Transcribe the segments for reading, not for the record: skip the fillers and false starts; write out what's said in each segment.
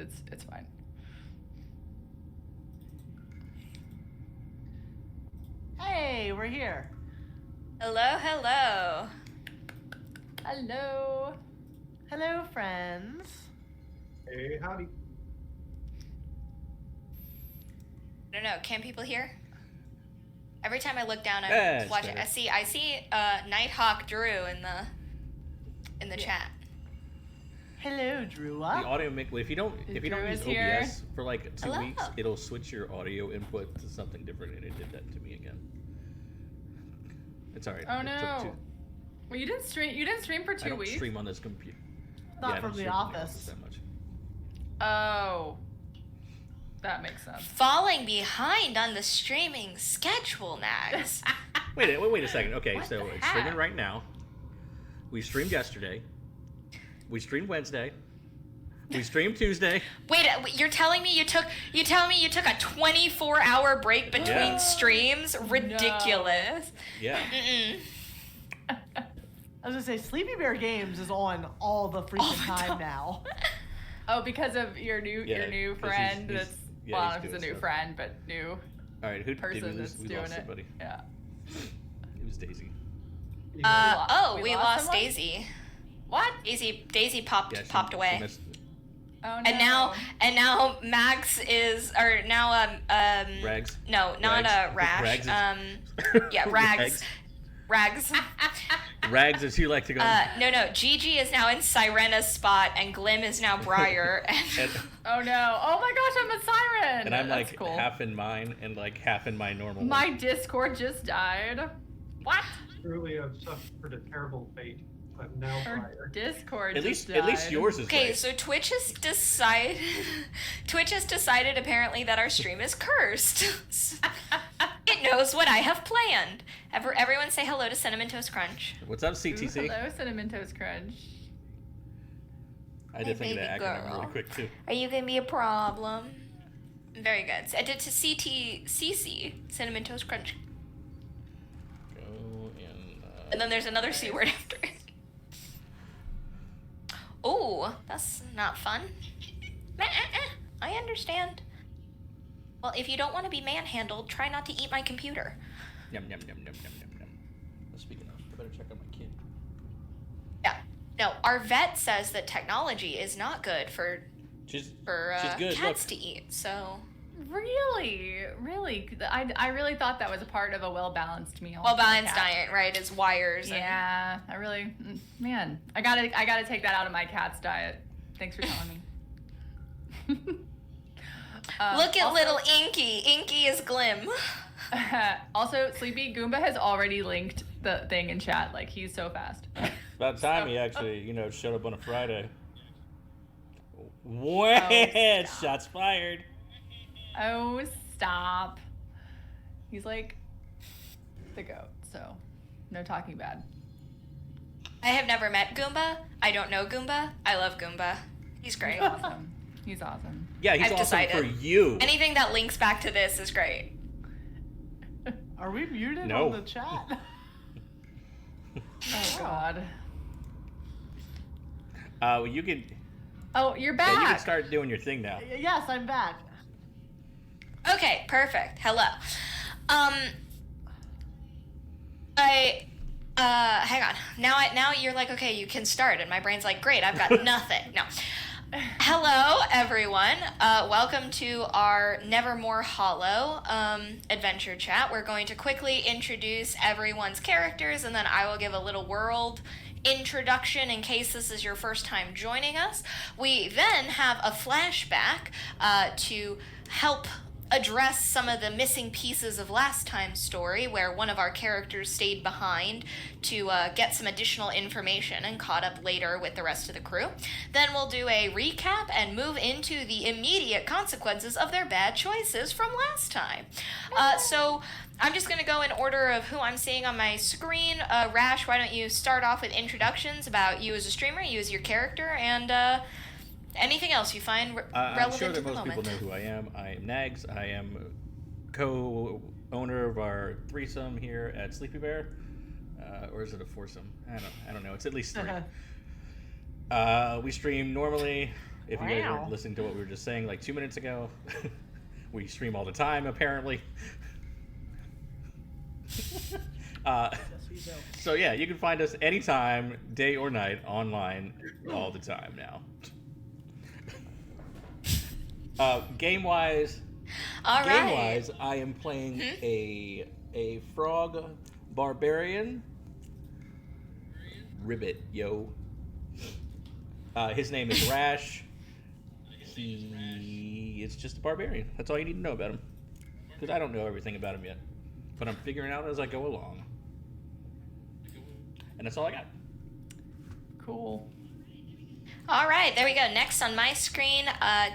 It's fine. Hey, we're here. Hello, hello. Hello. Hello, friends. Hey, howdy. I don't know. Can people hear? Every time I look down, Yeah, I'm watching. better. I see Nighthawk Drew in the chat. Hello, Drew. The audio if you don't Drew use is here. OBS for like 2 Hello. weeks, it'll switch your audio input to something different, and it did that to me again. It's alright. Oh no. Well, you didn't stream for 2 I don't weeks. stream on this computer. Not I don't from the stream on office. that much. Oh. That makes sense. Falling behind on the streaming schedule, Nags. Wait a second. Okay, What so the it's streaming heck? right now. We streamed yesterday. We streamed Wednesday. We streamed Tuesday. Wait, you're telling me you took a 24-hour break between Yeah. streams? Ridiculous. Yeah. Mm-mm. I was gonna say, Sleepy Bear Games is on all the freaking time now. Oh, because of your new Yeah, 'cause friend. he's- That's yeah, well, I he's don't know if he's a doing new stuff. friend, but new All right, who did person we lose? that's We doing lost it. somebody. Yeah. It was Daisy. We We lost someone? Daisy. What? Daisy popped Yeah, popped away. She missed Oh no. And now Max is, or now Rags. no, not Rags. Rash. Rags Yeah, Rags. Rags. Rags, as you like to go. No, Gigi is now in Sirena's spot, and Glim is now Briar. and, Oh no. Oh my gosh, I'm a siren. and I'm That's like cool. half in mine and like half in my normal My one. Discord just died. What? Truly have suffered a terrible fate. I'm now Our fire. Discord At just least died. yours is Okay, right. so Twitch has decided apparently that our stream is cursed. It knows what I have planned. Everyone say hello to Cinnamon Toast Crunch. What's up, Ooh, CTC? hello, Cinnamon Toast Crunch. I did think of Hey, that baby acronym girl. really quick too. Are you gonna be a problem? Very good. So I did to CTCC, Cinnamon Toast Crunch. Go in. And then there's another C word after it. Oh, that's not fun. I understand. Well, if you don't want to be manhandled, try not to eat my computer. Yum yum yum yum yum yum yum. Speaking of, I better check on my kid. Yeah. No, our vet says that technology is not good for She's good. cats Look. to eat. So Really? I really thought that was a part of a well-balanced meal. well for a balanced cat. diet, right? Is wires. Yeah, I really, man, I gotta take that out of my cat's diet. Thanks for telling me. Look at also- little Inky. Inky is Glim. Also, Sleepy Goomba has already linked the thing in chat. Like, he's so fast. About time he actually, showed up on a Friday. Wait, stop. shots fired. Oh, stop. He's like the goat, so no talking bad. I have never met Goomba. I don't know Goomba. I love Goomba. He's great. He's awesome. He's awesome. Yeah, he's I've awesome decided. for you. Anything that links back to this is great. Are we muted No. on the chat? Oh God. Well, you can. Oh, you're Yeah, you can back. start doing your thing now. Yes, I'm back. Okay, perfect. Hello. Hang on. Now you're like, okay, you can start, and my brain's like, great, I've got nothing. No. Hello, everyone. Welcome to our Nevermore Hollow adventure chat. We're going to quickly introduce everyone's characters, and then I will give a little world introduction in case this is your first time joining us. We then have a flashback to help address some of the missing pieces of last time's story, where one of our characters stayed behind to get some additional information and caught up later with the rest of the crew. Then we'll do a recap and move into the immediate consequences of their bad choices from last time. So I'm just going to go in order of who I'm seeing on my screen. Rash, why don't you start off with introductions about you as a streamer, you as your character, and anything else you find I'm relevant sure to that the most moment. people know who I am. I am Nags. I am co-owner of our threesome here at Sleepy Bear. Or is it a foursome? I don't know. It's at least three. We stream normally If you guys Wow. were listening to what we were just saying like 2 minutes ago, we stream all the time, apparently. Yes, we do. So yeah, you can find us anytime, day or night, online, all the time now. Game-wise, All right. Game-wise, I am playing a frog barbarian. Ribbit, yo. His name is Rash. He is just a barbarian. That's all you need to know about him. Because I don't know everything about him yet. But I'm figuring out as I go along. And that's all I got. Cool. All right, there we go. Next on my screen,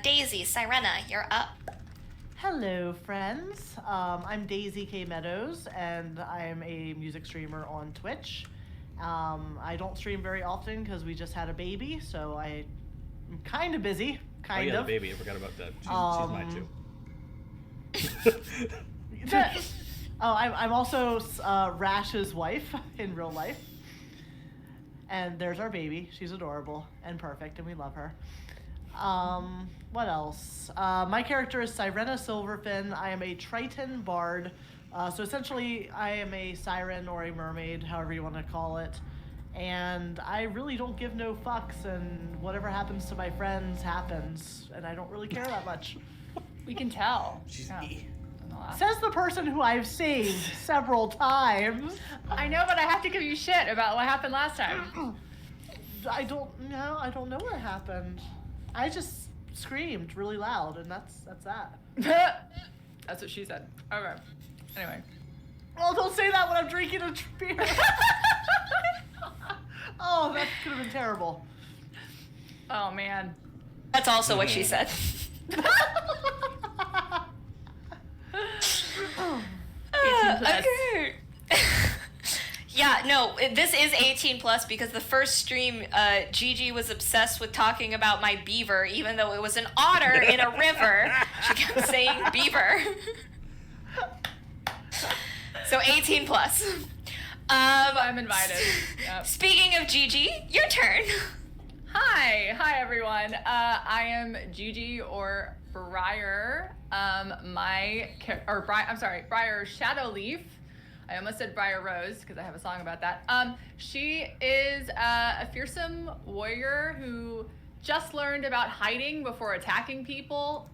Daisy, Sirena, you're up. Hello, friends. I'm Daisy K. Meadows, and I'm a music streamer on Twitch. I don't stream very often because we just had a baby, so I'm kind of busy. Kind oh yeah, of. the baby. I forgot about that. She's mine too. Oh, I'm also Rash's wife in real life. And there's our baby. She's adorable and perfect, and we love her. What else? My character is Sirena Silverfin. I am a Triton bard. So essentially, I am a siren or a mermaid, however you want to call it. And I really don't give no fucks, and whatever happens to my friends happens, and I don't really care that much. We can tell. She's Yeah. me. On the last- Says the person who I've saved several times. I know, but I have to give you shit about what happened last time. I don't know. I don't know what happened. I just screamed really loud, and that's that. That's what she said. Okay. Anyway. Oh, don't say that when I'm drinking a beer. Oh, that could have been terrible. Oh man. That's also what she said. 18 plus. Okay. Yeah, no, this is 18 plus because the first stream, Gigi was obsessed with talking about my beaver, even though it was an otter in a river. She kept saying beaver. So 18 plus. I'm invited. Yep. Speaking of Gigi, your turn. Hi everyone. I am Gigi or Briar. Briar Shadowleaf. I almost said Briar Rose because I have a song about that. She is a fearsome warrior who just learned about hiding before attacking people.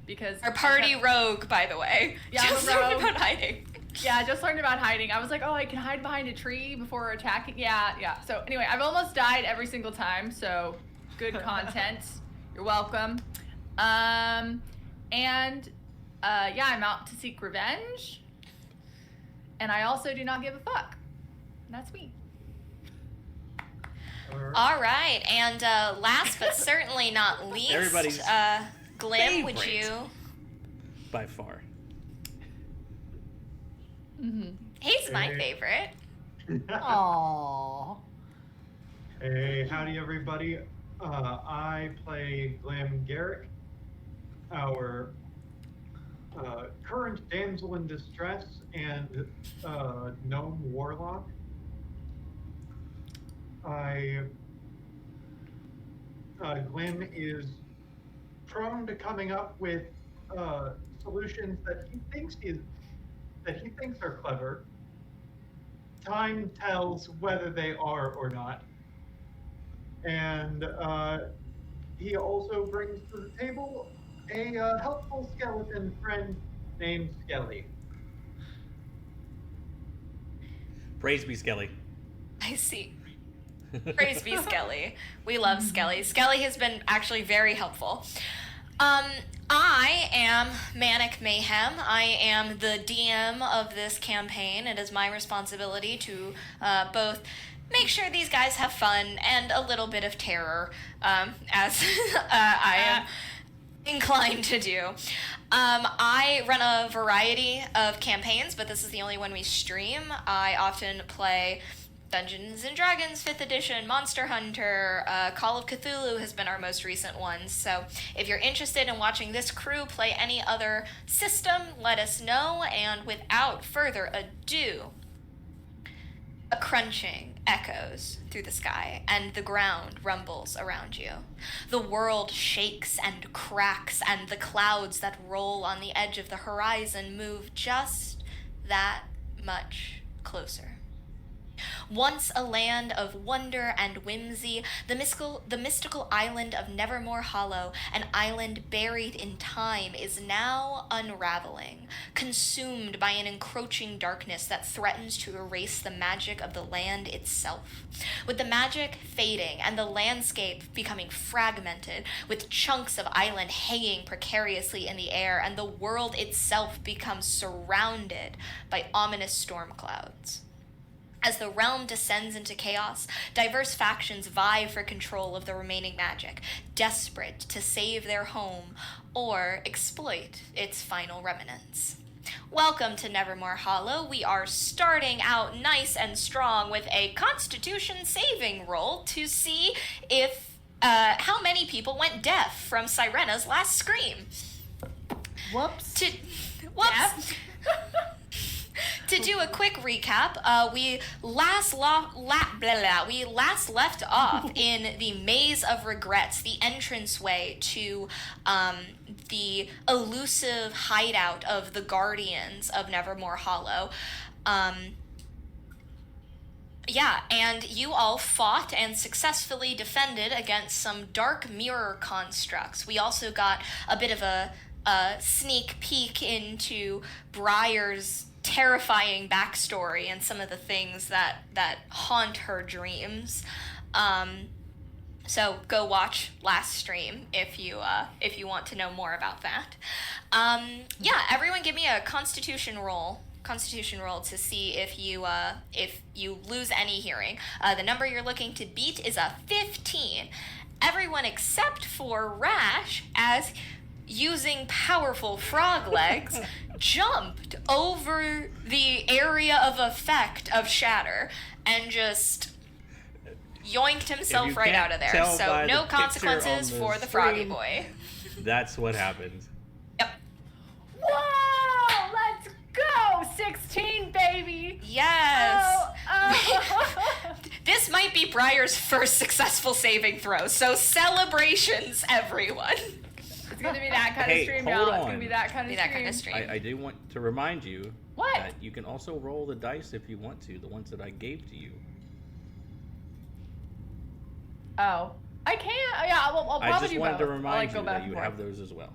Because Our party rogue, by the way. Yeah, I'm Just a learned rogue. about hiding. Yeah, I just learned about hiding. I was like, oh, I can hide behind a tree before attacking. Yeah. So anyway, I've almost died every single time. So good content. You're welcome. I'm out to seek revenge. And I also do not give a fuck. And that's me. All right, and last but certainly not least, Everybody's Glim, would favorite. you? By far. Mm-hmm. He's my favorite. Aww. Hey, howdy everybody. I play Glim Garrick, our current damsel in distress and gnome warlock. Glim is prone to coming up with solutions that he thinks are clever. Time tells whether they are or not. And he also brings to the table a helpful skeleton friend named Skelly. Praise be Skelly. I see. Praise be Skelly. We love Skelly. Skelly has been actually very helpful. I am ManicMayhem. I am the DM of this campaign. It is my responsibility to both make sure these guys have fun and a little bit of terror, as I am inclined to do. I run a variety of campaigns, but this is the only one we stream. I often play Dungeons and Dragons 5th edition, Monster Hunter, Call of Cthulhu has been our most recent one. So if you're interested in watching this crew play any other system, let us know. And without further ado, A crunching echoes through the sky, and the ground rumbles around you. The world shakes and cracks, and the clouds that roll on the edge of the horizon move just that much closer. Once a land of wonder and whimsy, the mystical island of Nevermore Hollow, an island buried in time, is now unraveling, consumed by an encroaching darkness that threatens to erase the magic of the land itself. With the magic fading and the landscape becoming fragmented, with chunks of island hanging precariously in the air, and the world itself becomes surrounded by ominous storm clouds. As the realm descends into chaos, diverse factions vie for control of the remaining magic, desperate to save their home or exploit its final remnants. Welcome to Nevermore Hollow. We are starting out nice and strong with a Constitution saving roll to see if how many people went deaf from Sirena's last scream. Whoops. Whoops. To do a quick recap, we last left off in the Maze of Regrets, the entranceway to the elusive hideout of the Guardians of Nevermore Hollow. And you all fought and successfully defended against some dark mirror constructs. We also got a bit of a sneak peek into Briar's terrifying backstory and some of the things that haunt her dreams. So go watch last stream if you want to know more about that. Everyone give me a constitution roll to see if you lose any hearing. The number you're looking to beat is a 15. Everyone except for Rash, as using powerful frog legs, jumped over the area of effect of Shatter and just yoinked himself right out of there. So no consequences for the froggy boy. That's what happened. Yep. Whoa! Let's go! 16, baby! Yes! Oh. This might be Briar's first successful saving throw, so celebrations, everyone. It's gonna be that kind of stream, y'all. It's gonna be that kind of stream. I do want to remind you What? that you can also roll the dice if you want to, the ones that I gave to you. Oh. I can't. Yeah, I'll probably I just do wanted both. to I'll, remind go you back that and you forth. have those as well.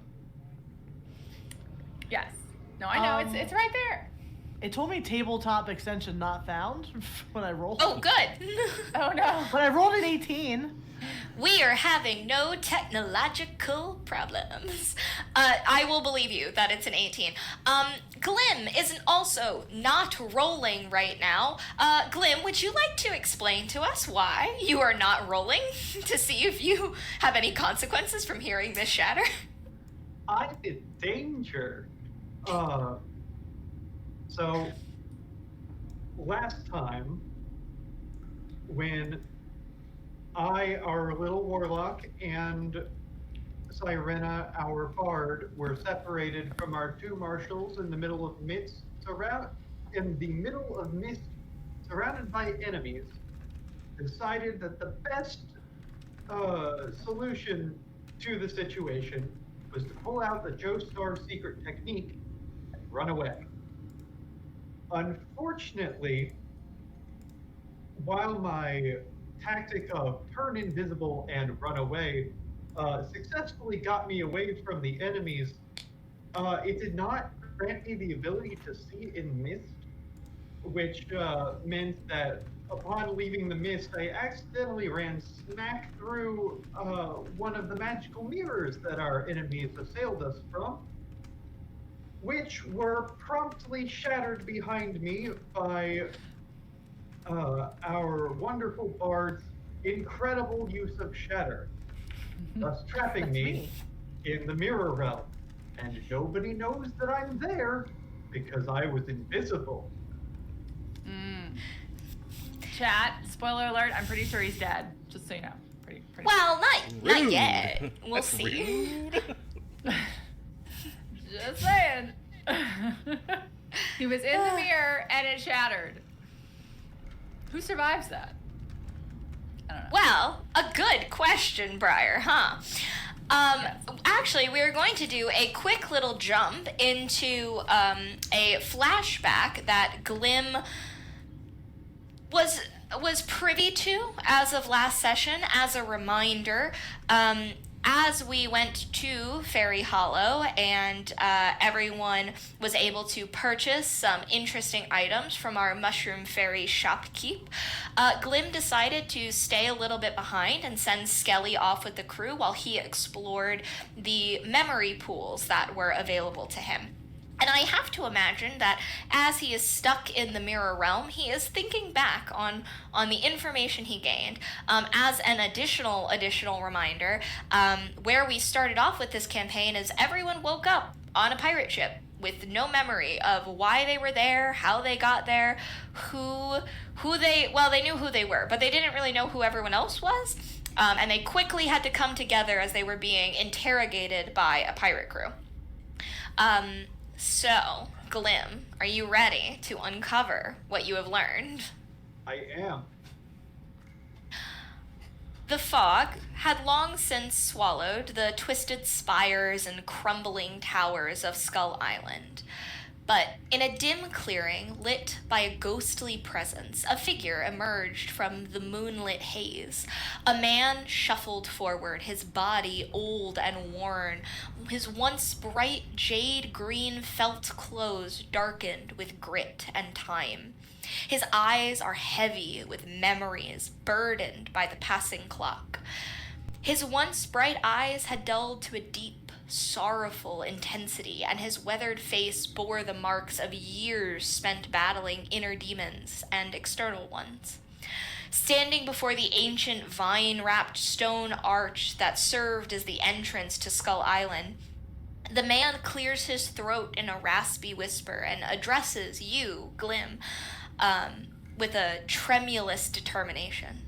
Yes. No, I know. It's right there. It told me tabletop extension not found when I rolled. Oh, good. Oh, no. But I rolled an 18. We are having no technological problems. I will believe you that it's an 18. Glim isn't also not rolling right now. Glim, would you like to explain to us why you are not rolling to see if you have any consequences from hearing this shatter? I'm in danger. So last time when our little warlock, and Sirena, our bard, were separated from our two marshals in the middle of mist, surrounded by enemies, decided that the best solution to the situation was to pull out the Joestar secret technique and run away. Unfortunately, while my tactic of turn invisible and run away successfully got me away from the enemies, it did not grant me the ability to see in mist, which meant that upon leaving the mist, I accidentally ran smack through one of the magical mirrors that our enemies assailed us from, which were promptly shattered behind me by our wonderful bard's incredible use of shatter, thus trapping me in the mirror realm. And nobody knows that I'm there because I was invisible. Chat, spoiler alert, I'm pretty sure he's dead. Just so you know. Pretty Well, not Rude. yet. We'll That's see. Just saying. He was in the mirror and it shattered. Who survives that? I don't know. Well, a good question, Briar, huh? Actually, we are going to do a quick little jump into a flashback that Glim was privy to as of last session. As a reminder, as we went to Fairy Hollow and everyone was able to purchase some interesting items from our Mushroom Fairy shopkeep, Glim decided to stay a little bit behind and send Skelly off with the crew while he explored the memory pools that were available to him. And I have to imagine that as he is stuck in the mirror realm, he is thinking back on the information he gained. As an additional reminder, where we started off with this campaign is everyone woke up on a pirate ship with no memory of why they were there, how they got there, they knew who they were, but they didn't really know who everyone else was. And they quickly had to come together as they were being interrogated by a pirate crew. So, Glim, are you ready to uncover what you have learned? I am. The fog had long since swallowed the twisted spires and crumbling towers of Skull Island. But in a dim clearing lit by a ghostly presence, a figure emerged from the moonlit haze. A man shuffled forward, his body old and worn, his once bright jade green felt clothes darkened with grit and time. His eyes are heavy with memories, burdened by the passing clock. His once bright eyes had dulled to a deep, sorrowful intensity, and his weathered face bore the marks of years spent battling inner demons and external ones. Standing before the ancient vine-wrapped stone arch that served as the entrance to Skull Island, the man clears his throat in a raspy whisper and addresses you, Glim, with a tremulous determination.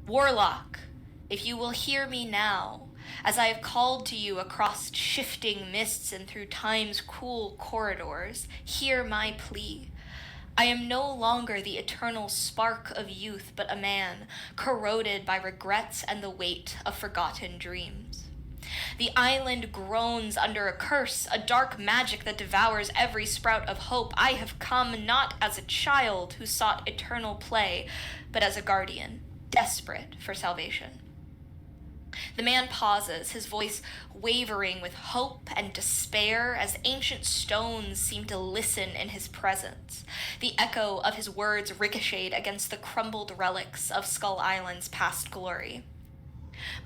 Warlock, if you will hear me now, as I have called to you across shifting mists and through time's cool corridors, hear my plea. I am no longer the eternal spark of youth, but a man corroded by regrets and the weight of forgotten dreams. The island groans under a curse, a dark magic that devours every sprout of hope. I have come not as a child who sought eternal play, but as a guardian, desperate for salvation. The man pauses, his voice wavering with hope and despair as ancient stones seem to listen in his presence. The echo of his words ricocheted against the crumbled relics of Skull Island's past glory.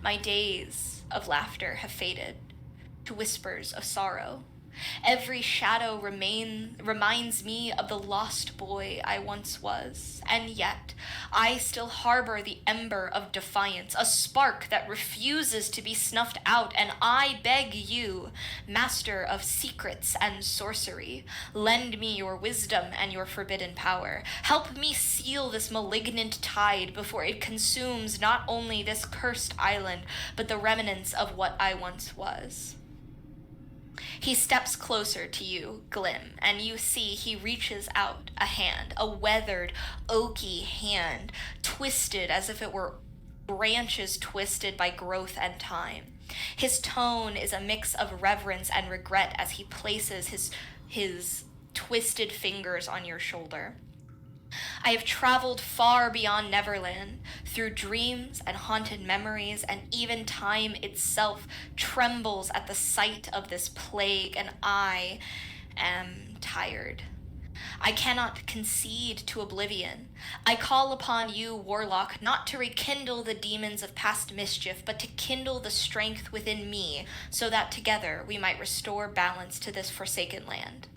My days of laughter have faded to whispers of sorrow. Every shadow reminds me of the lost boy I once was, and yet I still harbor the ember of defiance, a spark that refuses to be snuffed out, and I beg you, master of secrets and sorcery, lend me your wisdom and your forbidden power. Help me seal this malignant tide before it consumes not only this cursed island, but the remnants of what I once was. He steps closer to you, Glim, and you see he reaches out a hand, a weathered, oaky hand, twisted as if it were branches twisted by growth and time. His tone is a mix of reverence and regret as he places his twisted fingers on your shoulder. I have traveled far beyond Neverland, through dreams and haunted memories, and even time itself trembles at the sight of this plague, and I am tired. I cannot concede to oblivion. I call upon you, Warlock, not to rekindle the demons of past mischief, but to kindle the strength within me, so that together we might restore balance to this forsaken land.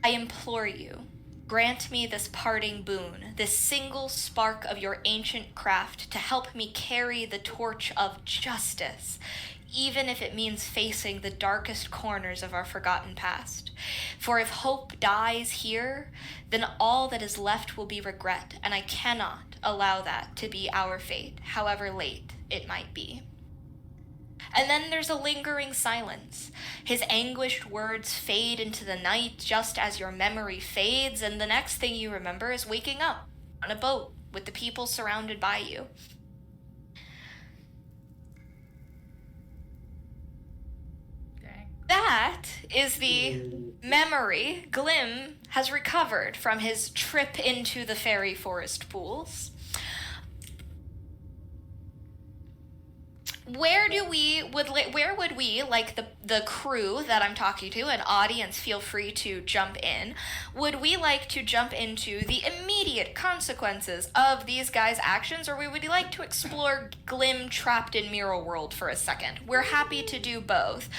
I implore you, grant me this parting boon, this single spark of your ancient craft to help me carry the torch of justice, even if it means facing the darkest corners of our forgotten past. For if hope dies here, then all that is left will be regret, and I cannot allow that to be our fate, however late it might be. And then there's a lingering silence. His anguished words fade into the night just as your memory fades, and the next thing you remember is waking up on a boat with the people surrounded by you. Dang. That is the memory Glim has recovered from his trip into the fairy forest pools. Where would we, like the crew that I'm talking to, an audience, feel free to jump in, would we like to jump into the immediate consequences of these guys' actions, or would we like to explore Glim trapped in Mirror World for a second? We're happy to do both.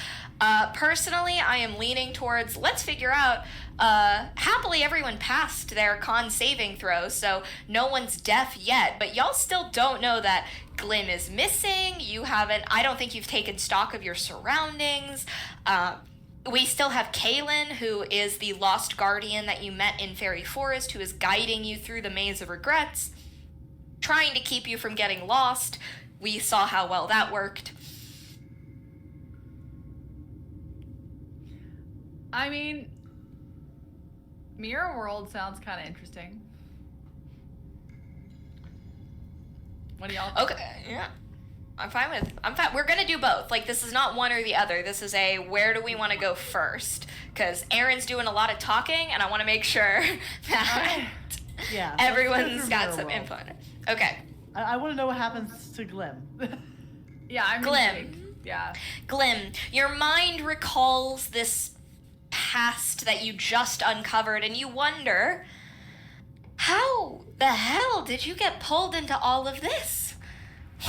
Personally, I am leaning towards, let's figure out, happily everyone passed their con saving throws, so no one's deaf yet, but y'all still don't know that Glim is missing. I don't think you've taken stock of your surroundings. We still have Kaylin, who is the lost guardian that you met in Fairy Forest, who is guiding you through the maze of regrets, trying to keep you from getting lost. We saw how well that worked. I mean, Mirror World sounds kind of interesting. What do y'all think? Okay, yeah. I'm fine. We're gonna do both. Like, this is not one or the other. This is a, where do we want to go first? Because Aaron's doing a lot of talking, and I want to make sure that Yeah, everyone's got Mirror some World. input. Okay. I want to know what happens to Glim. Yeah, I'm Glim. intrigued. Yeah. Glim, your mind recalls this past that you just uncovered, and you wonder, how the hell did you get pulled into all of this?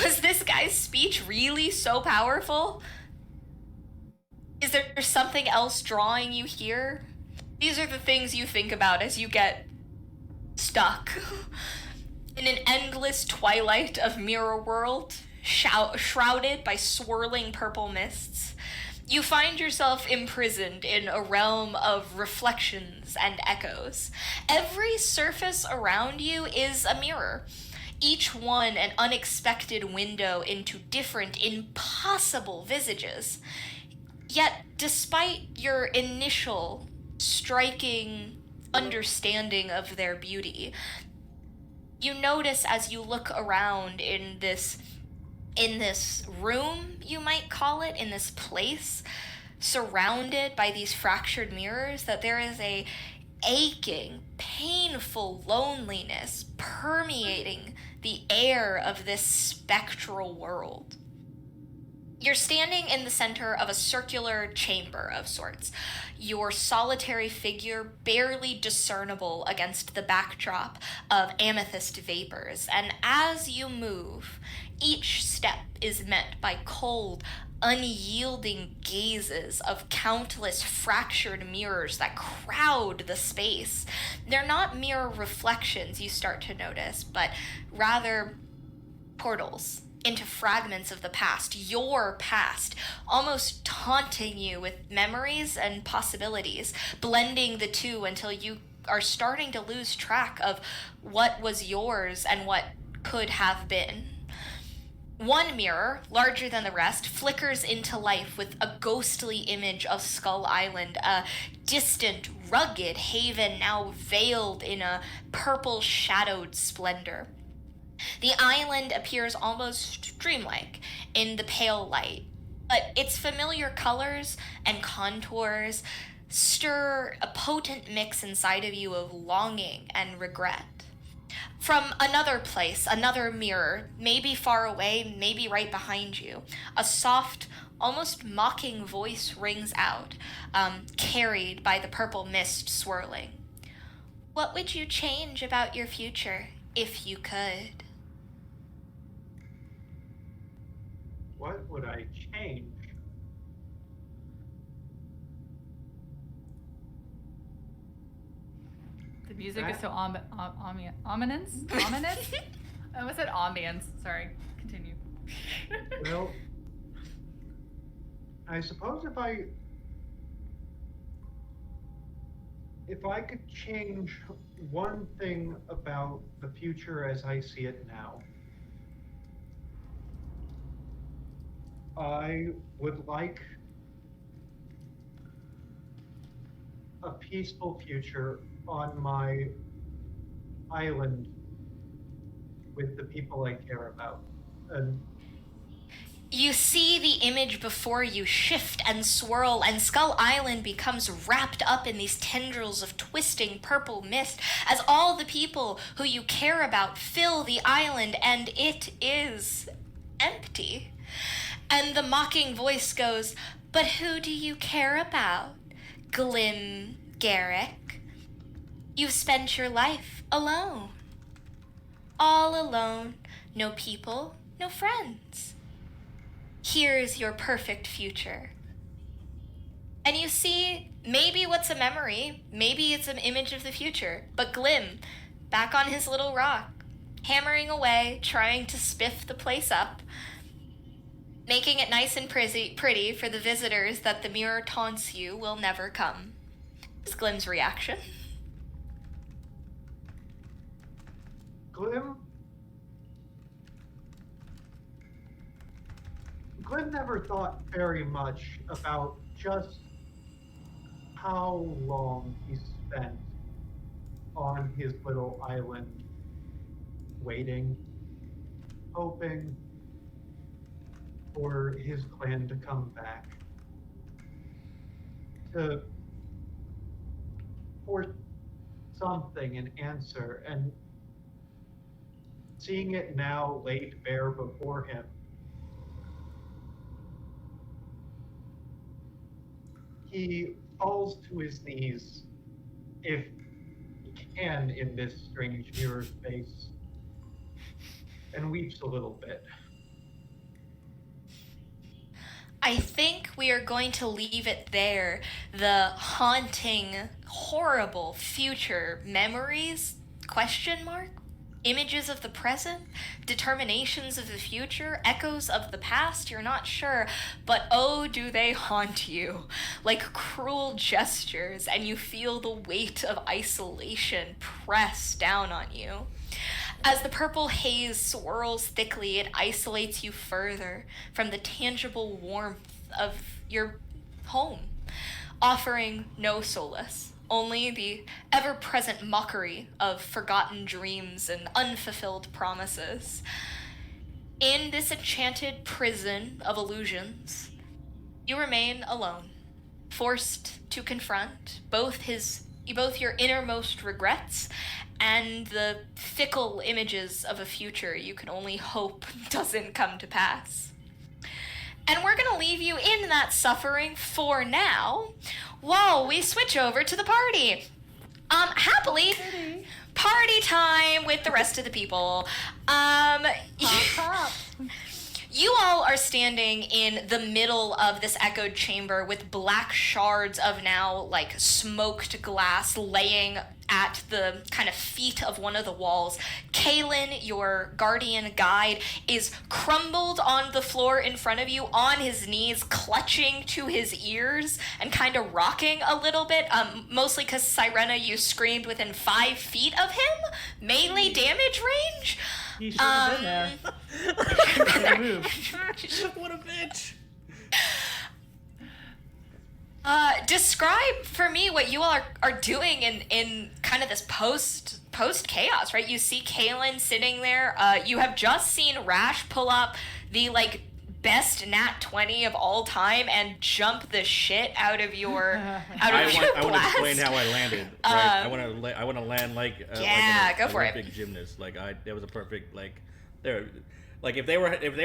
Was this guy's speech really so powerful? Is there something else drawing you here? These are the things you think about as you get stuck in an endless twilight of Mirror World, shrouded by swirling purple mists. You find yourself imprisoned in a realm of reflections and echoes. Every surface around you is a mirror, each one an unexpected window into different, impossible visages. Yet, despite your initial striking understanding of their beauty, you notice as you look around in this room, you might call it, in this place, surrounded by these fractured mirrors, that there is a aching, painful loneliness permeating the air of this spectral world. You're standing in the center of a circular chamber of sorts, your solitary figure barely discernible against the backdrop of amethyst vapors, and as you move, each step is met by cold, unyielding gazes of countless fractured mirrors that crowd the space. They're not mere reflections, you start to notice, but rather portals into fragments of the past, your past, almost taunting you with memories and possibilities, blending the two until you are starting to lose track of what was yours and what could have been. One mirror, larger than the rest, flickers into life with a ghostly image of Skull Island, a distant, rugged haven now veiled in a purple shadowed splendor. The island appears almost dreamlike in the pale light, but its familiar colors and contours stir a potent mix inside of you of longing and regret. From another place, another mirror, maybe far away, maybe right behind you, a soft, almost mocking voice rings out, carried by the purple mist swirling. What would you change about your future if you could? What would I change? The music is so ominous. Ominous? I almost said ambience. Sorry. Continue. Well, I suppose if I could change one thing about the future as I see it now, I would like a peaceful future on my island with the people I care about. And You see the image before you shift and swirl, and Skull Island becomes wrapped up in these tendrils of twisting purple mist as all the people who you care about fill the island, and it is empty. And the mocking voice goes, "But who do you care about, Glim Garrick? You've spent your life alone. All alone, no people, no friends. Here's your perfect future." And you see, maybe what's a memory, maybe it's an image of the future, but Glim, back on his little rock, hammering away, trying to spiff the place up, making it nice and pretty for the visitors that the mirror taunts you will never come. Is Glim's reaction? Glim never thought very much about just how long he spent on his little island, waiting, hoping for his clan to come back, for something, an answer, and seeing it now laid bare before him, he falls to his knees, if he can, in this strange mirror space, and weeps a little bit. I think we are going to leave it there. The haunting, horrible future memories, question mark? Images of the present, determinations of the future, echoes of the past, you're not sure, but oh, do they haunt you like cruel gestures, and you feel the weight of isolation press down on you. As the purple haze swirls thickly, it isolates you further from the tangible warmth of your home, offering no solace, only the ever-present mockery of forgotten dreams and unfulfilled promises. In this enchanted prison of illusions, you remain alone, forced to confront both your innermost regrets and the fickle images of a future you can only hope doesn't come to pass. And we're gonna leave you in that suffering for now, while we switch over to the party. Happily, party time with the rest of the people. You all are standing in the middle of this echoed chamber with black shards of now, like, smoked glass laying at the kind of feet of one of the walls. Kalen, your guardian guide, is crumbled on the floor in front of you, on his knees, clutching to his ears and kind of rocking a little bit, mostly because, Sirena, you screamed within 5 feet of him, melee damage range. He should have been there. What a bitch! Describe for me what you all are doing in kind of this post chaos, right? You see Kalen sitting there. You have just seen Rash pull up the, like, best nat 20 of all time and jump the shit out of your I want to blast. explain how I landed. Right? I want to land like go for it. Olympic gymnast. Like that was a perfect if they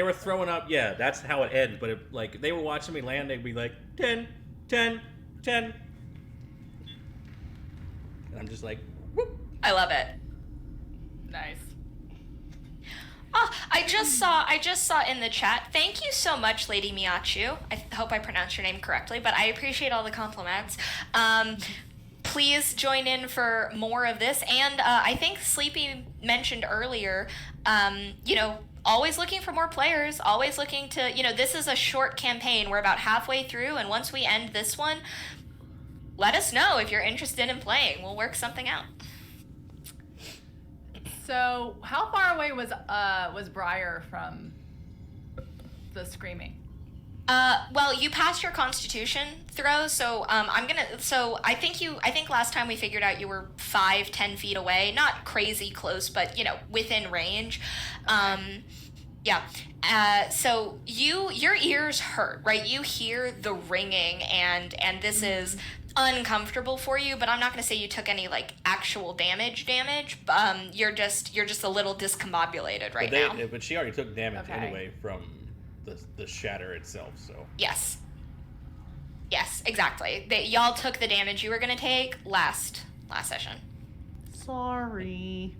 were throwing up, yeah, that's how it ends. But if like they were watching me land, they'd be like 10, 10, 10, and I'm just like, whoop. I love it. Nice. Oh, I just saw in the chat. Thank you so much, Lady Miyachu. I hope I pronounced your name correctly, but I appreciate all the compliments. Please join in for more of this. And I think Sleepy mentioned earlier, always looking for more players, always looking to, this is a short campaign. We're about halfway through, and once we end this one, let us know if you're interested in playing. We'll work something out. So, how far away was Briar from the screaming? Well, you passed your Constitution throw, so I think last time we figured out you were 5-10 feet away, not crazy close, but within range. Yeah. So your ears hurt, right? You hear the ringing, and this is uncomfortable for you, but I'm not going to say you took any like actual damage. You're just a little discombobulated right now. But she already took damage Okay. anyway from the shatter itself. So Yes, exactly. Y'all took the damage you were going to take last session. Sorry.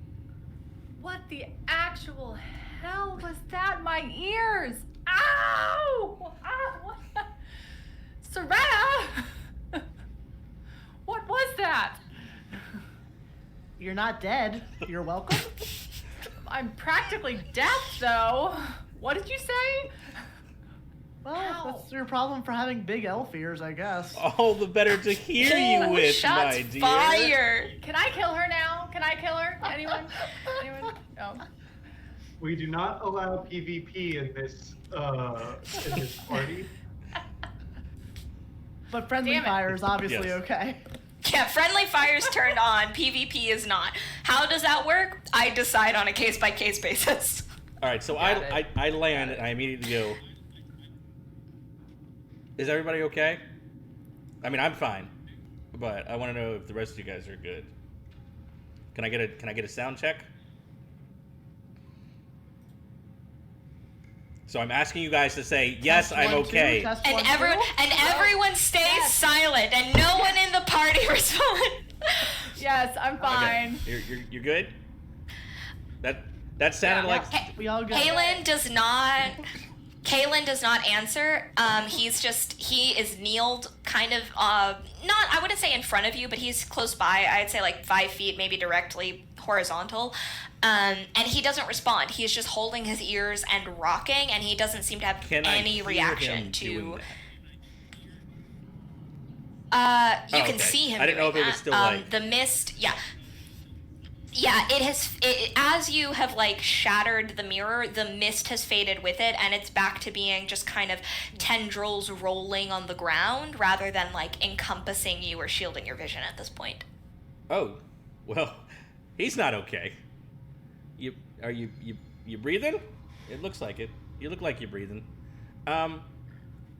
What the actual hell was that? My ears! Ow! Ow! Serena! What was that? You're not dead. You're welcome. I'm practically deaf, though. What did you say? Well, Ow. that's your problem for having big elf ears, I guess. all the better to hear you with, Shots my dear. fired. Can I kill her now? Can I kill her? Anyone? No. We do not allow PvP in this party. But friendly Damn it. fire is obviously Yes. okay. Yeah, friendly fire's turned on. PvP is not. How does that work? I decide on a case-by-case basis. All right, so Got I land and I immediately go. Is everybody okay? I mean, I'm fine, but I want to know if the rest of you guys are good. Can I get a sound check? So I'm asking you guys to say yes, Test I'm 1, 2, okay. test And 1, 2. everyone stays silent, and no one in the party responds. Yes, I'm fine. Okay. You're good. That sounded Yeah. like We all go. Kalen does not answer. He is kneeled kind of, not, I wouldn't say in front of you, but he's close by. I'd say like 5 feet, maybe directly horizontal. And he doesn't respond. He's just holding his ears and rocking, and he doesn't seem to have Can I any hear reaction him to. doing that? You Oh, can okay. see him. I didn't know doing if it was that. still, like- The mist. Yeah. Yeah, as you have like shattered the mirror, the mist has faded with it, and it's back to being just kind of tendrils rolling on the ground rather than like encompassing you or shielding your vision at this point. Oh, well, he's not okay. Are you breathing? It looks like it. You look like you're breathing.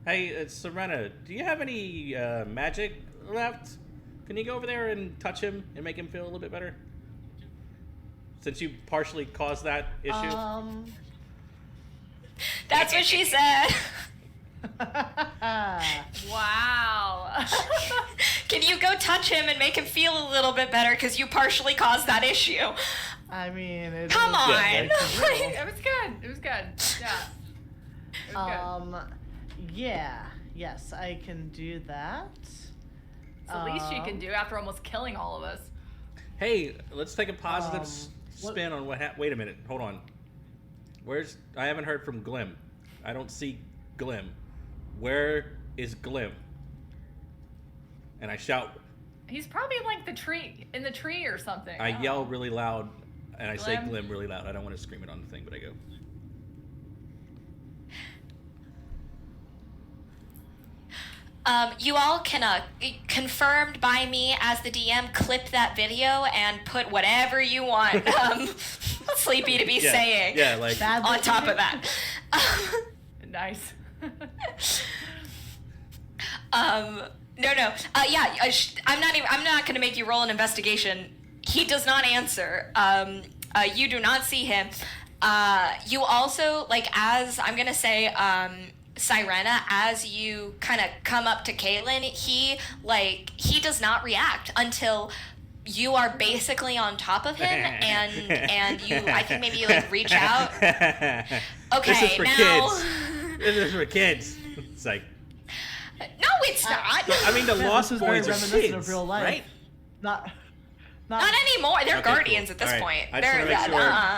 Hey, Serena, do you have any magic left? Can you go over there and touch him and make him feel a little bit better? Since you partially caused that issue. That's what she said. Wow. Can you go touch him and make him feel a little bit better because you partially caused that issue? I mean, it Come is- on. Yeah, It was good. It was good. Yeah. It was good. Yeah. Yes, I can do that. It's the least you can do after almost killing all of us. Hey, let's take a positive what- spin on what happened. Wait a minute. Hold on. I haven't heard from Glim. I don't see Glim. Where is Glim? And I shout. He's probably like in the tree or something. I don't yell know. really loud, and I say Glim? Glim really loud. I don't want to scream it on the thing, but I go. You all can, confirmed by me as the DM, clip that video and put whatever you want Sleepy to be Yeah, saying yeah, like Bad on top of that. Nice. No. I'm not gonna make you roll an investigation. He does not answer. You do not see him. You also, like, as I'm gonna say, Sirena, as you kind of come up to Caitlin, he does not react until you are basically on top of him, and you, I think maybe you like reach out. Okay, this is for now. kids. This is for kids. It's like, No, it's not. I mean, the Yeah, lost this is very boys are reminiscent kids, of real life. right? Not Not anymore. They're Okay, guardians cool. at this All right. point. I just They're wanna make sure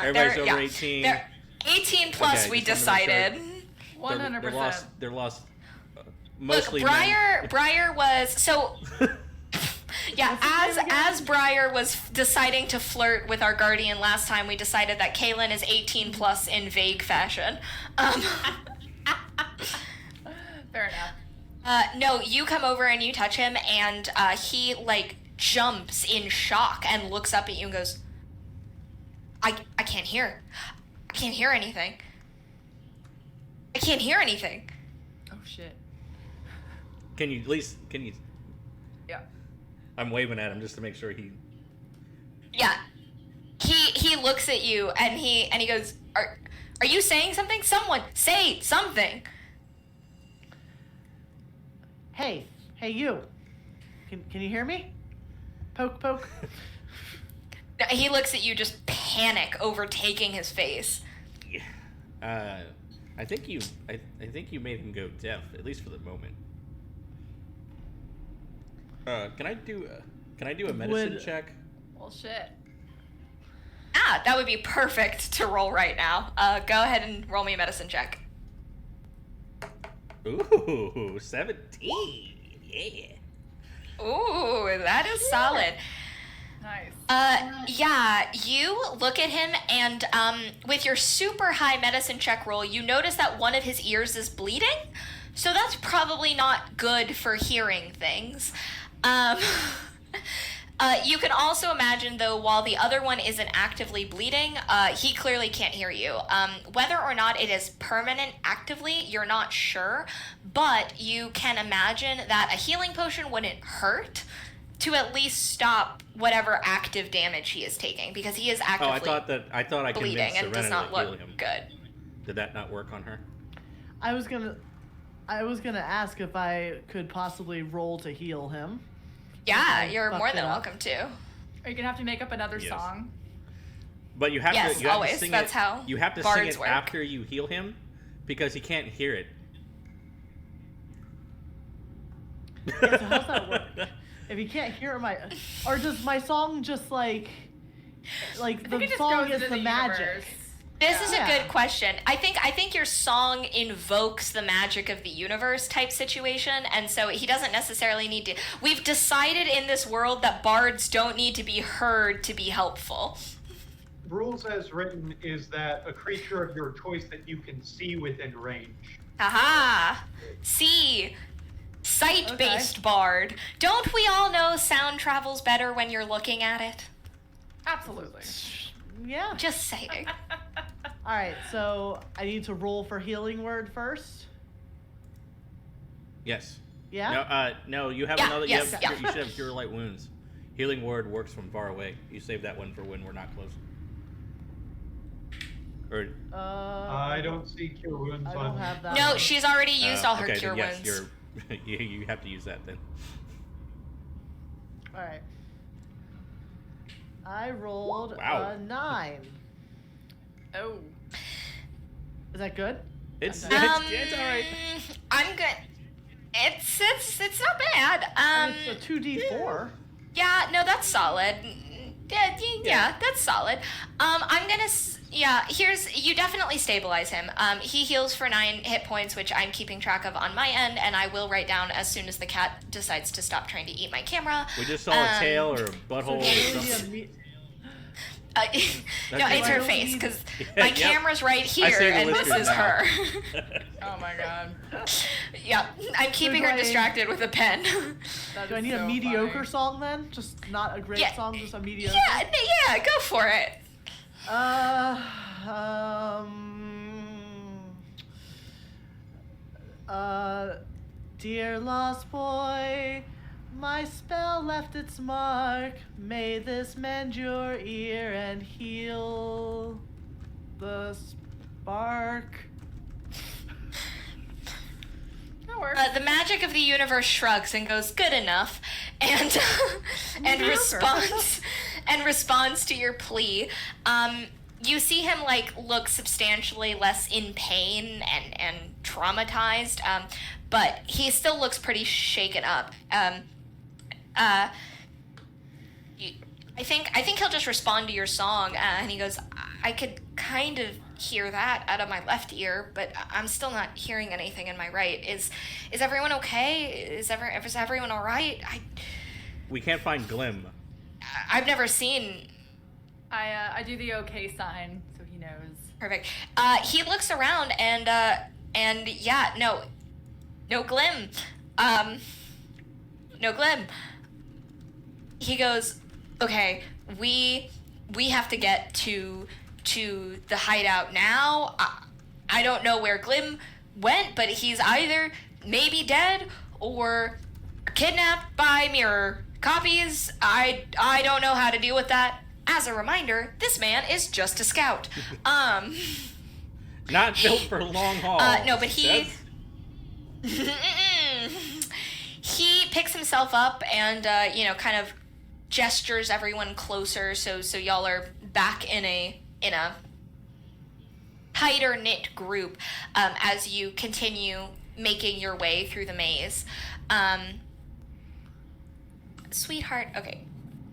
everybody's they're, over 18. They're 18 plus. Okay, we just wanna make sure. decided. 100%. They're lost. Look, Mostly men. Briar was so. Yeah, as Briar was deciding to flirt with our guardian last time, we decided that Kaylin is 18 plus in vague fashion. Fair enough. No, you come over and you touch him, and he like jumps in shock and looks up at you and goes, I can't hear. I can't hear anything. I can't hear anything. Oh shit. Can you? Yeah. I'm waving at him just to make sure he. Yeah. He looks at you and he goes, Are you saying something? Someone say something. Hey, you. Can you hear me? Poke, poke. He looks at you, just panic overtaking his face. I think you made him go deaf, at least for the moment. Can I do a medicine check? Well, shit. That would be perfect to roll right now. Go ahead and roll me a medicine check. Ooh, 17. Yeah. Ooh, that is solid. Nice. Yeah, you look at him and with your super high medicine check roll, you notice that one of his ears is bleeding. So that's probably not good for hearing things. You can also imagine, though, while the other one isn't actively bleeding, he clearly can't hear you. Whether or not it is permanent actively, you're not sure, but you can imagine that a healing potion wouldn't hurt to at least stop whatever active damage he is taking, because he is actively I thought I bleeding convinced and does Serena not to heal look him. good. Did that not work on her? I was gonna ask if I could possibly roll to heal him. Yeah, Okay, you're fuck more it than up. welcome to. Are you gonna have to make up another Yes. song? But you have Yes, to. You have always. To sing That's it, how you have to sing bards it work. after you heal him, because he can't hear it. Yeah, so how's that work? If you can't hear or does my song just like I think the it just song goes is into the magic? universe. This is a Yeah. good question. I think your song invokes the magic of the universe type situation, and so he doesn't necessarily need to. We've decided in this world that bards don't need to be heard to be helpful. Rules as written is that a creature of your choice that you can see within range. Aha! See, sight-based bard. Don't we all know sound travels better when you're looking at it? Absolutely. Yeah. Just saying. All right, so I need to roll for healing word first. Yes. Yeah. No. You have Yeah, another. yes, you should have cure light wounds. Healing word works from far away. You save that one for when we're not close. Or I don't see cure wounds I on. don't have that. No, one. she's already used all her okay, cure then yes, wounds. you have to use that then. All right. I rolled Wow. a 9. Oh. Is that good? It's Okay. it's all right. I'm good. It's not bad. I mean, it's a 2d4. Yeah, no, that's solid. Yeah, that's solid. I'm gonna. You definitely stabilize him. He heals for 9 hit points, which I'm keeping track of on my end, and I will write down as soon as the cat decides to stop trying to eat my camera. We just saw a tail or a butthole or So something. No, Okay. it's her face, because my Yep. camera's right I see here, the and this whiskers is now. her. Oh my god. Yeah, I'm keeping do her I- distracted with a pen. That Do I is need a so mediocre funny. song then? Just not a great Yeah. song, just a mediocre. Yeah, go for it. Um. Dear lost boy, my spell left its mark. May this mend your ear and heal the spark. That works. The magic of the universe shrugs and goes, "Good enough," and and responds to your plea. You see him look substantially less in pain and traumatized, but he still looks pretty shaken up. I think he'll just respond to your song, and he goes, "I could kind of hear that out of my left ear, but I'm still not hearing anything in my right. Is everyone okay? Is everyone all right? We can't find Glim. I've never seen." I do the okay sign, so he knows. Perfect. He looks around and yeah, no. No Glim. No Glim. He goes, okay, we have to get to the hideout now. I don't know where Glim went, but he's either maybe dead or kidnapped by mirror copies. I don't know how to deal with that. As a reminder, this man is just a scout. Not built for long haul. No, but he picks himself up and kind of gestures everyone closer, so y'all are back in a tighter knit group as you continue making your way through the maze. Sweetheart, okay,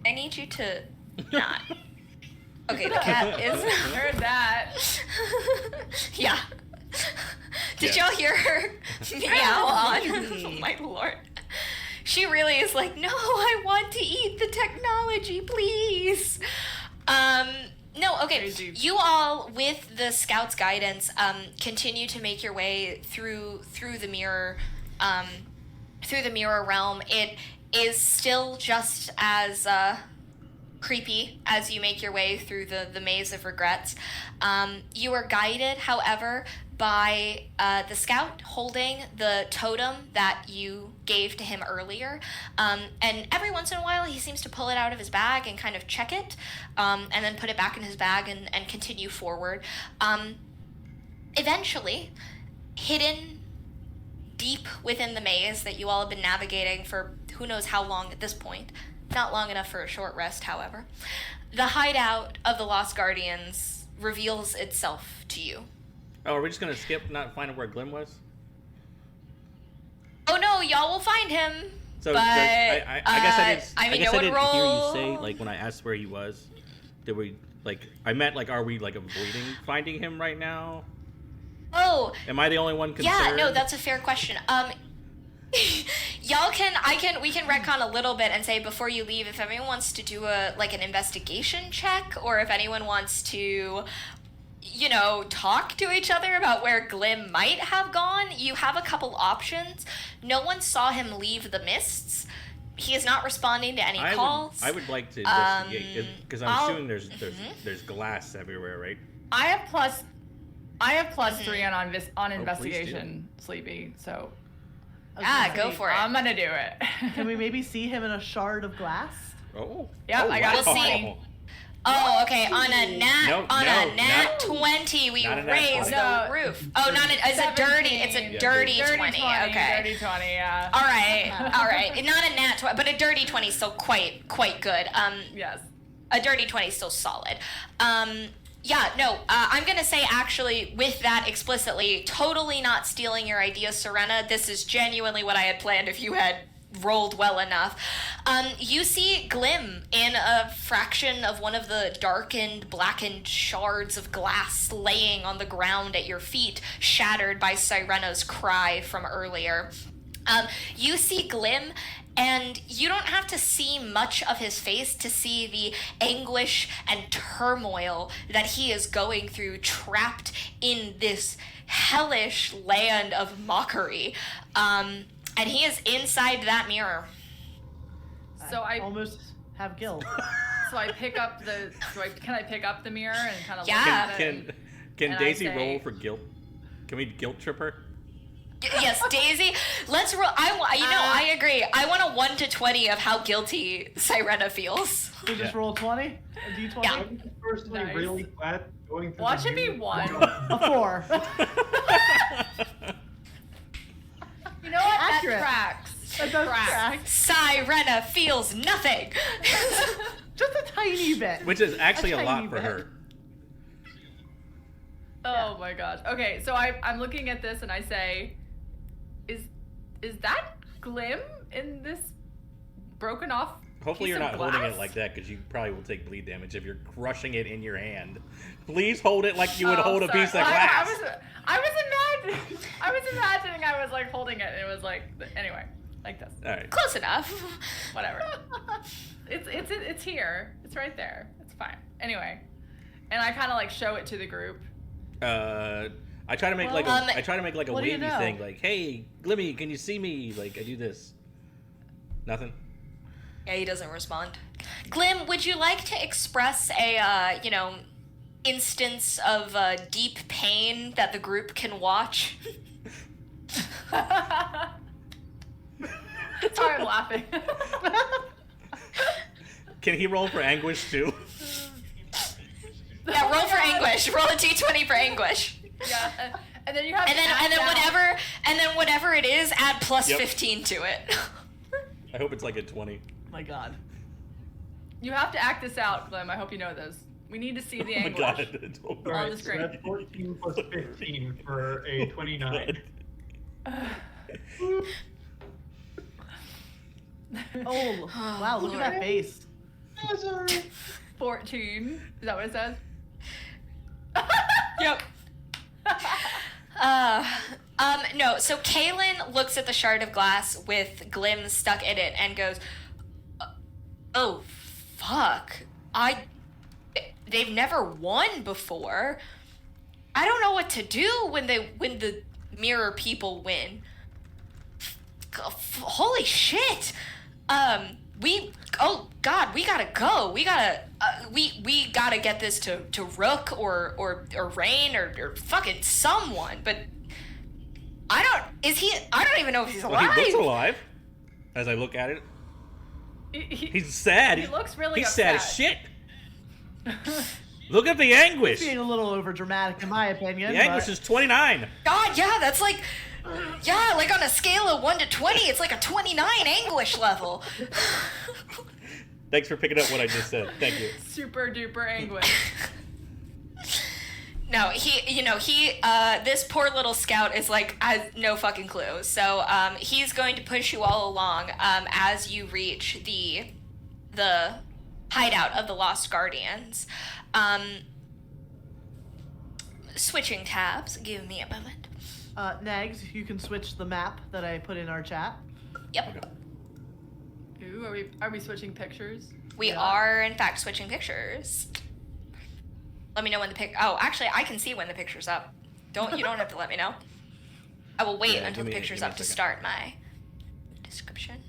I need you to not. Okay, the cat is. Heard that. Yeah. Did Yeah. y'all hear her meow on? Oh my lord. She really is like, no, I want to eat the technology, please. No, okay. Crazy. You all, with the scout's guidance, continue to make your way through the mirror, realm. It is still just as creepy as you make your way through the maze of regrets. You are guided, however, by the scout holding the totem that you gave to him earlier. And every once in a while, he seems to pull it out of his bag and kind of check it, and then put it back in his bag and continue forward. Eventually, hidden deep within the maze that you all have been navigating for who knows how long at this point, not long enough for a short rest, however, the hideout of the Lost Guardians reveals itself to you. Oh, are we just gonna skip not finding where Glim was? Oh no, y'all will find him. So but I guess I didn't. I mean, guess no I didn't one hear you roll. say like when I asked where he was. Did we like? I meant like, are we like avoiding finding him right now? Oh, Am I the only one concerned? yeah, no, that's a fair question. We can retcon a little bit and say before you leave, if anyone wants to do an investigation check, or if anyone wants to, talk to each other about where Glim might have gone, you have a couple options. No one saw him leave the mists. He is not responding to any calls. I would like to investigate because I'm assuming there's glass everywhere, right? I have plus Mm-hmm. 3 on please investigation, Sleepy. So Go for it. I'm gonna do it. Can we maybe see him in a shard of glass? Oh. Yeah, oh, I got We'll see. Oh, okay. On a nat 20, we Not a nat raise 20. the roof. Oh, it's a dirty 17. dirty 20. 20, Okay. Dirty 20, yeah. All right. Not a nat 20, but a dirty 20 is still quite good. Yes. A dirty 20 is still solid. I'm going to say actually with that explicitly, totally not stealing your idea, Serena. This is genuinely what I had planned if you had rolled well enough. You see Glim in a fraction of one of the darkened, blackened shards of glass laying on the ground at your feet, shattered by Sirena's cry from earlier. You see Glim, and you don't have to see much of his face to see the anguish and turmoil that he is going through, trapped in this hellish land of mockery. And he is inside that mirror. So I almost have guilt. So I pick up the. Can I pick up the mirror and kind of Yeah. look at it? Can and Daisy I say- roll for guilt? Can we guilt trip her? Yes, Daisy. Let's roll. I agree. I want a 1 to 20 of how guilty Sirena feels. We just roll 20? A d20? Yeah. I'm just personally Nice. really glad going through Watch the it be news. 1. A 4. You know what? Accurate. That tracks. That does Tracks. track. Sirena feels nothing. Just a tiny bit. Which is actually a lot tiny for bit. her. Oh my gosh. Okay, so I'm looking at this and I say, is that Glim in this broken off? Hopefully piece you're of not holding glass? it like that because you probably will take bleed damage if you're crushing it in your hand. Please hold it like you would Oh, hold a sorry. piece of Well, glass. I was imagining I was like holding it and it was like anyway, like this. All right. Close enough. Whatever. It's here. It's right there. It's fine. Anyway, and I kind of like show it to the group. I try to make like I try to make like a what do you wavy know? thing, like, "Hey, Glimmy, can you see me?" Like I do this. Nothing. Yeah, he doesn't respond. Glim, would you like to express a, instance of deep pain that the group can watch? Sorry, I'm laughing. Can he roll for anguish too? Yeah, roll for anguish. Roll a d20 for anguish. Yeah, and then you have. And then whatever it is, add plus 15 to it. I hope it's like a 20. My God. You have to act this out, Glim. I hope you know this. We need to see the Oh my anguish. god. On the Alright, so screen. that's 14 plus 15 for a 29. Oh, wow, look at that face. 14. Is that what it says? Yep. No, so Kaylin looks at the shard of glass with Glim stuck in it and goes, oh, fuck. They've never won before. I don't know what to do when the mirror people win. Holy shit. Oh god, we gotta go. We gotta get this to Rook or Rain or fucking someone. But I don't even know if he's Well, alive. he looks alive. As I look at it, he's sad. He looks really He's sad as upset. shit. Look at the anguish. Being a little over dramatic, in my opinion. The anguish is 29. God, yeah, that's like on a scale of 1 to 20, it's like a 29 anguish level. Thanks for picking up what I just said. Thank you. Super duper anguish. No, this poor little scout is like, has no fucking clue. So, he's going to push you all along, as you reach the hideout of the Lost Guardians. Switching tabs, give me a moment. Nags, you can switch the map that I put in our chat. Yep. Okay. Ooh, are we switching pictures? We are, in fact, switching pictures. Let me know when oh, actually, I can see when the picture's up. You don't have to let me know. I will wait until the picture's up to start my description.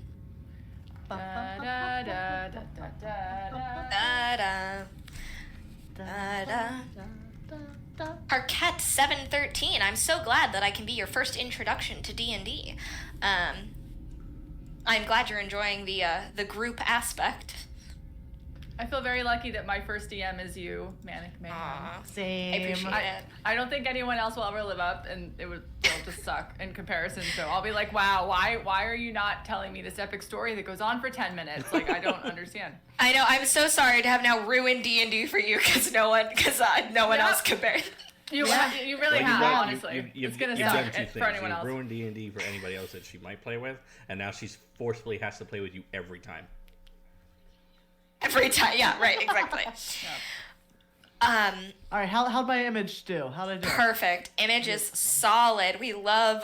Da, da, da, da, da, da. Da-da. Da-da. Parquet 713. I'm so glad that I can be your first introduction to D&D. I'm glad you're enjoying the group aspect. I feel very lucky that my first DM is you, ManicMayhem. Aw, I Same. appreciate it. I don't think anyone else will ever live up, and it'll just suck in comparison. So I'll be like, wow, why are you not telling me this epic story that goes on for 10 minutes? Like, I don't understand. I know. I'm so sorry to have now ruined D&D for you because no one else compared. You really have, honestly. It's gonna you've done suck two for things. anyone You've else. ruined D&D for anybody else that she might play with, and now she's forcefully has to play with you every time. Every time, yeah, right, exactly. All right, how'd my image do? How'd I do? Perfect. Image is solid. We love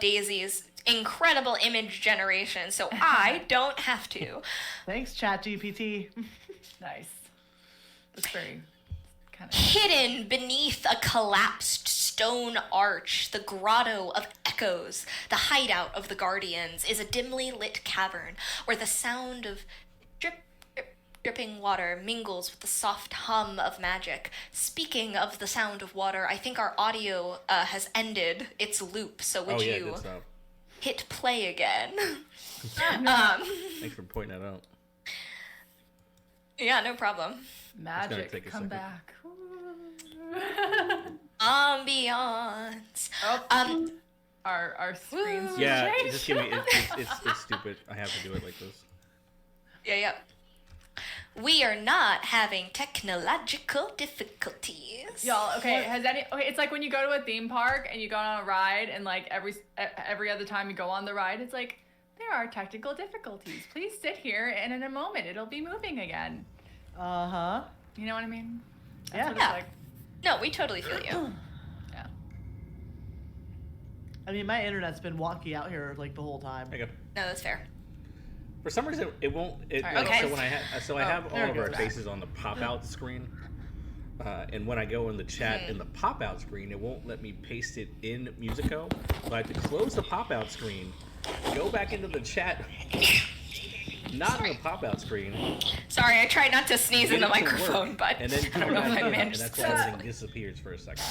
Daisy's incredible image generation, so I don't have to. Thanks, ChatGPT. Nice. That's very kind of. Hidden beneath a collapsed stone arch, the grotto of echoes, the hideout of the Guardians, is a dimly lit cavern where the sound of dripping water mingles with the soft hum of magic. Speaking of the sound of water, I think our audio has ended its loop, so would you good stuff. hit play again? Thanks for pointing that out. Yeah, no problem. Magic, take a come second. back. Ambiance. Oh, our screens Yeah, changed. just give me. It's stupid. I have to do it like this. Yeah. We are not having technological difficulties. Y'all, okay, it's like when you go to a theme park and you go on a ride and like every other time you go on the ride, it's like, there are technical difficulties. Please sit here and in a moment it'll be moving again. Uh-huh. You know what I mean? That's Yeah. what it's like. No, we totally feel you. Yeah. I mean, my internet's been wonky out here like the whole time. There you go. No, that's fair. For some reason, it won't. Alright, okay. So when I have all there of it our goes. faces on the pop-out screen, And when I go in the chat in the pop-out screen, it won't let me paste it in Musico. So I have to close the pop-out screen, go back into the chat, not in the pop-out screen. Sorry, I tried not to sneeze in the get it to microphone, work, but and then I come don't know if back I in, and managed that's to. why everything disappears for a second.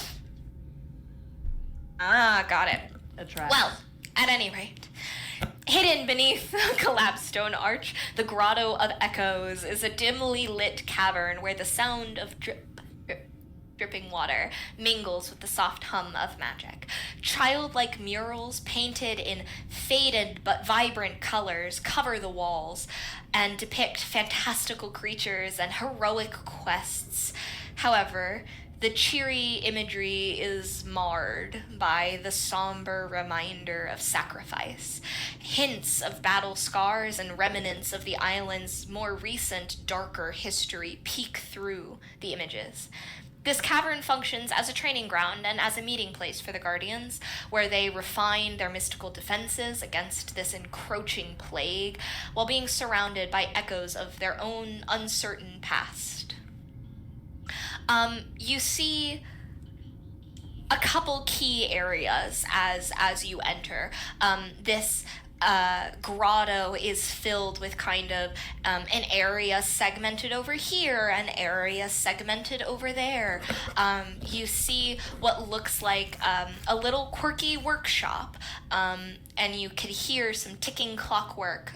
Ah, got it. A trap. Well, at any rate, hidden beneath the collapsed stone arch, the Grotto of Echoes is a dimly lit cavern where the sound of dripping water mingles with the soft hum of magic. Childlike murals painted in faded but vibrant colors cover the walls and depict fantastical creatures and heroic quests. However, the cheery imagery is marred by the somber reminder of sacrifice. Hints of battle scars and remnants of the island's more recent, darker history peek through the images. This cavern functions as a training ground and as a meeting place for the Guardians, where they refine their mystical defenses against this encroaching plague, while being surrounded by echoes of their own uncertain past. You see a couple key areas as you enter. This grotto is filled with kind of an area segmented over here, an area segmented over there. You see what looks like a little quirky workshop, and you could hear some ticking clockwork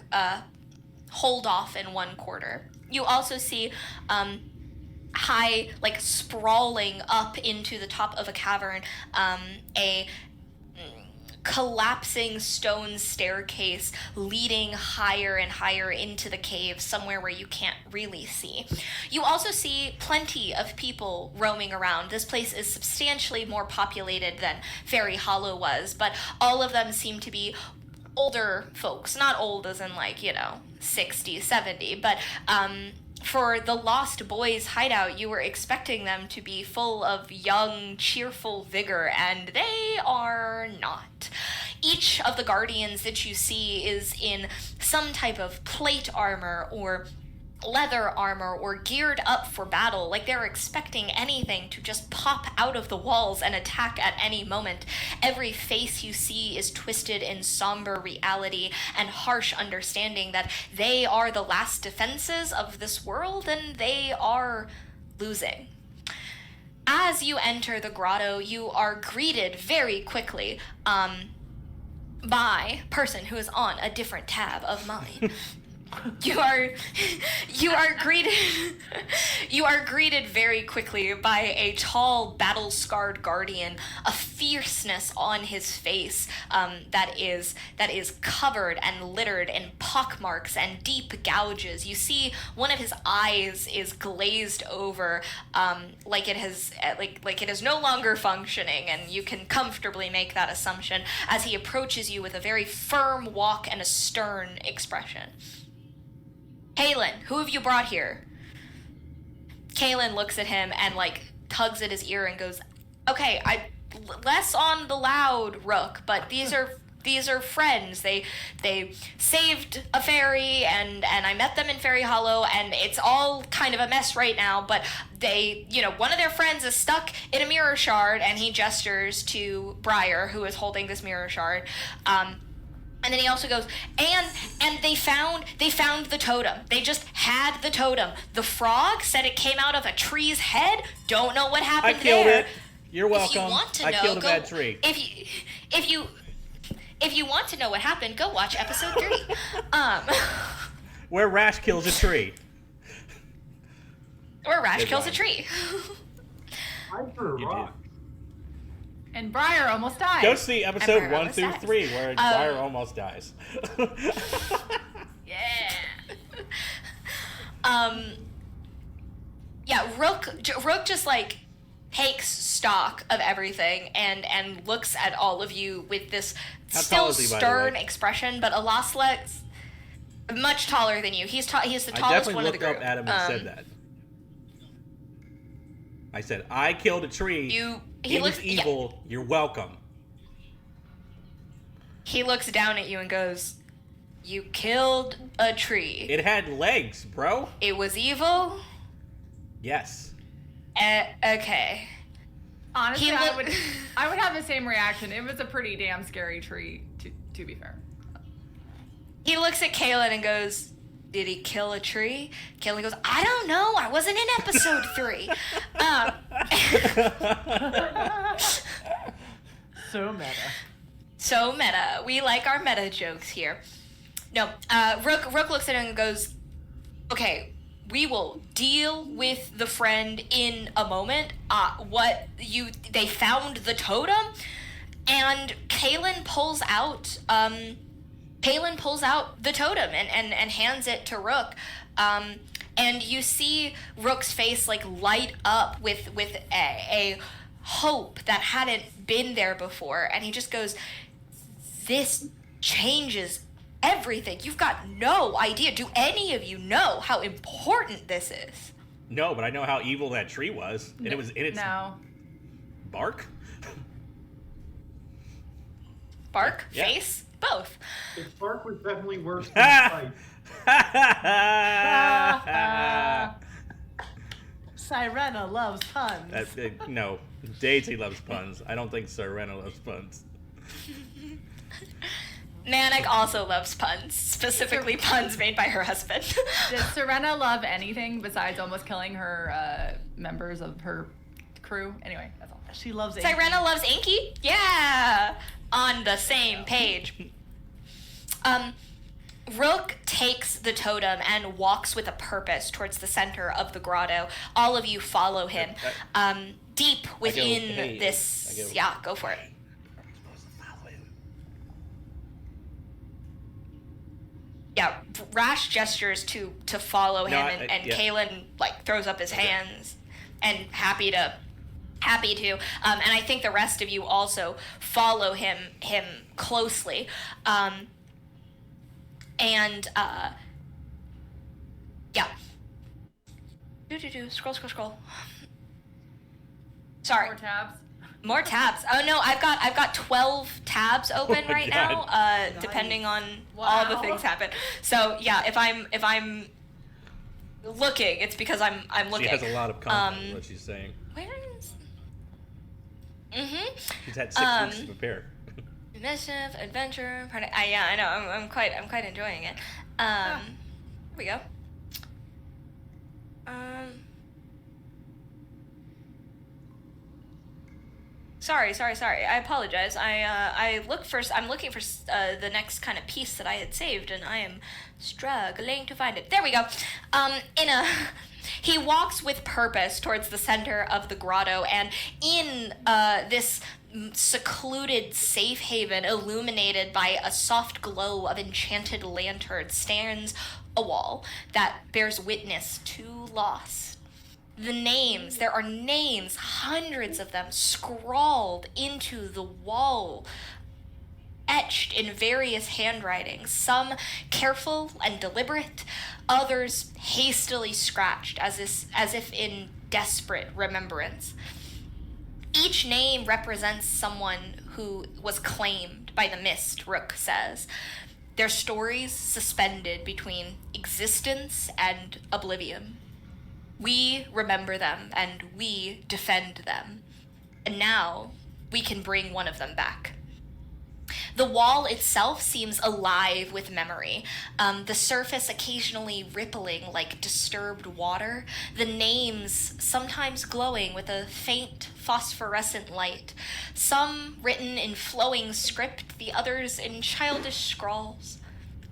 hold off in one quarter. You also see high, like sprawling up into the top of a cavern, a collapsing stone staircase leading higher and higher into the cave, somewhere where you can't really see. You also see plenty of people roaming around. This place is substantially more populated than Fairy Hollow was, but all of them seem to be older folks. Not old as in 60, 70, but for the Lost Boys hideout, you were expecting them to be full of young, cheerful vigor, and they are not. Each of the Guardians that you see is in some type of plate armor or leather armor or geared up for battle, like they're expecting anything to just pop out of the walls and attack at any moment. Every face you see is twisted in somber reality and harsh understanding that they are the last defenses of this world and they are losing. As you enter the grotto, you are greeted very quickly by a person who is on a different tab of mine. You are greeted very quickly by a tall, battle-scarred guardian, a fierceness on his face that is covered and littered in pockmarks and deep gouges. You see one of his eyes is glazed over, like it is no longer functioning, and you can comfortably make that assumption as he approaches you with a very firm walk and a stern expression. Kaylin, who have you brought here? Kaylin looks at him and tugs at his ear and goes, "Okay, less on the loud, Rook, but these are friends. They saved a fairy and I met them in Fairy Hollow, and it's all kind of a mess right now, but they, one of their friends is stuck in a mirror shard," and he gestures to Briar, who is holding this mirror shard. And then he also goes, and they found the totem. They just had the totem. The frog said it came out of a tree's head. Don't know what happened I killed there. it. You're welcome. If you want to I know, killed a bad tree. If you want to know what happened, go watch episode 3. Where Rash kills a tree. Where Rash Good kills line. a tree. I threw a You rock. And Briar almost died. Go see episode Emperor 1 almost through dies. 3, where Briar almost dies. Yeah. Yeah, Rook just takes stock of everything and looks at all of you with this How still tall is he, by the stern way? expression, but Alaslex much taller than you. He's the I tallest definitely one of the looked group. up at him and said that. I said, I killed a tree. He It looks was evil. You're welcome. He looks down at you and goes, "You killed a tree. It had legs, bro. It was evil, Yes. Okay. Honestly, He I look- would have the same reaction. It was a pretty damn scary tree, to be fair. He looks at Kaylin and goes, "Did he kill a tree?" Kaylin goes, "I don't know. I wasn't in episode 3." So meta. So meta. We like our meta jokes here. No, Rook looks at him and goes, "Okay, we will deal with the friend in a moment. They found the totem," and Kaylin pulls out the totem and hands it to Rook. And you see Rook's face like light up with a hope that hadn't been there before, and he just goes, "This changes everything. You've got no idea. Do any of you know how important this is?" No, but I know how evil that tree was, and it was in its bark. Bark, Yeah. face, both. Its bark was definitely worse than its bite. Sirena loves puns. No, Daisy loves puns. I don't think Serena loves puns. Manic also loves puns, specifically puns made by her husband. Does Serena love anything besides almost killing her members of her crew? Anyway, that's all. She loves it. Sirena loves Inky? Yeah! On the same page. Rook takes the totem and walks with a purpose towards the center of the grotto. All of you follow him. Deep within "Hey." this... Yeah, go for it. Yeah, Rash gestures to follow him, and yeah. Kaylin like throws up his hands and happy to. And I think the rest of you also follow him closely. Yeah. Scroll. Sorry. More tabs. More tabs. Oh no, I've got 12 tabs open my right God. now. Depending on all the Wow. things happen. So yeah, if I'm looking, it's because I'm looking. She has a lot of content. What she's saying. Where is? Mm-hmm. She's had 6 weeks to prepare. Mischief, adventure, yeah, I know. I'm quite enjoying it. Here we go. Sorry. I apologize. I'm looking for the next kind of piece that I had saved, and I am struggling to find it. There we go. He walks with purpose towards the center of the grotto, and in this secluded safe haven illuminated by a soft glow of enchanted lanterns stands a wall that bears witness to loss. There are names, hundreds of them, scrawled into the wall, etched in various handwritings, some careful and deliberate, others hastily scratched as if in desperate remembrance. Each name represents someone who was claimed by the mist, Rook says. Their stories suspended between existence and oblivion. We remember them and we defend them. And now we can bring one of them back. The wall itself seems alive with memory, the surface occasionally rippling like disturbed water, the names sometimes glowing with a faint phosphorescent light, some written in flowing script, the others in childish scrawls.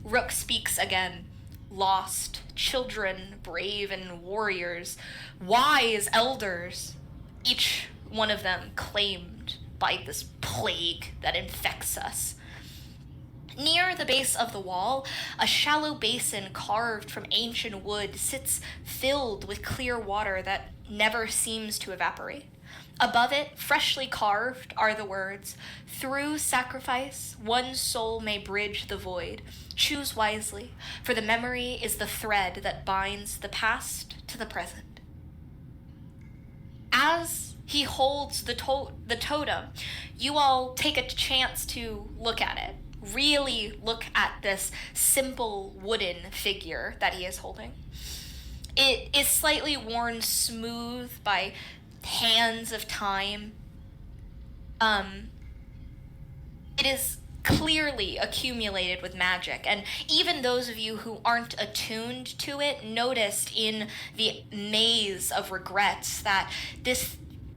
Rook speaks again. Lost, children, brave and warriors, wise elders, each one of them claimed by this plague that infects us. Near the base of the wall, a shallow basin carved from ancient wood sits filled with clear water that never seems to evaporate. Above it, freshly carved, are the words, "Through sacrifice, one soul may bridge the void. Choose wisely, for the memory is the thread that binds the past to the present." As he holds the totem, you all take a chance to look at it. Really look at this simple wooden figure that he is holding. It is slightly worn smooth by hands of time. It is clearly accumulated with magic, and even those of you who aren't attuned to it noticed in the maze of regrets that this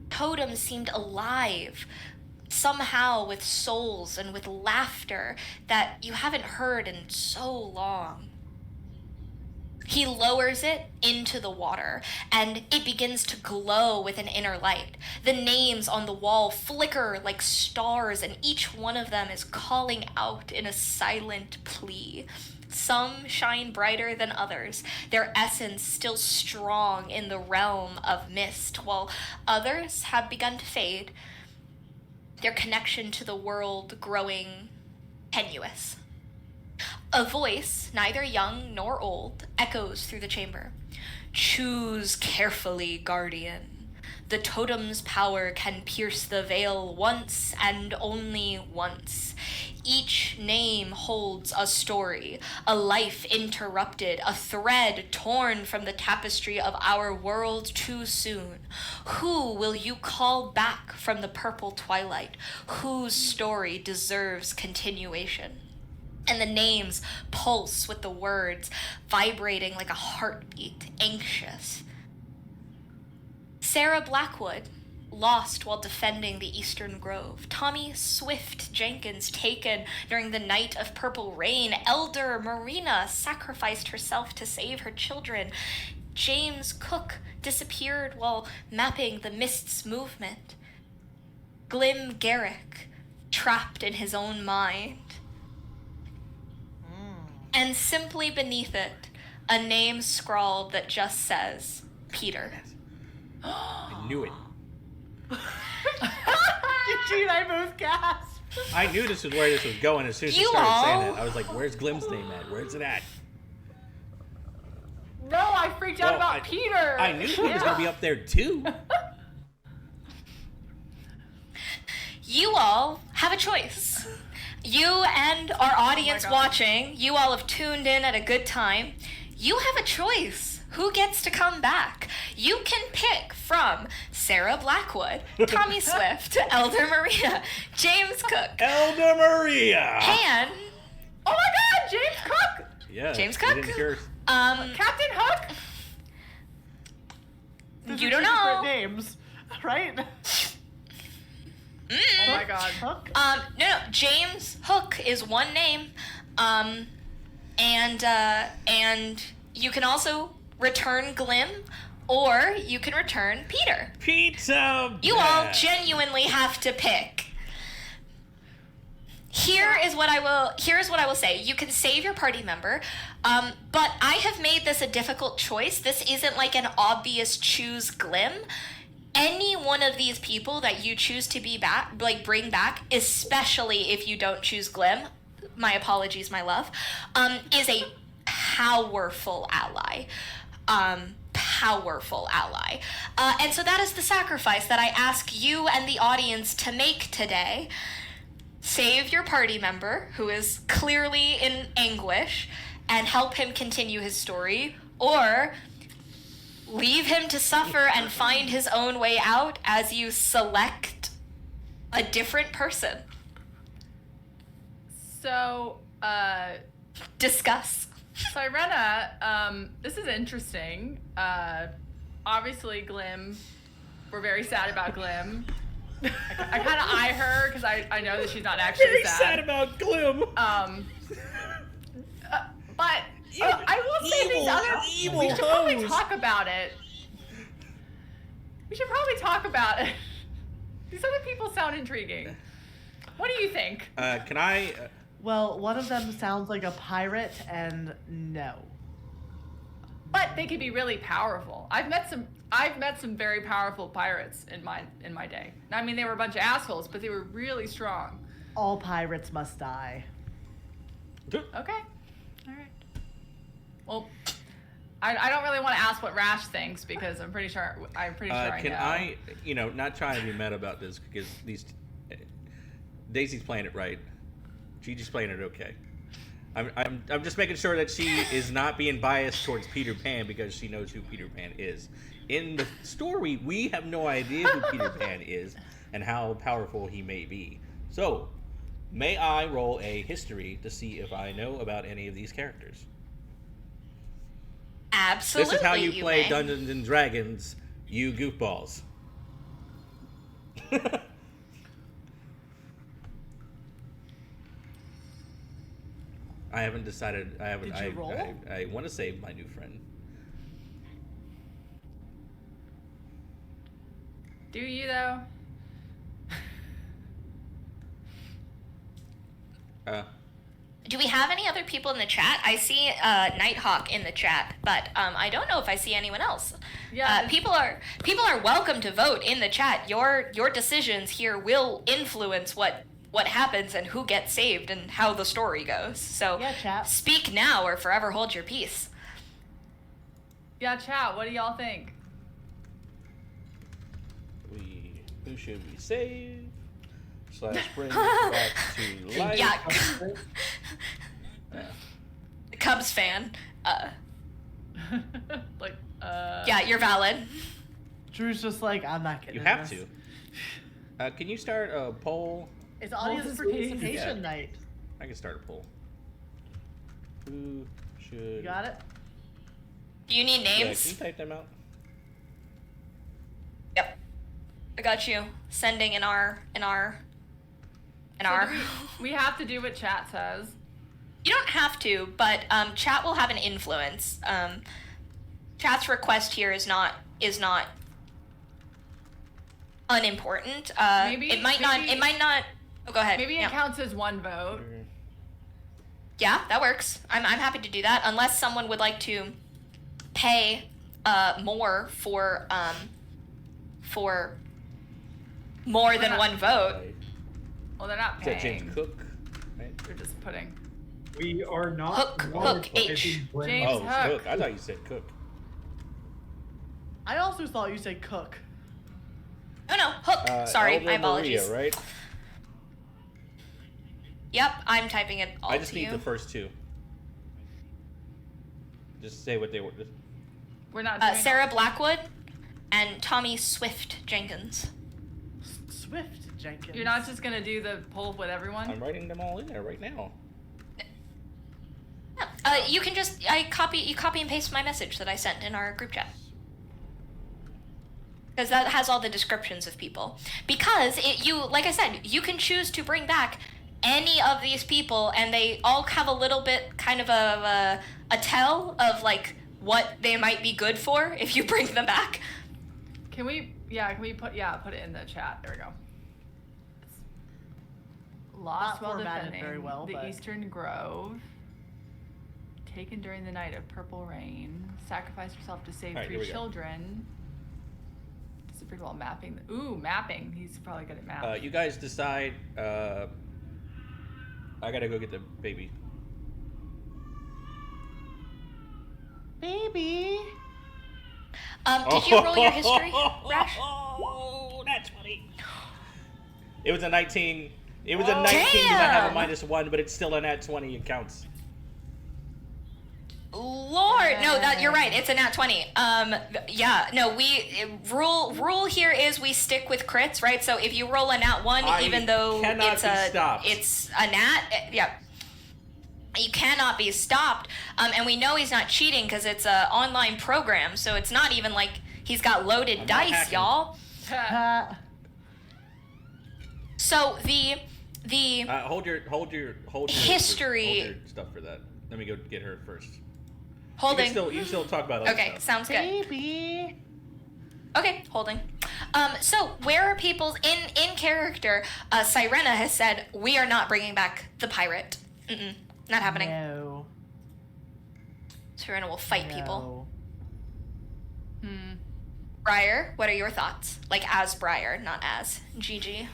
totem seemed alive, somehow with souls and with laughter that you haven't heard in so long. He lowers it into the water, and it begins to glow with an inner light. The names on the wall flicker like stars, and each one of them is calling out in a silent plea. Some shine brighter than others, their essence still strong in the realm of mist, while others have begun to fade, their connection to the world growing tenuous. A voice, neither young nor old, echoes through the chamber. Choose carefully, guardian. The totem's power can pierce the veil once and only once. Each name holds a story, a life interrupted, a thread torn from the tapestry of our world too soon. Who will you call back from the purple twilight? Whose story deserves continuation? And the names pulse with the words, vibrating like a heartbeat, anxious. Sarah Blackwood, lost while defending the Eastern Grove. Tommy Swift Jenkins, taken during the night of purple rain. Elder Marina sacrificed herself to save her children. James Cook disappeared while mapping the mist's movement. Glim Garrick, trapped in his own mind. And simply beneath it, a name scrawled that just says, Peter. I knew it. Gigi and I both gasped. I knew this was where this was going as soon as you started saying that. I was like, where's Glim's name at? Where's it at? No, I freaked out about Peter. I knew he was going to be up there too. You all have a choice. You and our audience watching, you all have tuned in at a good time. You have a choice. Who gets to come back? You can pick from Sarah Blackwood, Tommy Swift, Elder Maria, James Cook, Elder Maria, and oh my God, James Cook. Yeah, James Cook. You didn't hear. Captain Hook. You don't know. Names, right? Oh my God. Hook? No, James Hook is one name. And you can also return Glim, or you can return Peter. Pizza. You all genuinely have to pick. Here's what I will say. You can save your party member, but I have made this a difficult choice. This isn't like an obvious choose Glim. Any one of these people that you choose to be back, bring back, especially if you don't choose Glim, my apologies, my love, is a powerful ally. And so that is the sacrifice that I ask you and the audience to make today. Save your party member, who is clearly in anguish, and help him continue his story, or leave him to suffer and find his own way out as you select a different person. So, Discuss. So Irena, this is interesting. Obviously, Glim, we're very sad about Glim. I kind of eye her because I know that she's not actually Very sad about Glim. But I will say these other. We should probably talk about it. We should probably talk about it. These other people sound intriguing. What do you think? Can I? Well, one of them sounds like a pirate, and no. But they could be really powerful. I've met some very powerful pirates in my day. I mean, they were a bunch of assholes, but they were really strong. All pirates must die. Okay. All right. Well, I don't really want to ask what Rash thinks because I'm pretty sure I know. Can I, not trying to be mad about this because Daisy's playing it right. Gigi's playing it okay. I'm just making sure that she is not being biased towards Peter Pan because she knows who Peter Pan is. In the story, we have no idea who Peter Pan is and how powerful he may be. So, may I roll a history to see if I know about any of these characters? Absolutely. This is how you play may. Dungeons and Dragons, you goofballs. I haven't decided. I haven't. Did you roll? I want to save my new friend. Do you though? Do we have any other people in the chat? I see Nighthawk in the chat, but I don't know if I see anyone else. Yeah. People are welcome to vote in the chat. Your decisions here will influence what happens and who gets saved and how the story goes. So Yeah, chat. speak now or forever hold your peace. Yeah, chat. What do y'all think? Who should we save? / bring back to life. Yeah. Yeah. Cubs fan. Like, Yeah, you're valid. Drew's just like, I'm not getting You in have this. to. Can you start a poll? It's audience participation Yeah. night. I can start a poll. Who should? You got it? Do you need Yeah, names? can you type them out? Yep. I got you. Sending an R. so we have to do what chat says. You don't have to, but chat will have an influence. Chat's request here is not unimportant. Maybe- it might not. maybe- It might not. Oh, go ahead. Maybe it Yeah. counts as one vote. Yeah, that works. I'm happy to do that, unless someone would like to pay more for more than not- one vote. Well, they're not Is that paying. James Cook? Right? They're just putting. We are not. Hook H. James Oh, Hook. Cook. I thought you said Cook. I also thought you said cook. Oh no, Hook. Sorry, Elder my apologies. Maria, right? Yep, I'm typing it all I just to need you. the first two. Just say what they were. We're not doing Sarah Blackwood and Tommy Swift Jenkins. Swift Jenkins. You're not just gonna do the poll with everyone? I'm writing them all in there right now. Yeah. You can just you copy and paste my message that I sent in our group chat. Because that has all the descriptions of people. Because like I said, you can choose to bring back any of these people, and they all have a little bit kind of a tell of like what they might be good for if you bring them back. Can we put it in the chat? There we go. Lost Not while formatted defending very well, the but- Eastern Grove. Taken during the night of purple rain. Sacrifice yourself to save All right, here 3 we go. children. Disappeared while mapping. Mapping. He's probably good at math. You guys decide. I gotta go get the baby. Baby. Did you roll your history, Rash? Oh, that's funny. It was a 19. It was a Oh, 19 because I have a damn. -1, but it's still a nat 20 and counts. Lord, no, that you're right. It's a nat 20. Yeah, no, rule here is we stick with crits, right? So if you roll a nat 1, I even though cannot it's be stopped. it's a nat, yeah, you cannot be stopped. And we know he's not cheating because it's a online program, so it's not even like he's got loaded I'm not dice, hacking. y'all. So the Hold your History- hold your stuff for that. Let me go get her first. holding. You can still talk about other Okay, stuff. sounds good. Baby. Okay, holding. So where are people's in character? Sirena has said we are not bringing back the pirate. Not happening. No. Sirena will fight people. No. Briar, what are your thoughts? Like as Briar, not as Gigi.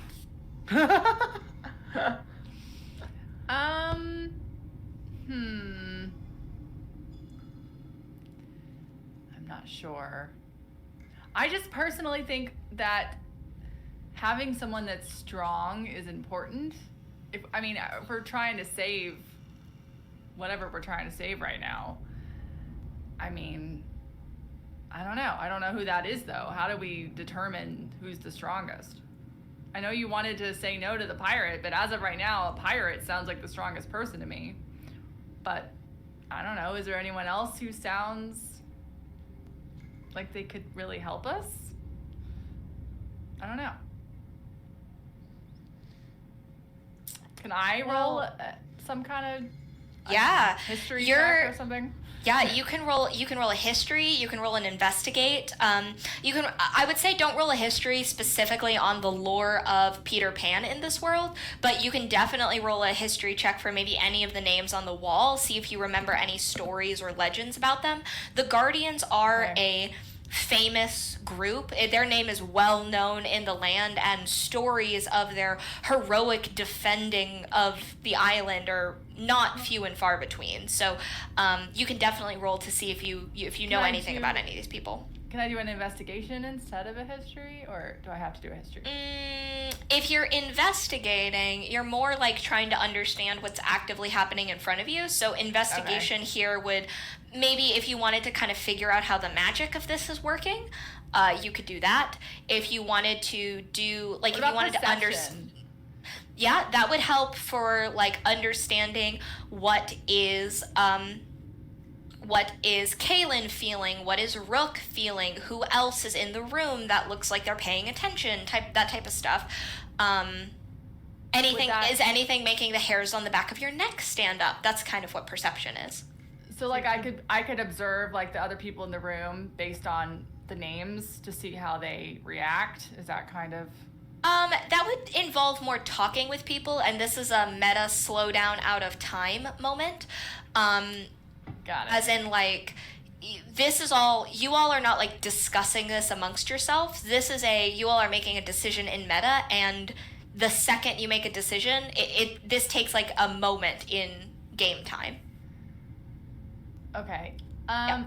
I'm not sure. I just personally think that having someone that's strong is important. If we're trying to save whatever we're trying to save right now. I mean, I don't know. I don't know who that is, though. How do we determine who's the strongest? I know you wanted to say no to the pirate, but as of right now, a pirate sounds like the strongest person to me. But I don't know. Is there anyone else who sounds like they could really help us? I don't know. Can I roll some kind of history check or something? Yeah, you can roll a history, you can roll an investigate. I would say don't roll a history specifically on the lore of Peter Pan in this world, but you can definitely roll a history check for maybe any of the names on the wall, see if you remember any stories or legends about them. The Guardians are a famous group. Their name is well known in the land, and stories of their heroic defending of the island are not few and far between. So you can definitely roll to see if you know anything about any of these people. Can I do an investigation instead of a history, or do I have to do a history? If you're investigating, you're more like trying to understand what's actively happening in front of you. So investigation here would maybe, if you wanted to kind of figure out how the magic of this is working, you could do that. If you wanted to do, like, if you wanted to understand, yeah, that would help for like understanding what is Kaylin feeling, what is Rook feeling, who else is in the room that looks like they're paying attention, that type of stuff. Is anything making the hairs on the back of your neck stand up? That's kind of what perception is. So like I could observe like the other people in the room based on the names to see how they react. Is that kind of... That would involve more talking with people, and this is a meta slow down out of time moment. Got it. As in, like, this is all, you all are not like discussing this amongst yourselves. This is you all are making a decision in meta, and the second you make a decision, this takes like a moment in game time. Okay. I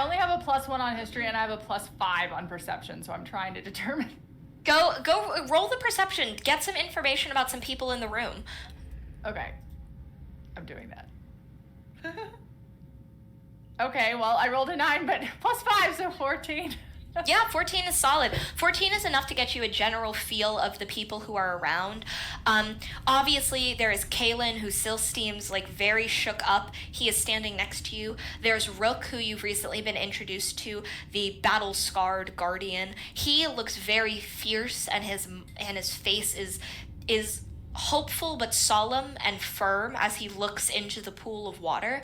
only have a +1 on history, and I have a +5 on perception, so I'm trying to determine. Go roll the perception. Get some information about some people in the room. Okay. I'm doing that. Okay, well, I rolled a 9, but +5, so 14. Yeah, 14 is solid. 14 is enough to get you a general feel of the people who are around. Obviously, there is Kaylin, who still seems like very shook up. He is standing next to you. There's Rook, who you've recently been introduced to, the battle-scarred guardian. He looks very fierce, and his face is hopeful but solemn and firm as he looks into the pool of water.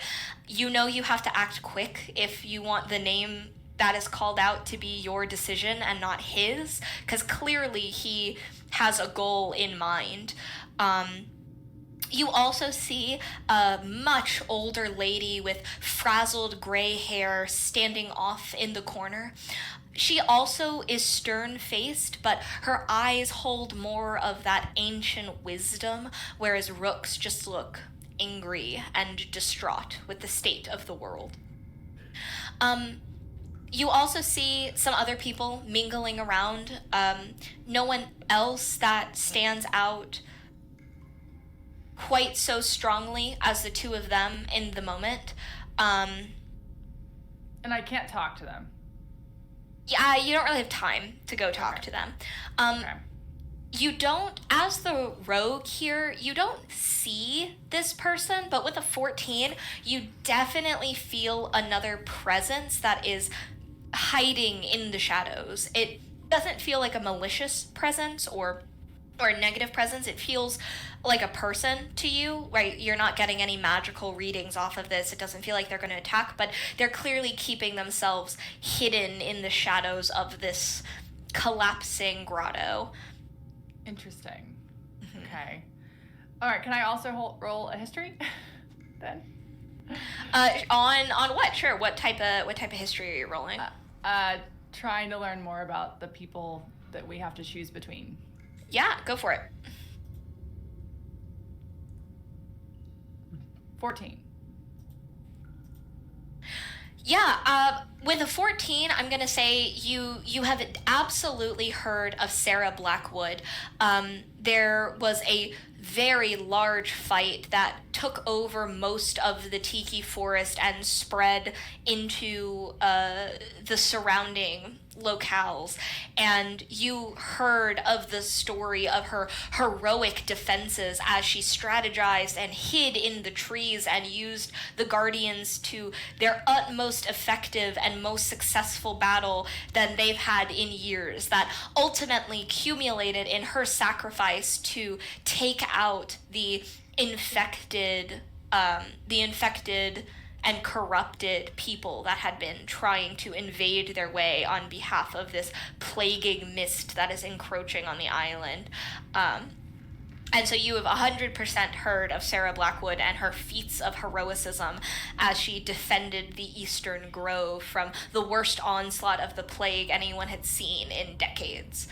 You know you have to act quick if you want the name that is called out to be your decision and not his, because clearly he has a goal in mind. You also see a much older lady with frazzled gray hair standing off in the corner. She also is stern-faced, but her eyes hold more of that ancient wisdom, whereas Rook's just look angry and distraught with the state of the world. You also see some other people mingling around. No one else that stands out quite so strongly as the two of them in the moment. And I can't talk to them. Yeah, you don't really have time to go talk to them. You don't, as the rogue here, you don't see this person, but with a 14, you definitely feel another presence that is hiding in the shadows. It doesn't feel like a malicious presence or a negative presence. It feels like a person to you, right? You're not getting any magical readings off of this. It doesn't feel like they're going to attack, but they're clearly keeping themselves hidden in the shadows of this collapsing grotto. Interesting. Okay. All right, can I also roll a history then? On what? Sure. What type of history are you rolling? Trying to learn more about the people that we have to choose between. Yeah, go for it. 14. With a 14, I'm gonna say you have absolutely heard of Sarah Blackwood. There was a very large fight that took over most of the Tiki Forest and spread into the surrounding locales, and you heard of the story of her heroic defenses as she strategized and hid in the trees and used the Guardians to their utmost effective and most successful battle than they've had in years, that ultimately accumulated in her sacrifice to take out the infected and corrupted people that had been trying to invade their way on behalf of this plaguing mist that is encroaching on the island. And so you have 100% heard of Sarah Blackwood and her feats of heroicism as she defended the Eastern Grove from the worst onslaught of the plague anyone had seen in decades.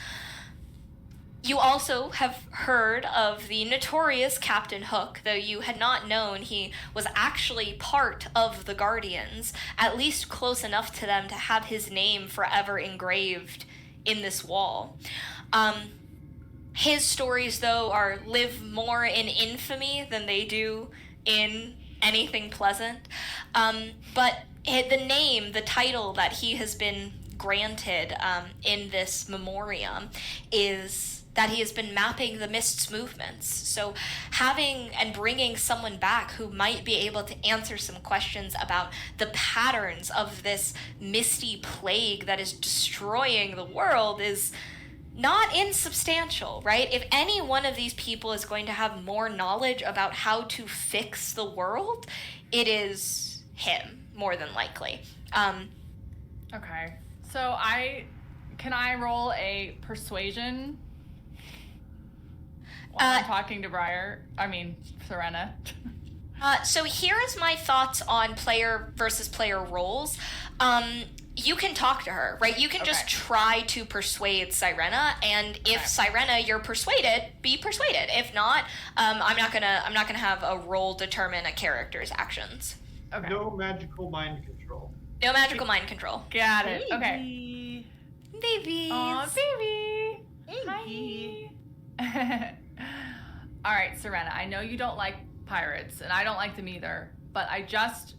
You also have heard of the notorious Captain Hook, though you had not known he was actually part of the Guardians, at least close enough to them to have his name forever engraved in this wall. His stories, though, live more in infamy than they do in anything pleasant. But the title that he has been granted in this memoriam is that he has been mapping the Mist's movements. So having and bringing someone back who might be able to answer some questions about the patterns of this misty plague that is destroying the world is not insubstantial, right? If any one of these people is going to have more knowledge about how to fix the world, it is him, more than likely. Okay. So can I roll a persuasion while I'm talking to Serena? So here is my thoughts on player versus player roles. You can talk to her, right? You can just try to persuade Sirena, and if Sirena, you're persuaded, be persuaded. If not, I'm not gonna have a roll determine a character's actions. Okay. No magical mind control. No magical mind control. Got it. Baby. Okay. Babies. Aw, baby. Baby. Hi. All right, Serena, I know you don't like pirates, and I don't like them either, but I just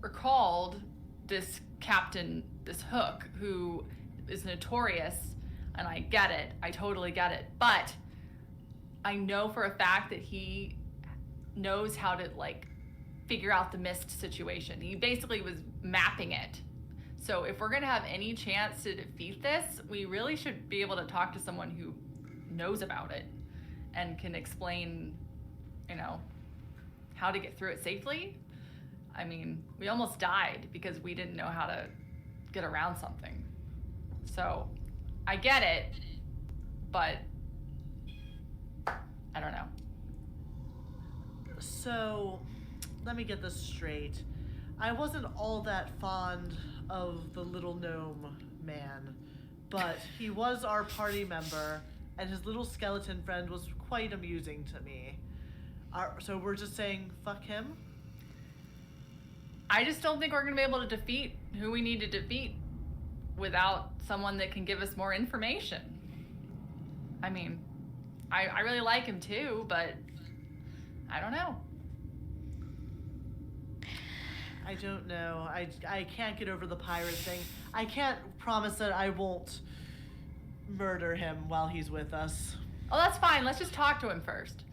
recalled this captain, this Hook, who is notorious, and I get it. I totally get it. But I know for a fact that he knows how to, figure out the mist situation. He basically was mapping it. So if we're going to have any chance to defeat this, we really should be able to talk to someone who knows about it and can explain, how to get through it safely. I mean, we almost died because we didn't know how to get around something. So I get it, but I don't know. So, let me get this straight. I wasn't all that fond of the little gnome man, but he was our party member, and his little skeleton friend was quite amusing to me. So we're just saying, fuck him? I just don't think we're going to be able to defeat who we need to defeat without someone that can give us more information. I mean, I really like him too, but I don't know. I don't know. I can't get over the pirate thing. I can't promise that I won't murder him while he's with us. Oh, that's fine. Let's just talk to him first.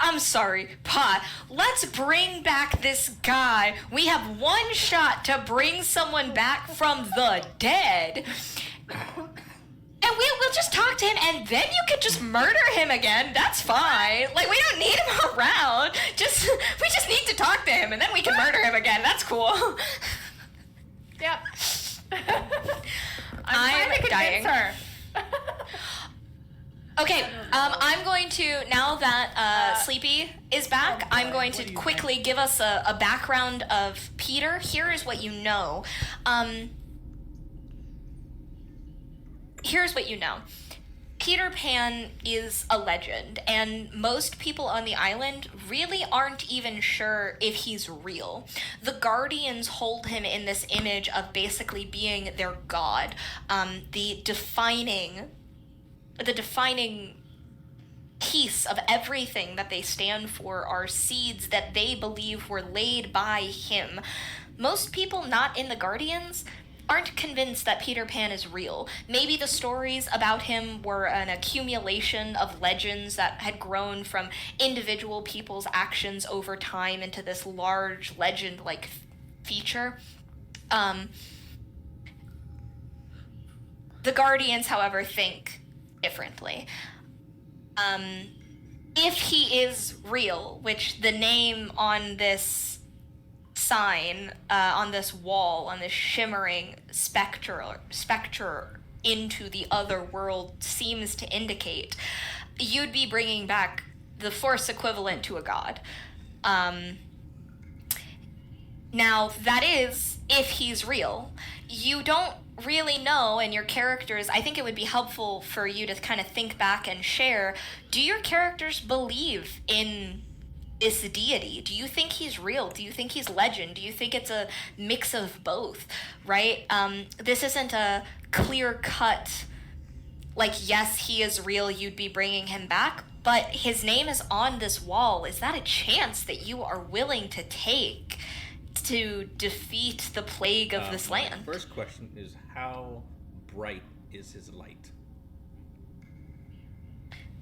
I'm sorry, Pot. Let's bring back this guy. We have one shot to bring someone back from the dead. And we'll just talk to him, and then you can just murder him again. That's fine. We don't need him around. We just need to talk to him, and then we can murder him again. That's cool. Yep. I'm trying to convince her. Okay, I'm going to, now that Sleepy is back, I'm going to quickly give us a background of Peter. Here is what you know. Here's what you know. Peter Pan is a legend, and most people on the island really aren't even sure if he's real. The Guardians hold him in this image of basically being their god, the defining piece of everything that they stand for are seeds that they believe were laid by him. Most people not in the Guardians aren't convinced that Peter Pan is real. Maybe the stories about him were an accumulation of legends that had grown from individual people's actions over time into this large legend-like feature. The Guardians, however, think differently. If he is real, which the name on this sign, on this wall, on this shimmering spectre into the other world seems to indicate, you'd be bringing back the Force equivalent to a god. Now, that is, if he's real. You don't really know, and your characters, I think it would be helpful for you to kind of think back and share, do your characters believe in this deity? Do you think he's real? Do you think he's legend? Do you think it's a mix of both, right? This isn't a clear-cut, like, yes, he is real, you'd be bringing him back, but his name is on this wall. Is that a chance that you are willing to take to defeat the plague of this land? My first question is, how bright is his light?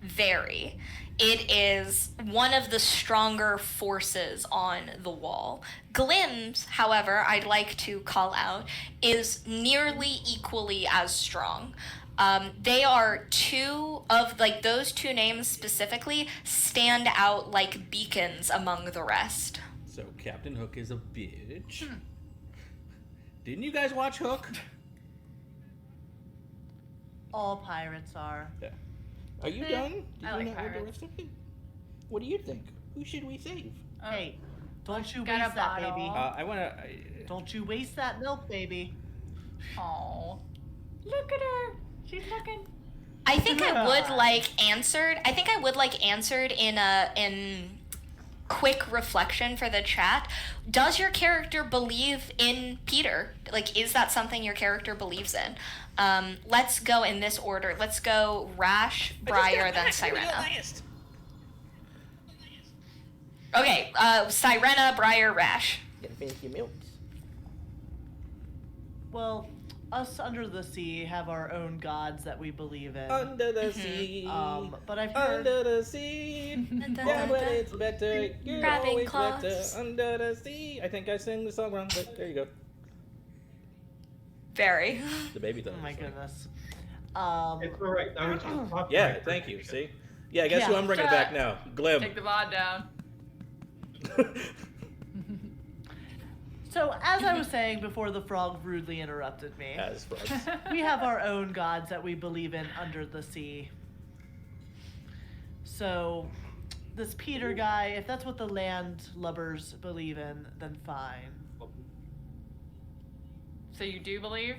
Very. It is one of the stronger forces on the wall. Glim's, however, I'd like to call out, is nearly equally as strong. They are two of, like, those two names specifically stand out like beacons among the rest. So Captain Hook is a bitch. Didn't you guys watch Hook? All pirates are. Yeah. Are you done? Did I you like not read the pirates. rest of it? What do you think? Who should we save? Hey, don't you Got a waste that, bottle. baby. Don't you waste that milk, baby. Oh, look at her. She's looking. I think I would like answered in quick reflection for the chat. Does your character believe in Peter? Like, is that something your character believes in? Let's go in this order. Let's go Rash, Briar, then Sirena. Okay, Sirena, Briar, Rash. Gotta finish your milks. Well, us under the sea have our own gods that we believe in. Under the sea. But I've heard Under the sea. Yeah, but it's better. You're Grabbing always claws. better. Under the sea. I think I sang the song wrong, but there you go. Very. The baby thought. oh my goodness. It's all right. That was just copyright Yeah, for thank you. Gigis. See? Yeah, guess who Yeah. I'm bringing back now? Glim. Take the VOD down. So, as I was saying before the frog rudely interrupted me, As frogs. we have our own gods that we believe in under the sea. So, this Peter guy, if that's what the landlubbers believe in, then fine. So you do believe?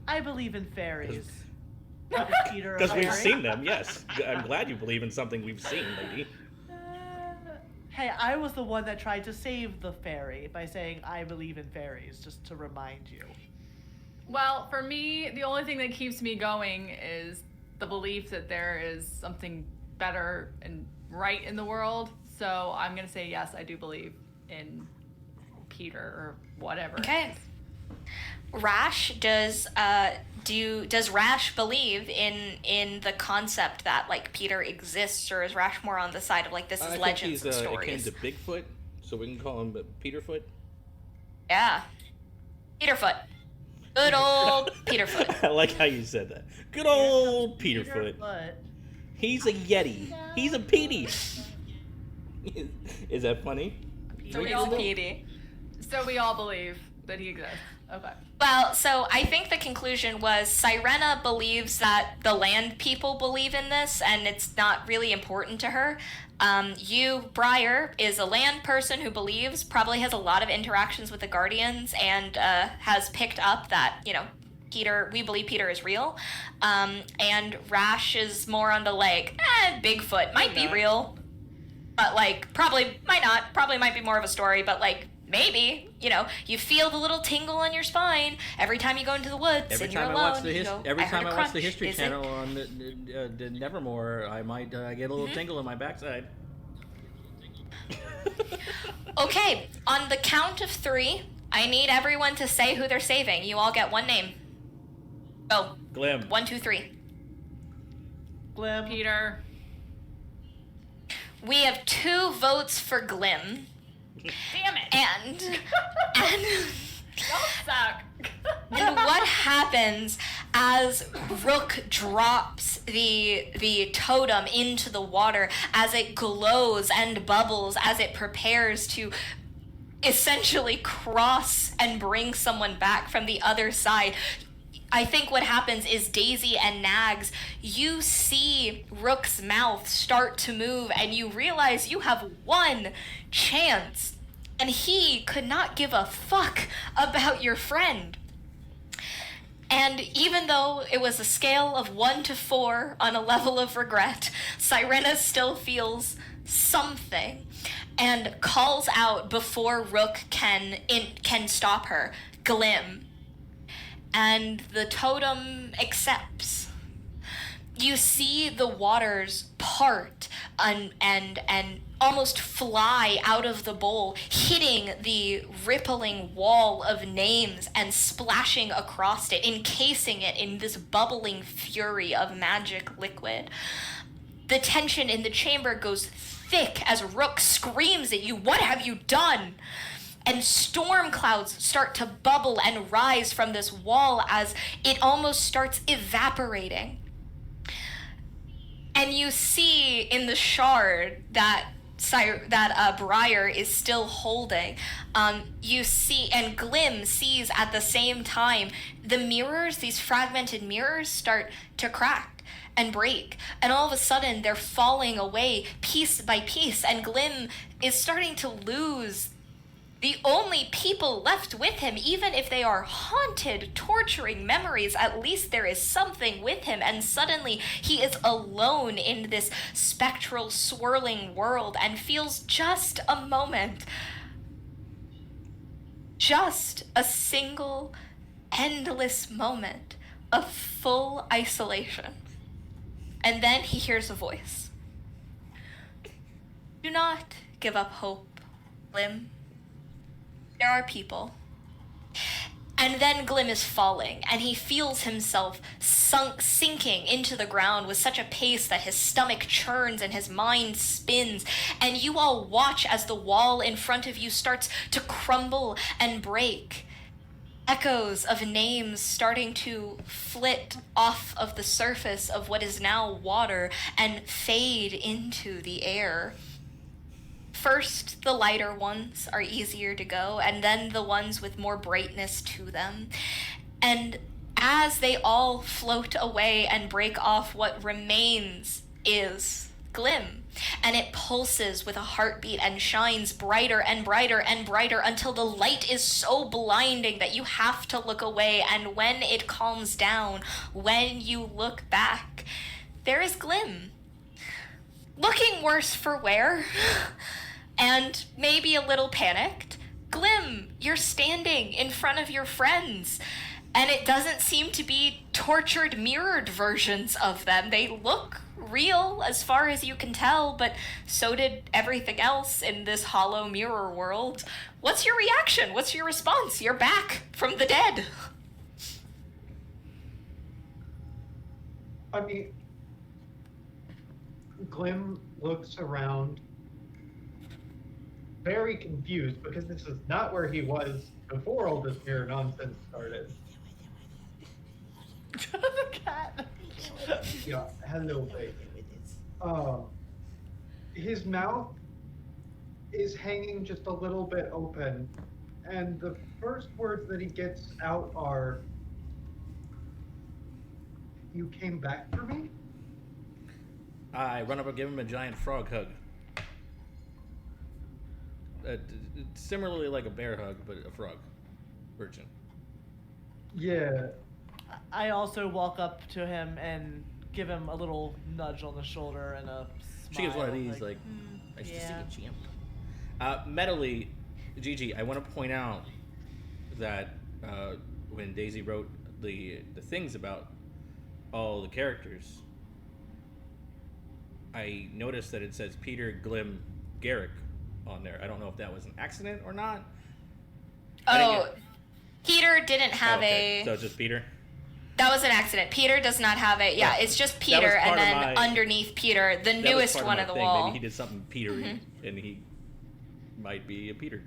I believe in fairies. Is Peter a Because we've fairy? seen them, yes. I'm glad you believe in something we've seen, lady. Hey, I was the one that tried to save the fairy by saying I believe in fairies, just to remind you. Well, for me, the only thing that keeps me going is the belief that there is something better and right in the world. So I'm gonna say yes, I do believe in Peter or whatever. Okay. Rash, does Rash believe in the concept that, like, Peter exists, or is Rash more on the side of, like, this is I legends think and he's akin stories? to Bigfoot, so we can call him Peterfoot. Yeah. Peterfoot. Good old Peterfoot. I like how you said that. Good old Peterfoot. But He's a Yeti. He's a Petey. Is that funny? So we He's all Petey. So we all believe that he exists. Okay. Well, so I think the conclusion was Sirena believes that the land people believe in this, and it's not really important to her. You, Briar, is a land person who believes, probably has a lot of interactions with the Guardians, and has picked up that, we believe Peter is real. And Rash is more on the like, Bigfoot might be real, but like probably might not. Probably might be more of a story, but like maybe, you know, you feel the little tingle on your spine every time you go into the woods Every and you're time alone. every time I watch the History Is Channel on the Nevermore, I might get a little tingle in my backside. Okay, on the count of 3, I need everyone to say who they're saving. You all get one name. Go. Glim. 1, 2, 3. Glim. Peter. We have 2 votes for Glim. Damn it. And Don't suck. and what happens as Rook drops the totem into the water, as it glows and bubbles, as it prepares to essentially cross and bring someone back from the other side? I think what happens is Daisy and Nags, you see Rook's mouth start to move and you realize you have one chance. And he could not give a fuck about your friend. And even though it was a scale of 1 to 4 on a level of regret, Sirena still feels something and calls out before Rook can stop her, Glim. And the totem accepts. You see the waters part and almost fly out of the bowl, hitting the rippling wall of names and splashing across it, encasing it in this bubbling fury of magic liquid. The tension in the chamber goes thick as Rook screams at you, "What have you done?" And storm clouds start to bubble and rise from this wall as it almost starts evaporating. And you see in the shard that Briar is still holding, you see, and Glim sees at the same time, the mirrors, these fragmented mirrors, start to crack and break. And all of a sudden, they're falling away piece by piece, and Glim is starting to lose the only people left with him. Even if they are haunted, torturing memories, at least there is something with him, and suddenly he is alone in this spectral, swirling world and feels just a moment, just a single, endless moment of full isolation. And then he hears a voice. "Do not give up hope, Glim. There are people." And then Glim is falling, and he feels himself sinking into the ground with such a pace that his stomach churns and his mind spins. And you all watch as the wall in front of you starts to crumble and break. Echoes of names starting to flit off of the surface of what is now water and fade into the air. First, the lighter ones are easier to go, and then the ones with more brightness to them. And as they all float away and break off, what remains is Glim. And it pulses with a heartbeat and shines brighter and brighter and brighter until the light is so blinding that you have to look away. And when it calms down, when you look back, there is Glim. Looking worse for wear. And maybe a little panicked. Glim, you're standing in front of your friends, and it doesn't seem to be tortured, mirrored versions of them. They look real as far as you can tell, but so did everything else in this hollow mirror world. What's your reaction? What's your response? You're back from the dead. I mean, Glim looks around very confused because this is not where he was before all this mirror nonsense started. The cat. Yeah, hello, baby. His mouth is hanging just a little bit open, and the first words that he gets out are, "You came back for me?" I run up and give him a giant frog hug. Similarly like a bear hug, but a frog version. Yeah. I also walk up to him and give him a little nudge on the shoulder and a smile. She gives one of these, like, nice to see you, champ. Metally, Gigi, I want to point out that when Daisy wrote the things about all the characters, I noticed that it says Peter, Glim, Garrick on there. I don't know if that was an accident or not. Oh, Peter didn't have So it's just Peter? That was an accident. Peter does not have a... Yeah, it's just Peter, and then underneath Peter, the newest one of the wall. Maybe he did something Petery, and he might be a Peter.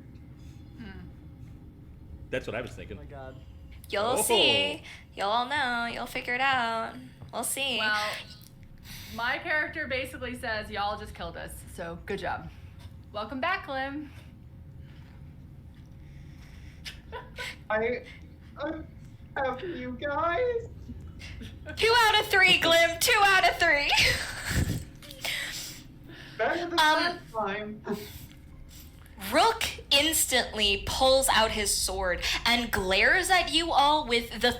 That's what I was thinking. Oh my god. You'll see. You'll all know. You'll figure it out. We'll see. Well, my character basically says, y'all just killed us, so good job. Welcome back, Glim. I'm happy, you guys. 2 out of 3, Glim. 2 out of 3. Better than last time. Rook instantly pulls out his sword and glares at you all with the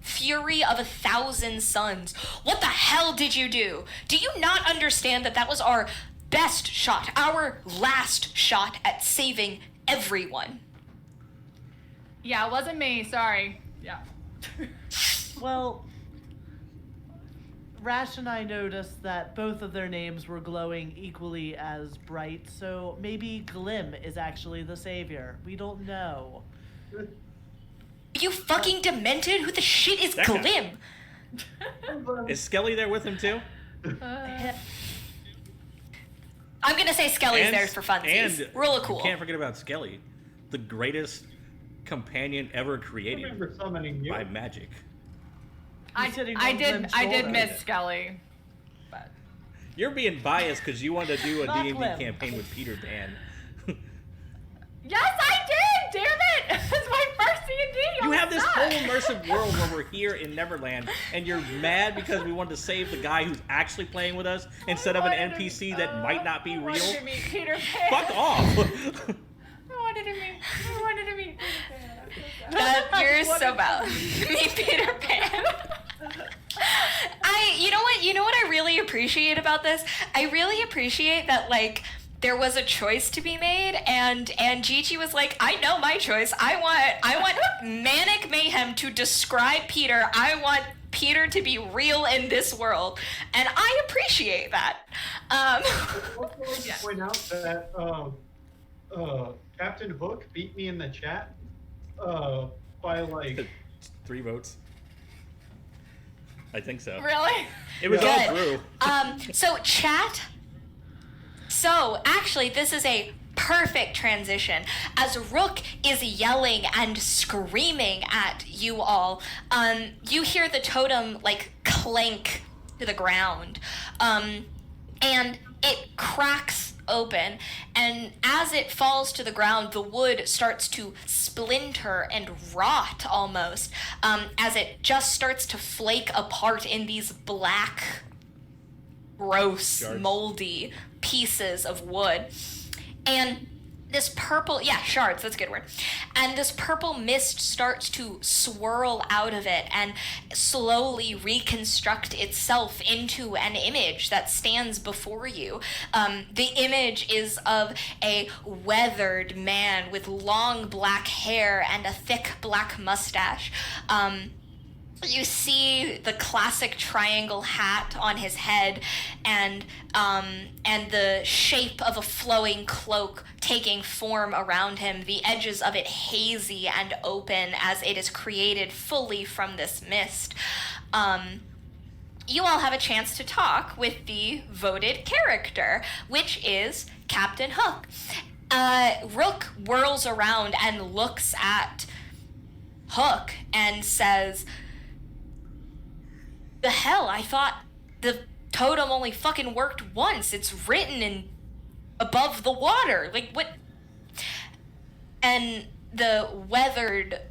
fury of 1,000 suns. What the hell did you do? Do you not understand that that was our best shot, our last shot at saving everyone? Yeah, it wasn't me, sorry. Yeah. Well, Rash and I noticed that both of their names were glowing equally as bright, so maybe Glim is actually the savior. We don't know. You fucking demented? Who the shit is That guy. Glim? Is Skelly there with him too? I'm gonna say Skelly's there for funsies. And Real cool. You can't forget about Skelly, the greatest companion ever I created remember summoning you. by magic. I sitting I on did Glim's I did shoulder. miss Skelly. But You're being biased because you wanted to do a Not D&D Glim. campaign with Peter Pan. yes, I did. Damn it! It's my first D&D. You have this whole immersive. immersive world where we're here in Neverland, and you're mad because we wanted to save the guy who's actually playing with us instead of an NPC that might not be I real. wanted to meet Peter Pan. Fuck off! I wanted to meet Peter Pan. You're so bad. Meet Peter Pan. You know what I really appreciate about this? I really appreciate that, like, there was a choice to be made, and Gigi was like, I know my choice. I want ManicMayhem to describe Peter. I want Peter to be real in this world, and I appreciate that. I also like to point out that Captain Hook beat me in the chat by like 3 votes. I think so. Really? It was all through. So chat. So actually, this is a perfect transition. As Rook is yelling and screaming at you all, you hear the totem like clank to the ground, and it cracks open, and as it falls to the ground, the wood starts to splinter and rot almost, as it just starts to flake apart in these black, gross, Shards. moldy pieces of wood. And this purple, shards, that's a good word. And this purple mist starts to swirl out of it and slowly reconstruct itself into an image that stands before you. The image is of a weathered man with long black hair and a thick black mustache. You see the classic triangle hat on his head, and the shape of a flowing cloak taking form around him, the edges of it hazy and open as it is created fully from this mist. You all have a chance to talk with the voted character, which is Captain Hook. Rook whirls around and looks at Hook and says, the hell, I thought the totem only fucking worked once. It's written in above the water. Like, what? And the weathered,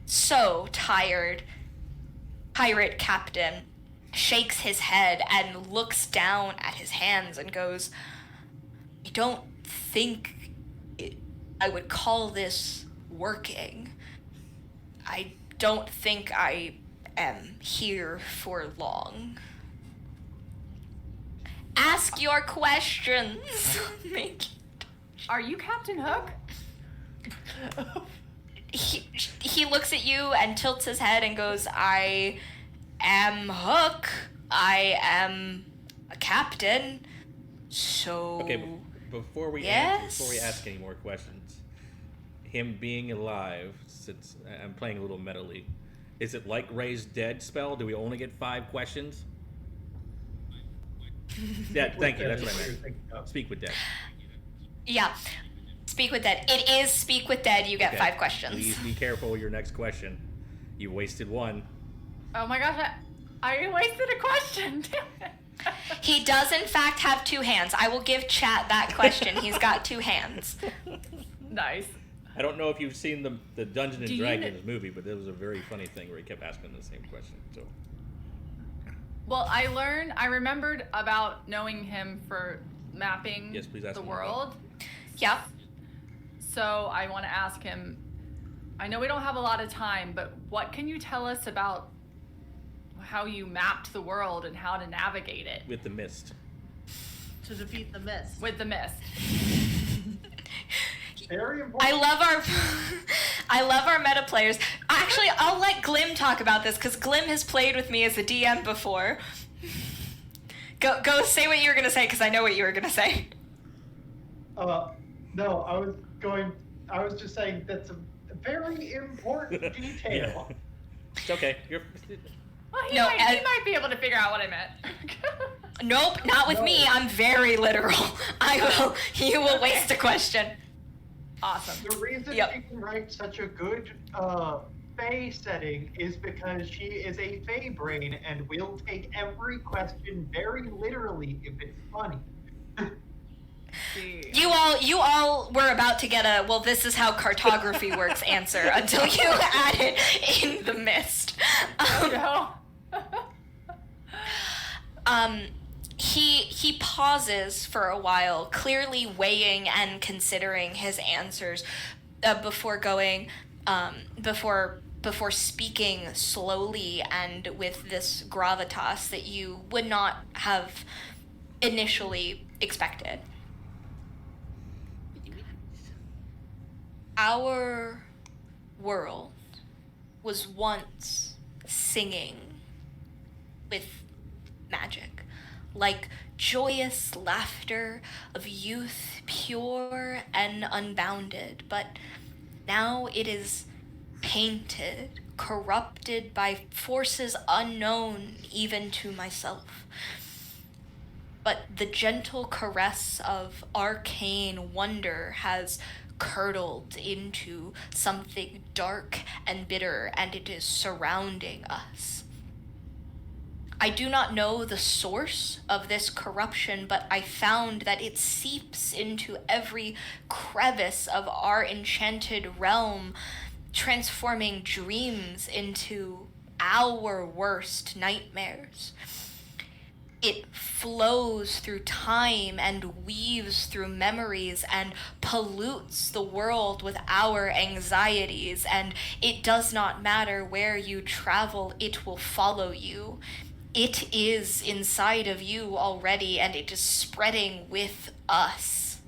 so tired pirate captain shakes his head and looks down at his hands and goes, I don't think I would call this working. I don't think I am here for long. Ask your questions. Are you Captain Hook? He looks at you and tilts his head and goes, I am Hook. I am a captain. So... Okay, before we ask any more questions, him being alive, since I'm playing a little metally, is it like Ray's dead spell? Do we only get 5 questions? Yeah, thank you. That's what I meant. Speak with dead. Yeah. Speak with dead. It is speak with dead. You get Okay. 5 questions. Please be careful with your next question. You wasted 1. Oh my gosh, I wasted a question. He does in fact have 2 hands. I will give chat that question. He's got 2 hands. Nice. I don't know if you've seen the Dungeons Do and you Dragons movie, but there was a very funny thing where he kept asking the same question. So Well, I remembered about knowing him for mapping Yes, please ask the him more world. Yep. So I want to ask him, I know we don't have a lot of time, but what can you tell us about how you mapped the world and how to navigate it with the mist. To defeat the mist. with the mist? Very important. I love our meta players. Actually, I'll let Glim talk about this because Glim has played with me as a DM before. Go say what you were gonna say because I know what you were gonna say. No, I was just saying that's a very important detail. Yeah. It's okay. Well, he No, might be able to figure out what I meant. Nope, not with me. I'm very literal. You will waste a question. Awesome. The reason Yep. she can write such a good Fae setting is because she is a Fae brain and will take every question very literally if it's funny. See. You all were about to get a, well, this is how cartography works answer until you added in the mist. No. He pauses for a while, clearly weighing and considering his answers before going, before speaking slowly and with this gravitas that you would not have initially expected. Our world was once singing with magic, like joyous laughter of youth, pure and unbounded, but now it is painted, corrupted by forces unknown even to myself. But the gentle caress of arcane wonder has curdled into something dark and bitter, and it is surrounding us. I do not know the source of this corruption, but I found that it seeps into every crevice of our enchanted realm, transforming dreams into our worst nightmares. It flows through time and weaves through memories and pollutes the world with our anxieties, and it does not matter where you travel, it will follow you. It is inside of you already, and it is spreading with us.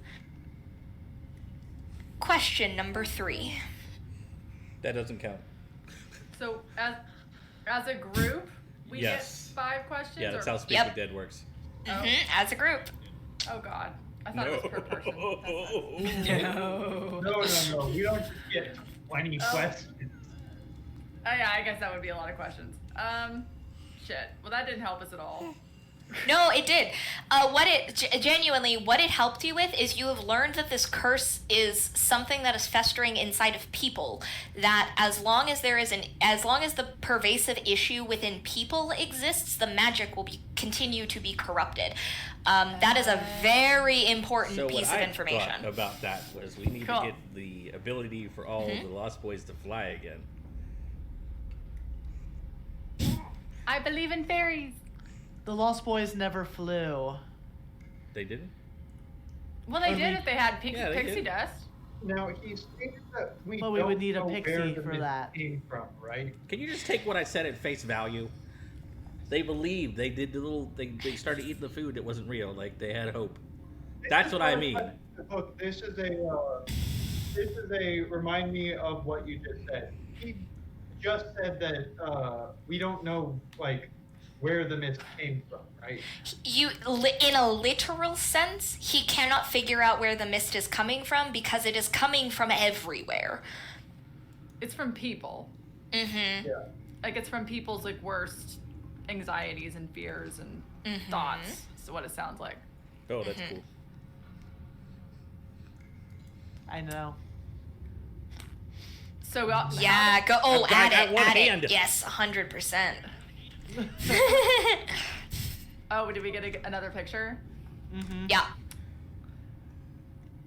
Question number 3. That doesn't count. So as a group, we Yes. get 5 questions. Yeah, that's or- how Speak Yep. with Dead works. As a group. Oh God, I thought it was per person. No. No. We don't just get 20 Oh. questions. Oh yeah, I guess that would be a lot of questions. Shit. Well, that didn't help us at all. No, it did. Genuinely, what it helped you with is you have learned that this curse is something that is festering inside of people. That as long as the pervasive issue within people exists, the magic will continue to be corrupted. That is a very important So piece what of I information. thought about that was we need Cool. to get the ability for all the Lost Boys to fly again. I believe in fairies. The Lost Boys never flew. They didn't? Well, they Only- did if they had Yeah, they pixie did. dust. Now he states that we But don't we would need a know pixie where the for mist that. came from, right? Can you just take what I said at face value? They believed. They did the little. They started eating the food that wasn't real. Like they had hope. That's what I mean. Look, this is a remind me of what you just said. He just said that we don't know like where the mist came from, right? In a literal sense, he cannot figure out where the mist is coming from because it is coming from everywhere. It's from people. Mm-hmm. Yeah. Like it's from people's like worst anxieties and fears and thoughts. Is what it sounds like. Oh, that's cool. I know. So Yeah, go. Oh, I've got add one it. hand. Yes, 100%. Oh, did we get another picture? Mm-hmm. Yeah.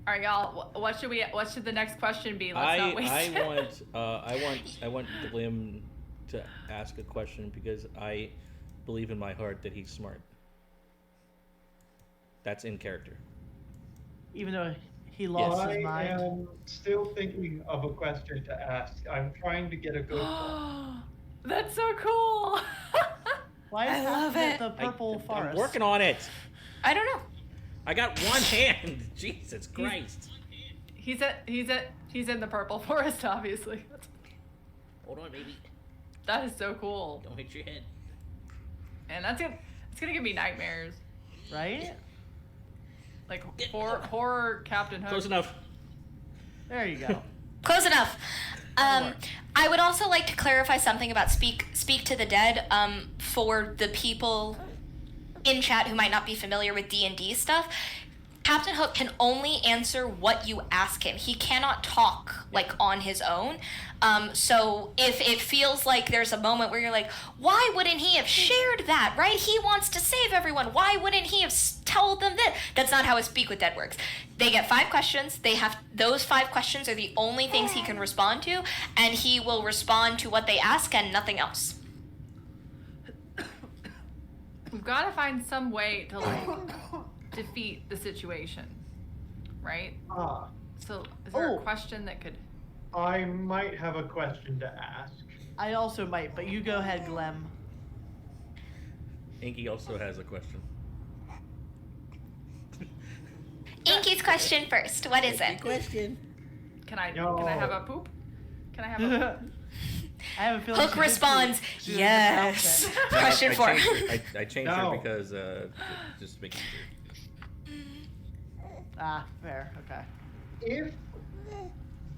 All right, y'all. What should the next question be? Let's not waste it. I want Glim to ask a question because I believe in my heart that he's smart. That's in character. Even though he lost I his mind. am still thinking of a question to ask. I'm trying to get a good one. That's so cool. Why I is love that it. the purple forest? I'm working on it. I don't know. I got one hand. Jesus Christ. He's in the purple forest, obviously. Hold on, baby. That is so cool. Don't hit your head. And it's gonna give me nightmares. Right? Like horror Captain Hook. Close enough. There you go. Close enough. I would also like to clarify something about speak to the dead. For the people in chat who might not be familiar with D&D stuff, Captain Hook can only answer what you ask him. He cannot talk like on his own. So if it feels like there's a moment where you're like, why wouldn't he have shared that, right? He wants to save everyone. Why wouldn't he have told them that? That's not how a Speak with Dead works. They get 5 questions. Those 5 questions are the only things he can respond to, and he will respond to what they ask and nothing else. We've got to find some way to like defeat the situation, right? So is there a question that could? I might have a question to ask. I also might, but you go ahead, Glim. Inky also has a question. Inky's question first. What is it? Question. Can I No. have a poop? Can I have a poop? I have a feeling Hook she did responds, she did yes. the Question 4. I changed No. her because just making sure. Ah, fair. Okay. If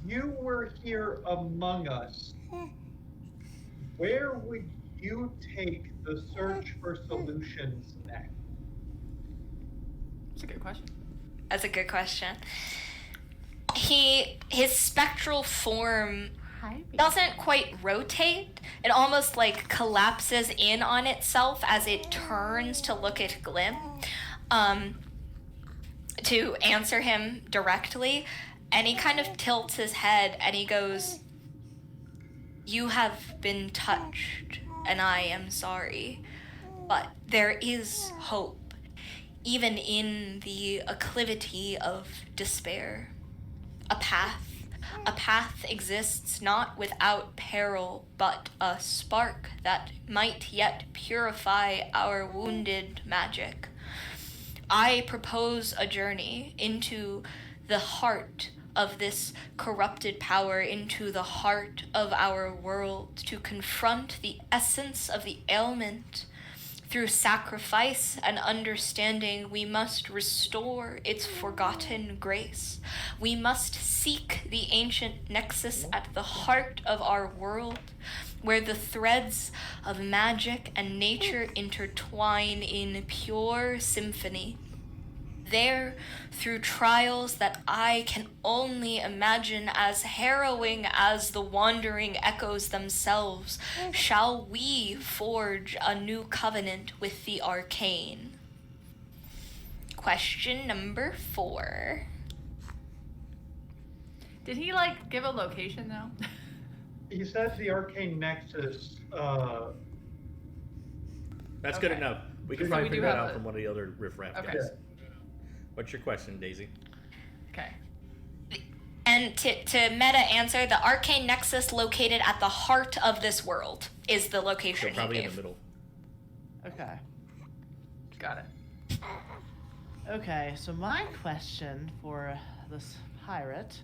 you were here among us, where would you take the search for solutions next? That's a good question. That's a good question. His spectral form doesn't quite rotate. It almost like collapses in on itself as it turns to look at Glim, to answer him directly. And he kind of tilts his head and he goes, "You have been touched, and I am sorry. But there is hope, even in the acclivity of despair. A path exists not without peril, but a spark that might yet purify our wounded magic. I propose a journey into the heart of this corrupted power, into the heart of our world, to confront the essence of the ailment. Through sacrifice and understanding, we must restore its forgotten grace. We must seek the ancient nexus at the heart of our world, where the threads of magic and nature intertwine in pure symphony. There, through trials that I can only imagine as harrowing as the wandering echoes themselves, shall we forge a new covenant with the arcane." Question number 4. Did he like give a location though? He said the arcane nexus. That's Okay. good enough. We can So probably we do figure that have out a- from one of the other riffraff Okay. guys. What's your question, Daisy? Okay. And to meta answer, the arcane nexus located at the heart of this world is the location So probably he in gave. the middle. Okay. Got it. Okay, so my question for this pirate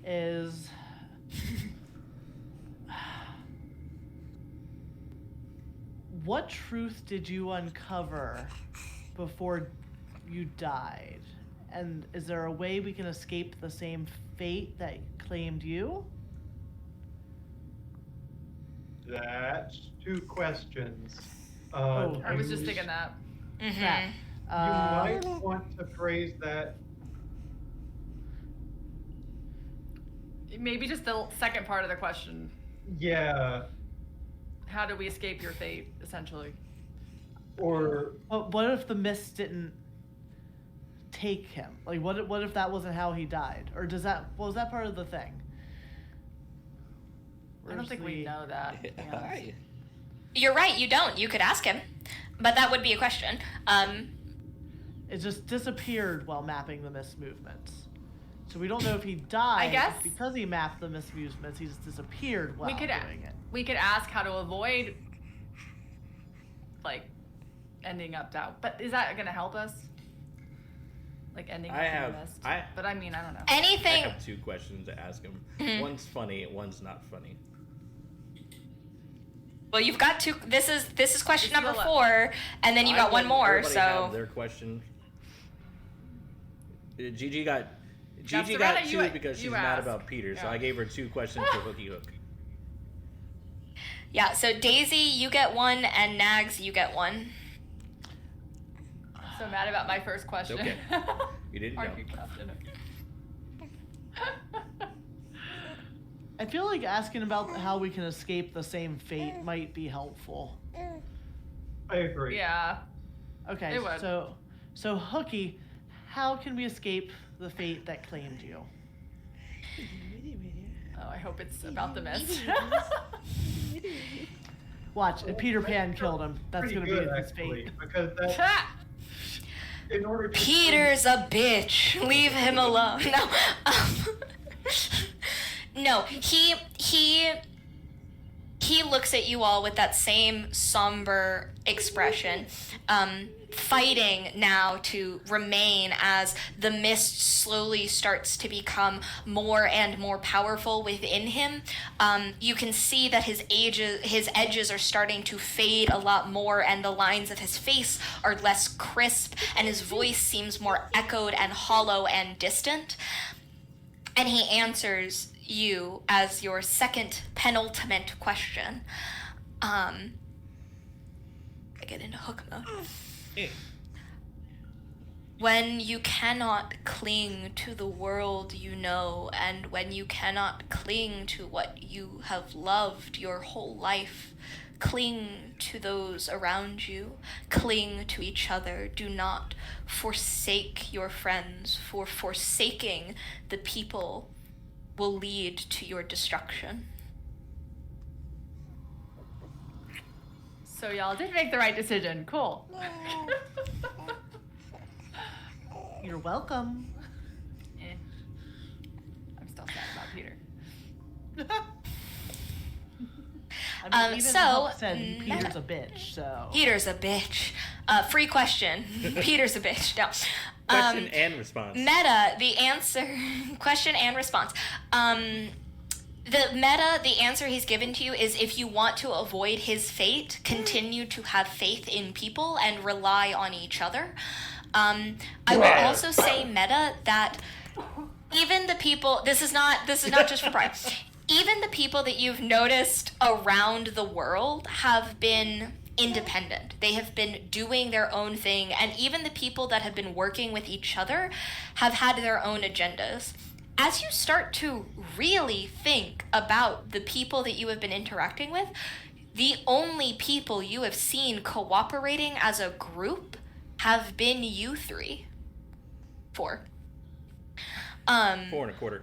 is what truth did you uncover before you died? And is there a way we can escape the same fate that claimed you? That's 2 questions. I was just thinking that. Crap. Mm-hmm. You might want to phrase that. Maybe just the second part of the question. Yeah. How do we escape your fate, essentially? Or But what if the mist didn't take him? Like, what if that wasn't how he died? Or was that part of the thing? I don't think we know that. to be honest. Hi. You're right, you don't. You could ask him, but that would be a question. It just disappeared while mapping the mist movements. So we don't know if he died. I guess- because he mapped the mist movements, he just disappeared while we could doing it. we could ask how to avoid like ending up out. But is that gonna help us? Like ending up in the mist? But I mean, I don't know. I Anything. have 2 questions to ask him. Mhm. One's funny, one's not funny. Well, you've got 2. This is question It's number still 4, and then you got I one let more. everybody So have their question. Gigi got Savannah, 2 because she's you mad asked. about Peter, so Yeah. I gave her 2 questions for Hooky Hook. yeah. So Daisy, you get 1, and Nags, you get 1. So mad about my first question. Okay. You didn't Aren't know. you, Captain? I feel like asking about how we can escape the same fate might be helpful. I agree. Yeah. Okay, It would. so Hooky, how can we escape the fate that claimed you? Oh, I hope it's about the mist. Watch, if Peter Pan killed him, that's Pretty gonna good, be his actually, fate. because that, in order to Peter's a bitch. Leave him alone. No. No, he looks at you all with that same somber expression, fighting now to remain as the mist slowly starts to become more and more powerful within him. You can see that his edges are starting to fade a lot more, and the lines of his face are less crisp, and his voice seems more echoed and hollow and distant. And he answers you as your second penultimate question. I get into hook mode. Eh. When you cannot cling to the world you know, and when you cannot cling to what you have loved your whole life, cling to those around you, cling to each other. Do not forsake your friends, for forsaking the people will lead to your destruction. So y'all did make the right decision. Cool. You're welcome. Eh. I'm still sad about Peter. I mean, even so, Hulk said Peter's Meta. a bitch, so. Peter's a bitch. Free question. Peter's a bitch. No. Question and response. Meta, the answer, question and response. The answer he's given to you is if you want to avoid his fate, continue to have faith in people and rely on each other. I will also say, Meta, that even the people, this is not just for pride, even the people that you've noticed around the world have been independent. They have been doing their own thing, and even the people that have been working with each other have had their own agendas. As you start to really think about the people that you have been interacting with, the only people you have seen cooperating as a group have been you 3. 4. 4.25.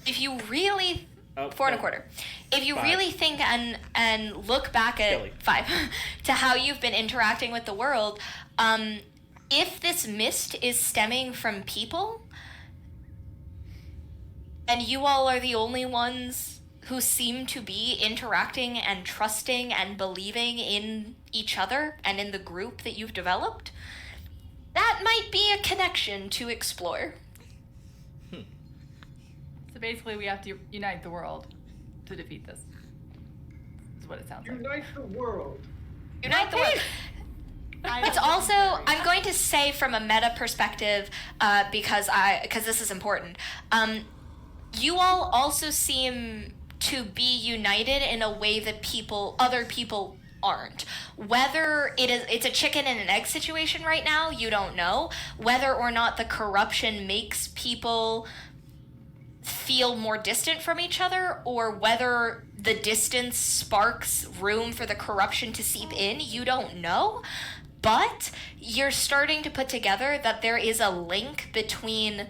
If you really Oh, 4.25. If you 5. really think and look back at Silly. 5 to how you've been interacting with the world, if this mist is stemming from people, And you all are the only ones who seem to be interacting and trusting and believing in each other and in the group that you've developed. That might be a connection to explore. So basically, we have to unite the world to defeat this. Is what it sounds like. Unite the world. Unite the world. It's also, I'm going to say from a meta perspective, because this is important. You all also seem to be united in a way that other people aren't. Whether it's a chicken and an egg situation right now, you don't know. Whether or not the corruption makes people feel more distant from each other, or whether the distance sparks room for the corruption to seep in, you don't know. But you're starting to put together that there is a link between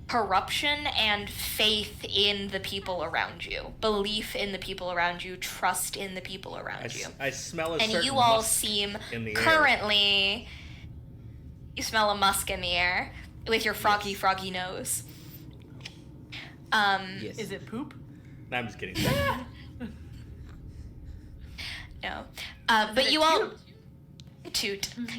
corruption and faith in the people around you, belief in the people around you, trust in the people around you. I smell a and certain you all musk seem in the currently, you smell a musk in the air with your froggy nose. Yes. Is it poop? No, I'm just kidding. No. But you all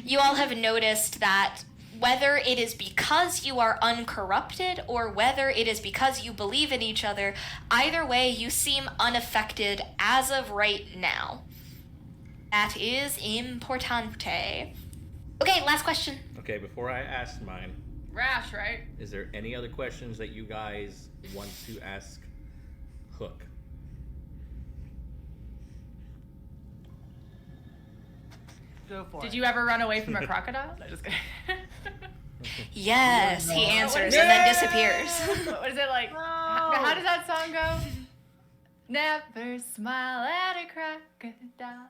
you all have noticed that whether it is because you are uncorrupted or whether it is because you believe in each other, either way you seem unaffected as of right now. That is importante. Okay, last question. Okay, before I ask mine, Rash, right? is there any other questions that you guys want to ask Hook? Go for it. Did you ever run away from a crocodile? No, just kidding. Yes, he answers and then disappears. What is it like? How does that song go? Never smile at a crocodile.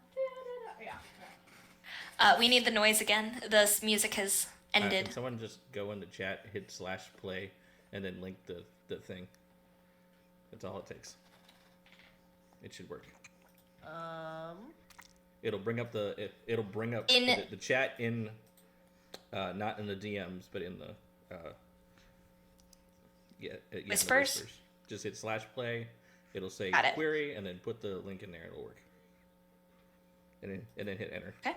Yeah. We need the noise again. The music has ended. Can someone just go in the chat, hit /play, and then link the thing? That's all it takes. It should work. It'll bring up the chat in, not in the DMs, but in the Whispers? The whispers. Just hit /play. It'll say Got it. query, and then put the link in there. It'll work. And then hit enter. Okay.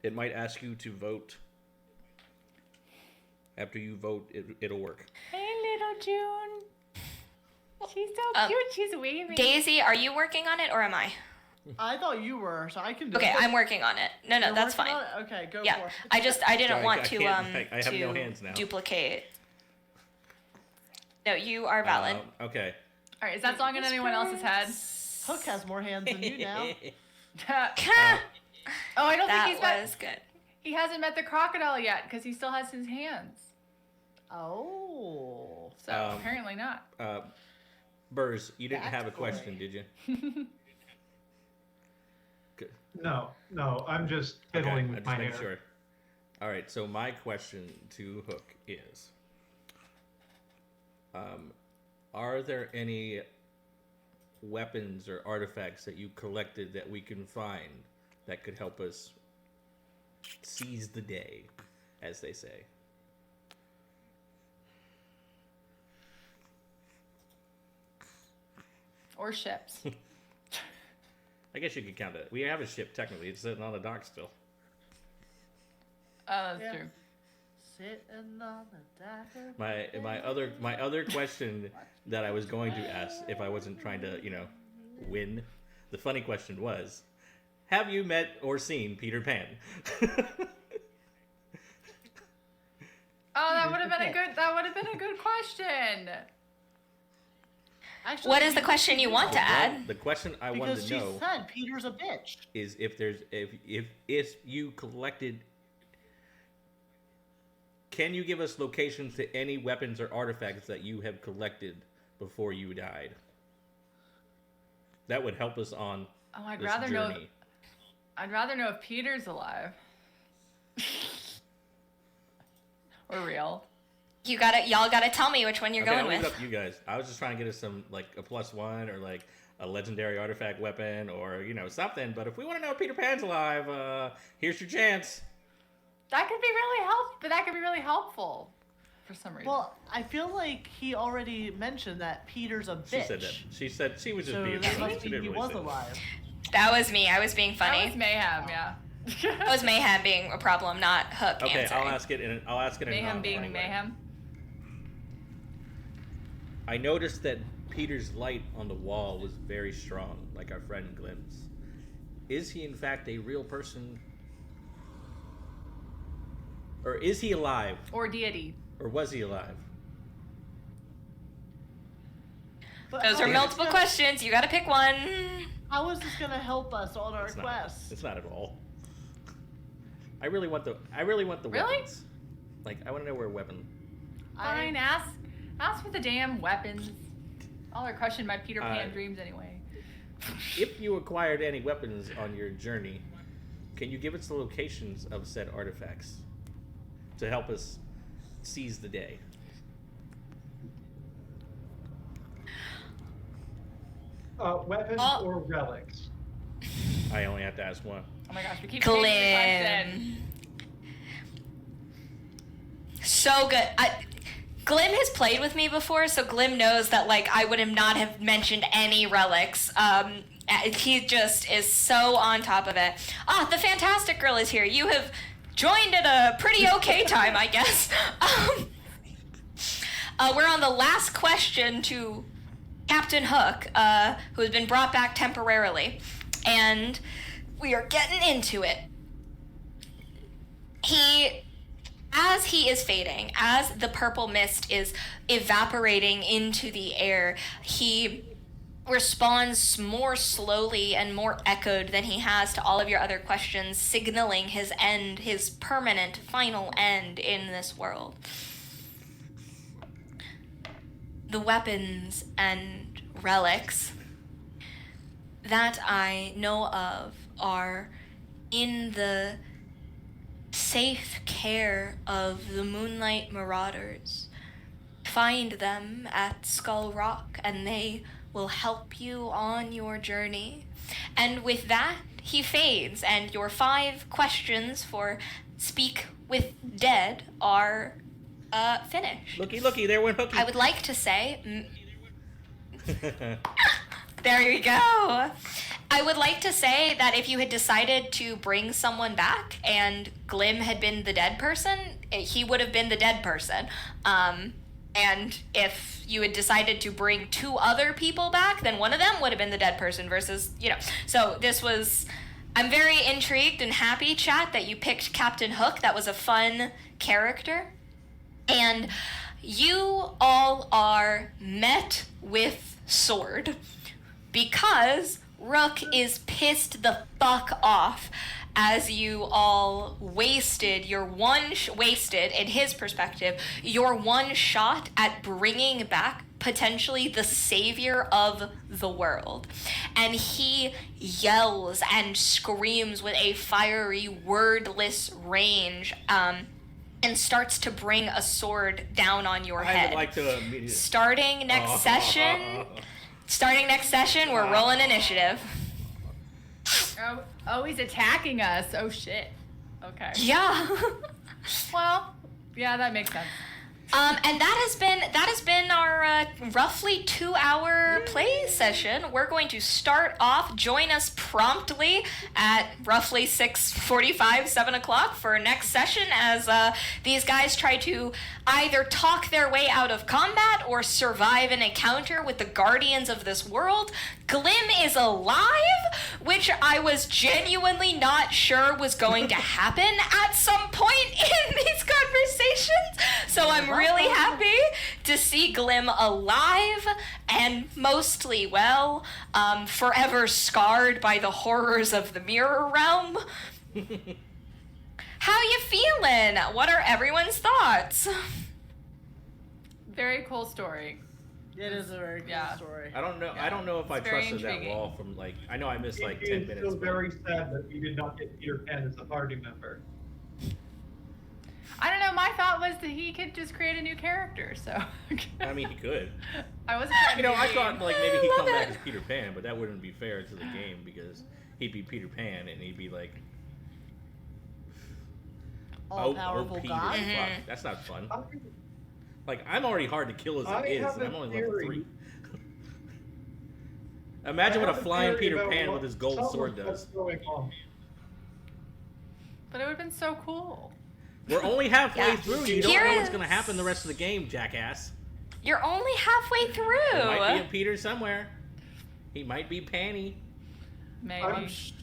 It might ask you to vote. After you vote, it'll work. Hey, little June. She's so cute. She's waving. Daisy, are you working on it or am I? I thought you were, so I can do Okay, it. I'm working on it. No, You're that's working fine. on it? Okay, go Yeah, for it. I didn't Sorry, want I to can't- I have no hands now. duplicate. No, you are valid. Okay. All right, is that song in anyone else's head? Hook has more hands than you now. Oh, I don't That think he's met. was good. He hasn't met the crocodile yet because he still has his hands. Oh. So apparently not. Burrs, you didn't have a Backstory. question, did you? No, I'm just fiddling with my hair. Sure. All right, so my question to Hook is, are there any weapons or artifacts that you collected that we can find that could help us seize the day, as they say? Or ships. I guess you could count it. We have a ship technically. It's sitting on the dock still. Oh, that's Yeah. true. Sitting on the dock. My other question that I was going to ask, if I wasn't trying to, win, the funny question was, have you met or seen Peter Pan? Oh, that would have been a good question. Actually, What is the question you want to add? The question I wanted Because to she know said Peter's a bitch. is if you collected, can you give us locations to any weapons or artifacts that you have collected before you died? That would help us on Oh, I'd this rather journey. know. I'd rather know if Peter's alive. Or real. Y'all gotta tell me which one you're Okay, going I'll leave it with. up to you guys. I was just trying to get us some like a +1 or like a legendary artifact weapon or something. But if we want to know if Peter Pan's alive, here's your chance. That could be really helpful. for some reason. Well, I feel like he already mentioned that Peter's a bitch. She said that. She said she was just So being that funny. must She mean he didn't really was say that. alive. That was me. I was being funny. That was Mayhem, yeah. That was Mayhem being a problem, not Hook Okay, answering. I'll ask it in a Mayhem being non-funny way. Mayhem. I noticed that Peter's light on the wall was very strong, like our friend Glim's. Is he in fact a real person? Or is he alive? Or deity. Or was he alive? But Those how are is multiple this gonna- questions. You gotta pick one. How is this gonna help us on our It's not. quest? It's not at all. I really want the Really? weapons. Like, I want to know where weapon. Fine, ask for the damn weapons. All are crushing my Peter Pan dreams anyway. If you acquired any weapons on your journey, can you give us the locations of said artifacts to help us seize the day? Weapons Oh. or relics? I only have to ask one. Oh my gosh, we keep changing the question. Glim. So good. Glim has played with me before, so Glim knows that like I would have not have mentioned any relics. He just is so on top of it. Ah, the Fantastic Girl is here. You have joined at a pretty okay time, I guess. We're on the last question to Captain Hook, who has been brought back temporarily, and we are getting into it. As he is fading, as the purple mist is evaporating into the air, he responds more slowly and more echoed than he has to all of your other questions, signaling his end, his permanent, final end in this world. The weapons and relics that I know of are in the safe care of the Moonlight Marauders. Find them at Skull Rock and they will help you on your journey. And with that, he fades, and your 5 questions for Speak with Dead are finished. Looky, there went Hooky. I would like to say... There you go. I would like to say that if you had decided to bring someone back and Glim had been the dead person, he would have been the dead person. And if you had decided to bring 2 other people back, then one of them would have been the dead person versus, So this was... I'm very intrigued and happy, chat, that you picked Captain Hook. That was a fun character. And you all are met with sword because Rook is pissed the fuck off as you all wasted wasted, in his perspective, your one shot at bringing back potentially the savior of the world. And he yells and screams with a fiery, wordless range, and starts to bring a sword down on your head. I would like to immediately... Starting next session, we're rolling initiative. Oh, he's attacking us. Oh shit. Okay. Yeah. Well, yeah, that makes sense. And that has been our roughly 2-hour play session. We're going to start off. Join us promptly at roughly 6:45, 7 o'clock for next session as these guys try to either talk their way out of combat or survive an encounter with the guardians of this world. Glim is alive, which I was genuinely not sure was going to happen at some point in these conversations. So I'm really happy to see Glim alive and mostly well, forever scarred by the horrors of the mirror realm. How you feeling? What are everyone's thoughts? Very cool story. It is a very cool story. I don't know. Yeah, I don't know if I it's very trusted that intriguing. wall from I know I missed 10 It's minutes. still but- very sad that we did not get Peter Pan as a party member. I don't know. My thought was that he could just create a new character. So. I mean, he could. I wasn't. trying to I be thought mean. maybe he'd love come back it. as Peter Pan, but that wouldn't be fair to the game because he'd be Peter Pan and he'd be like, All-powerful Peter, God. fuck, that's not fun. Like, I'm already hard to kill as I it is, have and a I'm only level theory. 3. Imagine I what a have flying theory Peter about Pan what with his gold some of sword what's does. going on. But it would have been so cool. We're only halfway Yeah. through. You don't Here know what's is- going to happen the rest of the game, jackass. You're only halfway There might be a through. Peter somewhere. He might be Panny. Maybe. I'm Sure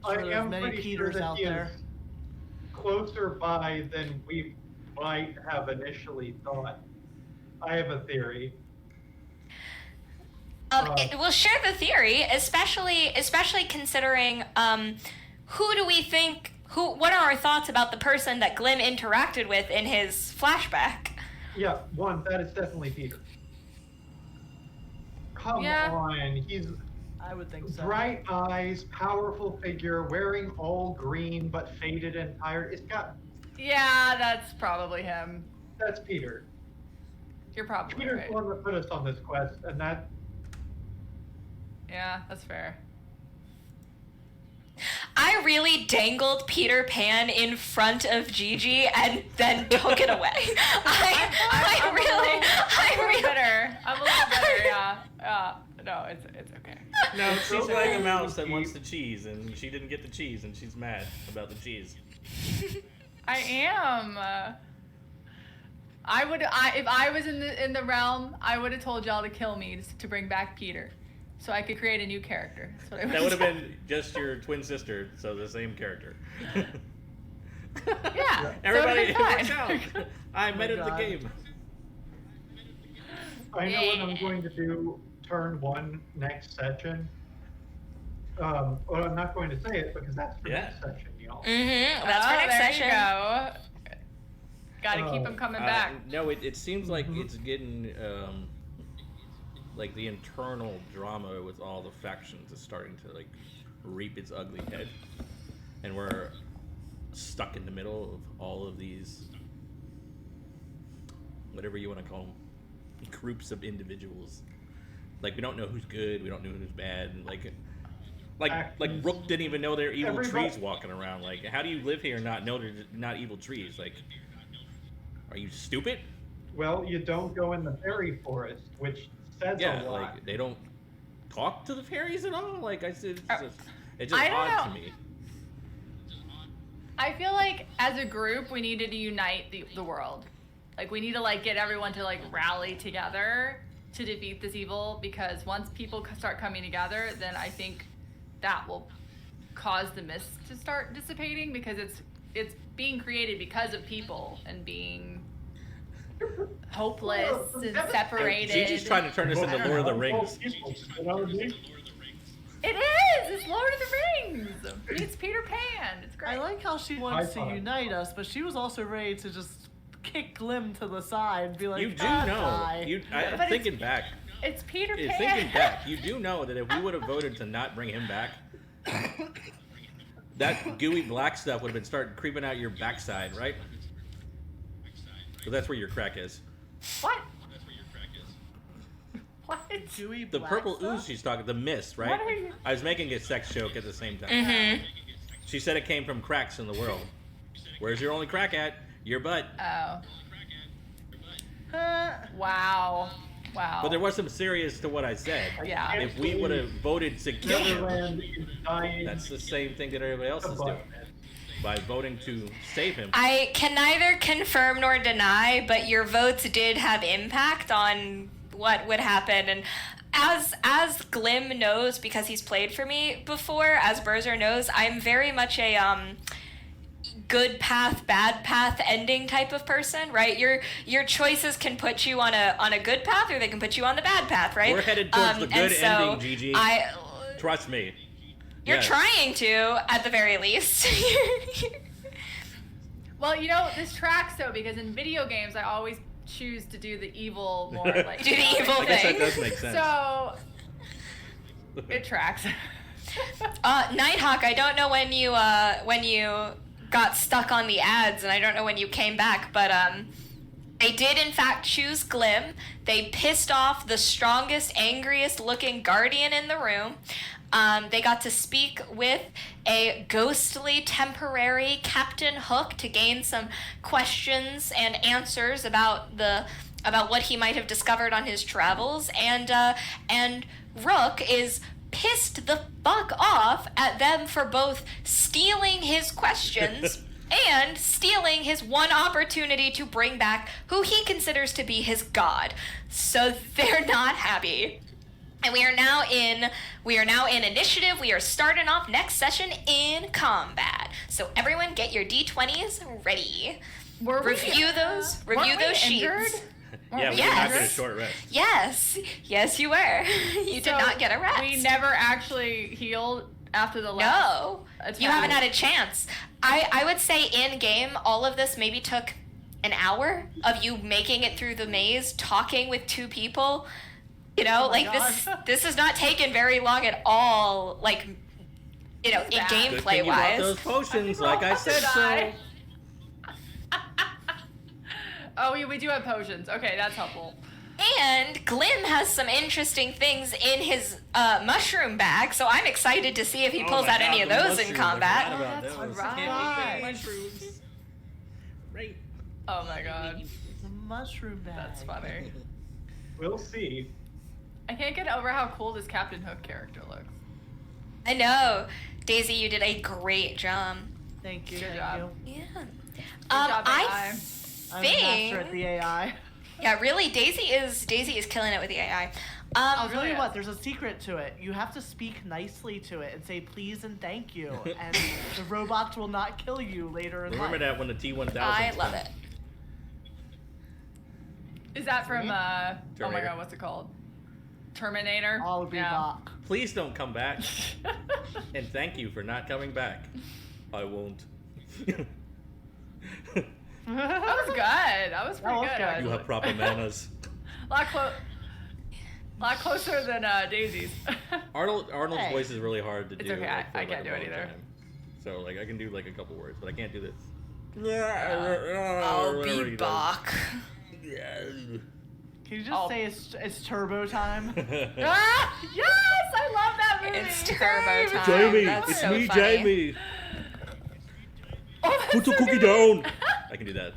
I there's am many pretty Peters sure that out he there. is closer by than we might have initially thought. I have a theory. We'll share the theory, especially considering who do we think what are our thoughts about the person that Glim interacted with in his flashback? Yeah, one, that is definitely Peter. Come Yeah. on, he's I would think so. bright eyes, powerful figure, wearing all green but faded and tired. It's got Yeah, that's probably him. that's Peter. You're probably Peter's right. the one that put us on this quest, and that Yeah, that's fair. I really dangled Peter Pan in front of Gigi and then took it away. I really bitter. I'm a little bitter. Yeah. No, it's okay. No, It's she's okay. like a mouse that wants the cheese, and she didn't get the cheese, and she's mad about the cheese. I am. If I was in the realm, I would have told y'all to kill me to bring back Peter, so I could create a new character. That's what I That would have done. been just your twin sister, so the same character. Yeah. Everybody, so it it works out. I met in the God. game. I know what I'm Yeah. going to do turn 1 next session. Well, I'm not going to say it because that's for Yeah. next session, y'all. Mm-hmm. That's for next there session. You go. Gotta keep them coming back. No, it seems like it's getting like the internal drama with all the factions is starting to like reap its ugly head, and we're stuck in the middle of all of these, whatever you want to call them, groups of individuals. Like we don't know who's good, we don't know who's bad, and like Factions. Rook didn't even know there are evil Everybody- trees walking around. Like, how do you live here and not know they're not evil trees? Like, are you stupid? Well, you don't go in the fairy forest, which says Yeah, a lot. like they don't talk to the fairies at all. Like I said, it's just I don't odd know. to me. I feel like as a group we needed to unite the world. Like we need to like get everyone to like rally together to defeat this evil, because once people start coming together, then I think that will cause the mist to start dissipating, because it's being created because of people and being hopeless and separated. Gigi's trying to turn this into Lord of the Rings. It is! It's Lord of the Rings! It's Peter Pan. It's great. I like how she wants to High five. unite us, but she was also ready to just kick Glim to the side and be like, You do "Ah, know. die." I'm But thinking back. It's Peter Pan. Thinking back, you do know that if we would have voted to not bring him back, that gooey black stuff would have been starting creeping out your backside, right? So that's where your crack is. What? What? Gooey The black purple stuff? ooze she's talking, the mist, right? What are you- I was making a sex joke at the same time. Mm-hmm. She said it came from cracks in the world. Where's your only crack at? Your butt. Oh. Huh. Wow. Wow. But there was some serious to what I said. Yeah. If we would have voted to kill him, Neverland is dying. that's the same thing that everybody else is doing. By voting to save him. I can neither confirm nor deny, but your votes did have impact on what would happen. And as Glim knows, because he's played for me before, as Berzer knows, I'm very much a good path, bad path ending type of person, right? Your choices can put you on a good path, or they can put you on the bad path, right? We're headed towards the good and so ending, Gigi. Trust me. You're Yes. trying to, at the very least. Well, you know, this tracks though, because in video games I always choose to do the evil more like Do the evil I guess that thing. does make sense. So it tracks. Nighthawk, I don't know when you got stuck on the ads, and I don't know when you came back, but they did in fact choose Glim. They pissed off the strongest, angriest looking guardian in the room. They got to speak with a ghostly temporary Captain Hook to gain some questions and answers about the about what he might have discovered on his travels, and Rook is pissed the fuck off at them for both stealing his questions and stealing his one opportunity to bring back who he considers to be his god. So they're not happy. And we are now in initiative. We are starting off next session in combat. So everyone get your D20s ready. Review those sheets. Yeah, we Yes. did not get a short rest. Yes, you were. You did not get a rest. We never actually healed after the last No, attack. you haven't had a chance. I would say in game, all of this maybe took an hour of you making it through the maze, talking with two people. You know, Oh my this is not taken very long at all. Like, you know, in Good Good gameplay thing you brought wise. those potions, We're all like I about to said so. die. Oh, we do have potions. Okay, that's helpful. And Glim has some interesting things in his mushroom bag, so I'm excited to see if he Oh pulls my out any God, of the those in mushrooms, I combat. forgot about that's those. right. Can't eat mushrooms. Right. Oh my god, It's a mushroom bag. that's funny. We'll see. I can't get over how cool this Captain Hook character looks. I know. Daisy, you did a great job. Thank you. Good thank job. you. Yeah. Good job, I AI. I'm think. a master at the AI. Yeah, really, Daisy is killing it with the AI. I'll tell really you is. what, there's a secret to it. You have to speak nicely to it and say please and thank you, and the robots will not kill you later in Remember life. that when the T-1000. I love it. Is that from oh my Terminator. god, what's it called? Terminator. I'll be back. Please don't come back. And thank you for not coming back. I won't. That was good. That was pretty was good. good. actually. You have proper manners. Lot closer than Daisy's. Arnold's Hey. voice is really hard to It's do. okay, like, for, I can't a do it long either. time. So like I can do like a couple words, but I can't do this. I'll Whatever be he does. back. Can you just Oh. say it's turbo time? Ah, yes, I love that movie. It's turbo time. Jamie, That's it's so me, funny. Jamie. Oh, that's Put the so cookie good. down. I can do that.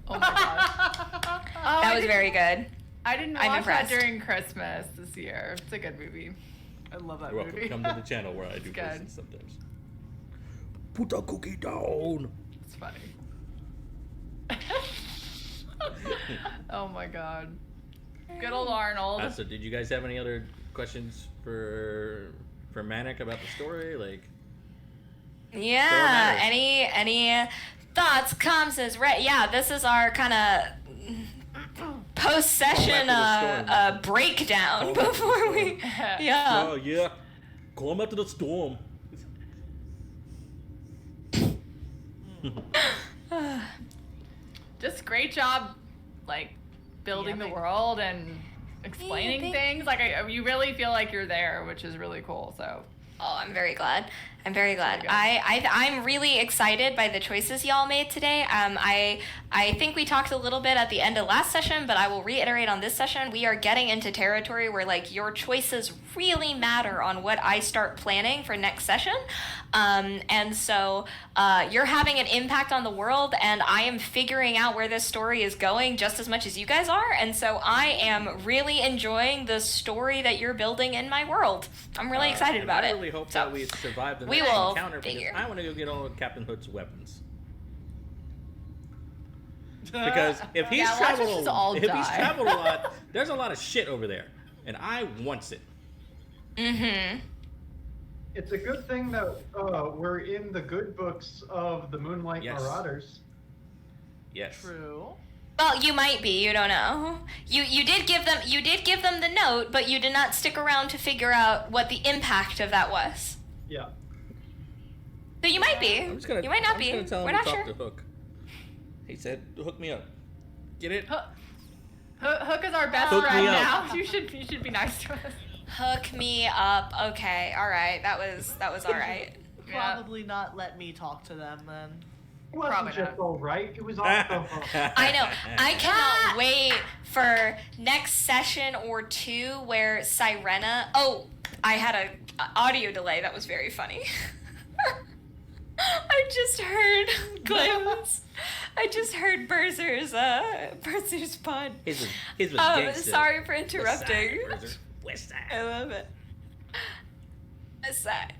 Oh my god. Oh, That was very good. I didn't I'm watch impressed. that during Christmas this year. It's a good movie. I love that You're welcome. movie. Come to the channel where I do good. voices sometimes. Put the cookie down. It's funny. Oh my god. Good old Arnold. So did you guys have any other questions for Manic about the story? Like, Yeah. matters. Any thoughts, comments, yeah, this is our kind of post-session Call after the storm. breakdown Call after the before we. storm. Yeah. oh yeah, climb after the storm. Just great job, like, building the DMing. world and explaining thank- things. Like, you really feel like you're there, which is really cool. So, Oh, I'm very glad. I'm very glad. good. I'm really excited by the choices y'all made today. I think we talked a little bit at the end of last session, but I will reiterate on this session. We are getting into territory where like your choices really matter on what I start planning for next session. And so you're having an impact on the world, and I am figuring out where this story is going just as much as you guys are. And so I am really enjoying the story that you're building in my world. I'm really excited And about I it. really hope So, that we survive the we next will encounter figure. because I want to go get all of Captain Hood's weapons. Because if he's Yeah, watch us just all traveled, if he's die. traveled a lot, there's a lot of shit over there, and I wants it. Mm-hmm. It's a good thing that we're in the good books of the Moonlight Yes. Marauders. Yes. True. Well, you might be. You don't know. You did give them the note, but you did not stick around to figure out what the impact of that was. Yeah. So you might be. I'm just gonna. You might not I'm be. Just gonna tell We're him not to sure. talk to Hook. He said, "Hook me up." Get it? Hook is our best Hook me friend up. now. You should be nice to us. Hook me up. Okay. All right. That was all right. Yeah. Probably not let me talk to them then. It wasn't Probably just not. all right. It was off the hook. I know. I cannot wait for next session or two where Sirena. Oh, I had a audio delay. That was very funny. I just heard Glim's. I just heard Burzer's pun. His was gangster. Sorry for interrupting. West side. I love it. West side.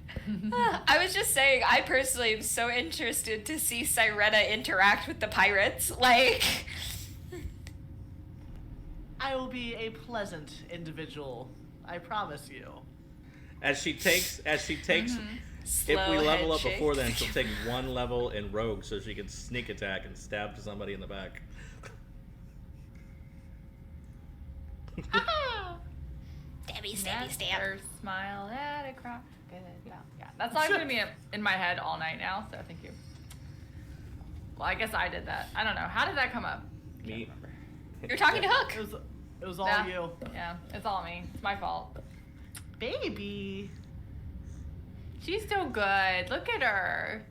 I was just saying, I personally am so interested to see Sirena interact with the pirates. Like, I will be a pleasant individual. I promise you. As she takes, if we slow level up head before shake. then, she'll take 1 level in Rogue so she can sneak attack and stab somebody in the back. Stabby, stabby, That's stab. her smile at a crocodile. Yeah, that song's gonna be in my head all night now. So thank you. Well, I guess I did that. I don't know. How did that come up? Me. You're talking to Hook. It was all Yeah. you. Yeah, it's all me. It's my fault. Baby. She's so good. Look at her.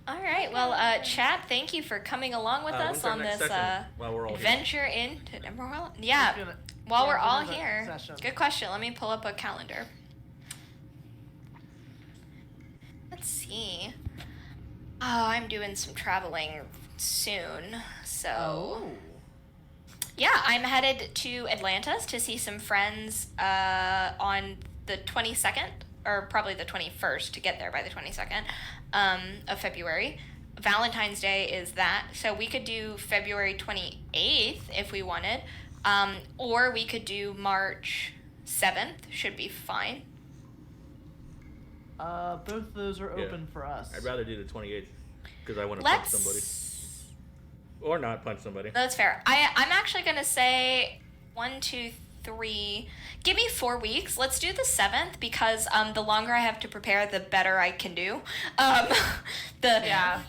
All right. Well, chat, thank you for coming along with us when's our on next this session while we're all here? adventure into Nevermore. Yeah, Gonna- while we're yeah, all when's our here. session? Good question. Let me pull up a calendar. Let's see. Oh, I'm doing some traveling soon, so Oh. yeah, I'm headed to Atlantis to see some friends on the 22nd, or probably the 21st, to get there by the 22nd of February. Valentine's Day is that, so we could do February 28th if we wanted, or we could do March 7th, should be fine. Both of those are Yeah. open for us. I'd rather do the 28th because I want to punch somebody. Let's... Or not punch somebody. That's fair. I'm actually going to say 1, 2, 3. Give me 4 weeks. Let's do the 7th because the longer I have to prepare, the better I can do. Yeah.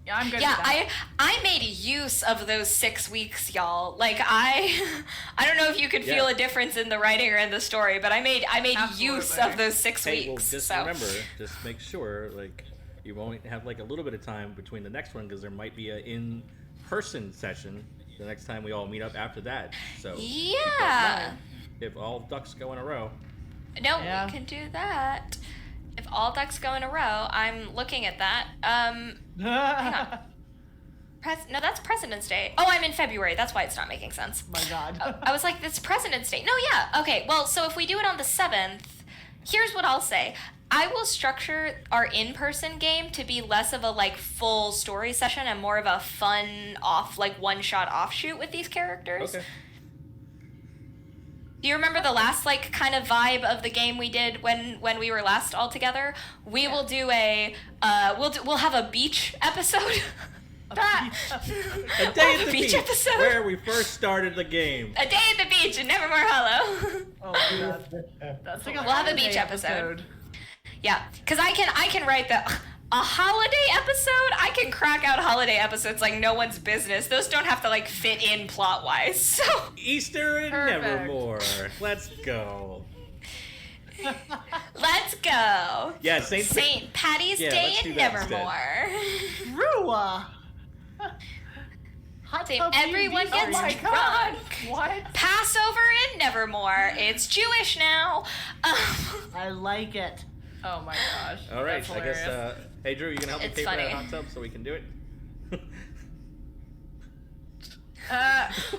Yeah, I'm good. Yeah, with that. I made use of those 6 weeks, y'all. Like I don't know if you could feel Yeah. a difference in the writing or in the story, but I made use Absolutely. of those 6 Hey, well, weeks. just so remember, just make sure, like, you won't have, like, a little bit of time between the next one because there might be a in-person session the next time we all meet up after that. So, keep that in yeah. mind. If all ducks go in a row. No, Yeah. we can do that. If all ducks go in a row, I'm looking at that. Hang on. No, that's President's Day. Oh, I'm in February. That's why it's not making sense. My God. I was like, it's President's Day. No, yeah. Okay, well, so if we do it on the 7th, here's what I'll say. I will structure our in-person game to be less of a, like, full story session and more of a fun one-shot offshoot with these characters. Okay. Do you remember the last, like, kind of vibe of the game we did when we were last all together? We will do a, we'll have a beach episode. A day at the beach, episode. where we first started the game. A day at the beach in Nevermore Hollow. Oh my God. That's like a a We'll have a holiday beach episode. Yeah, because I can write a holiday episode. I can crack out holiday episodes like no one's business. Those don't have to like fit in plot wise. So Easter in Perfect. Nevermore. Let's go. let's go. Yeah, St. Patty's Yeah, Day let's in do that instead. Nevermore. Rua. Hot Same, tub everyone D&D gets Oh my story. God. drunk. What? Passover in Nevermore. It's Jewish now. I like it. Oh my gosh. All right, That's I guess. hilarious. Hey, Drew, you can help me It's pay for that funny. hot tub so we can do it.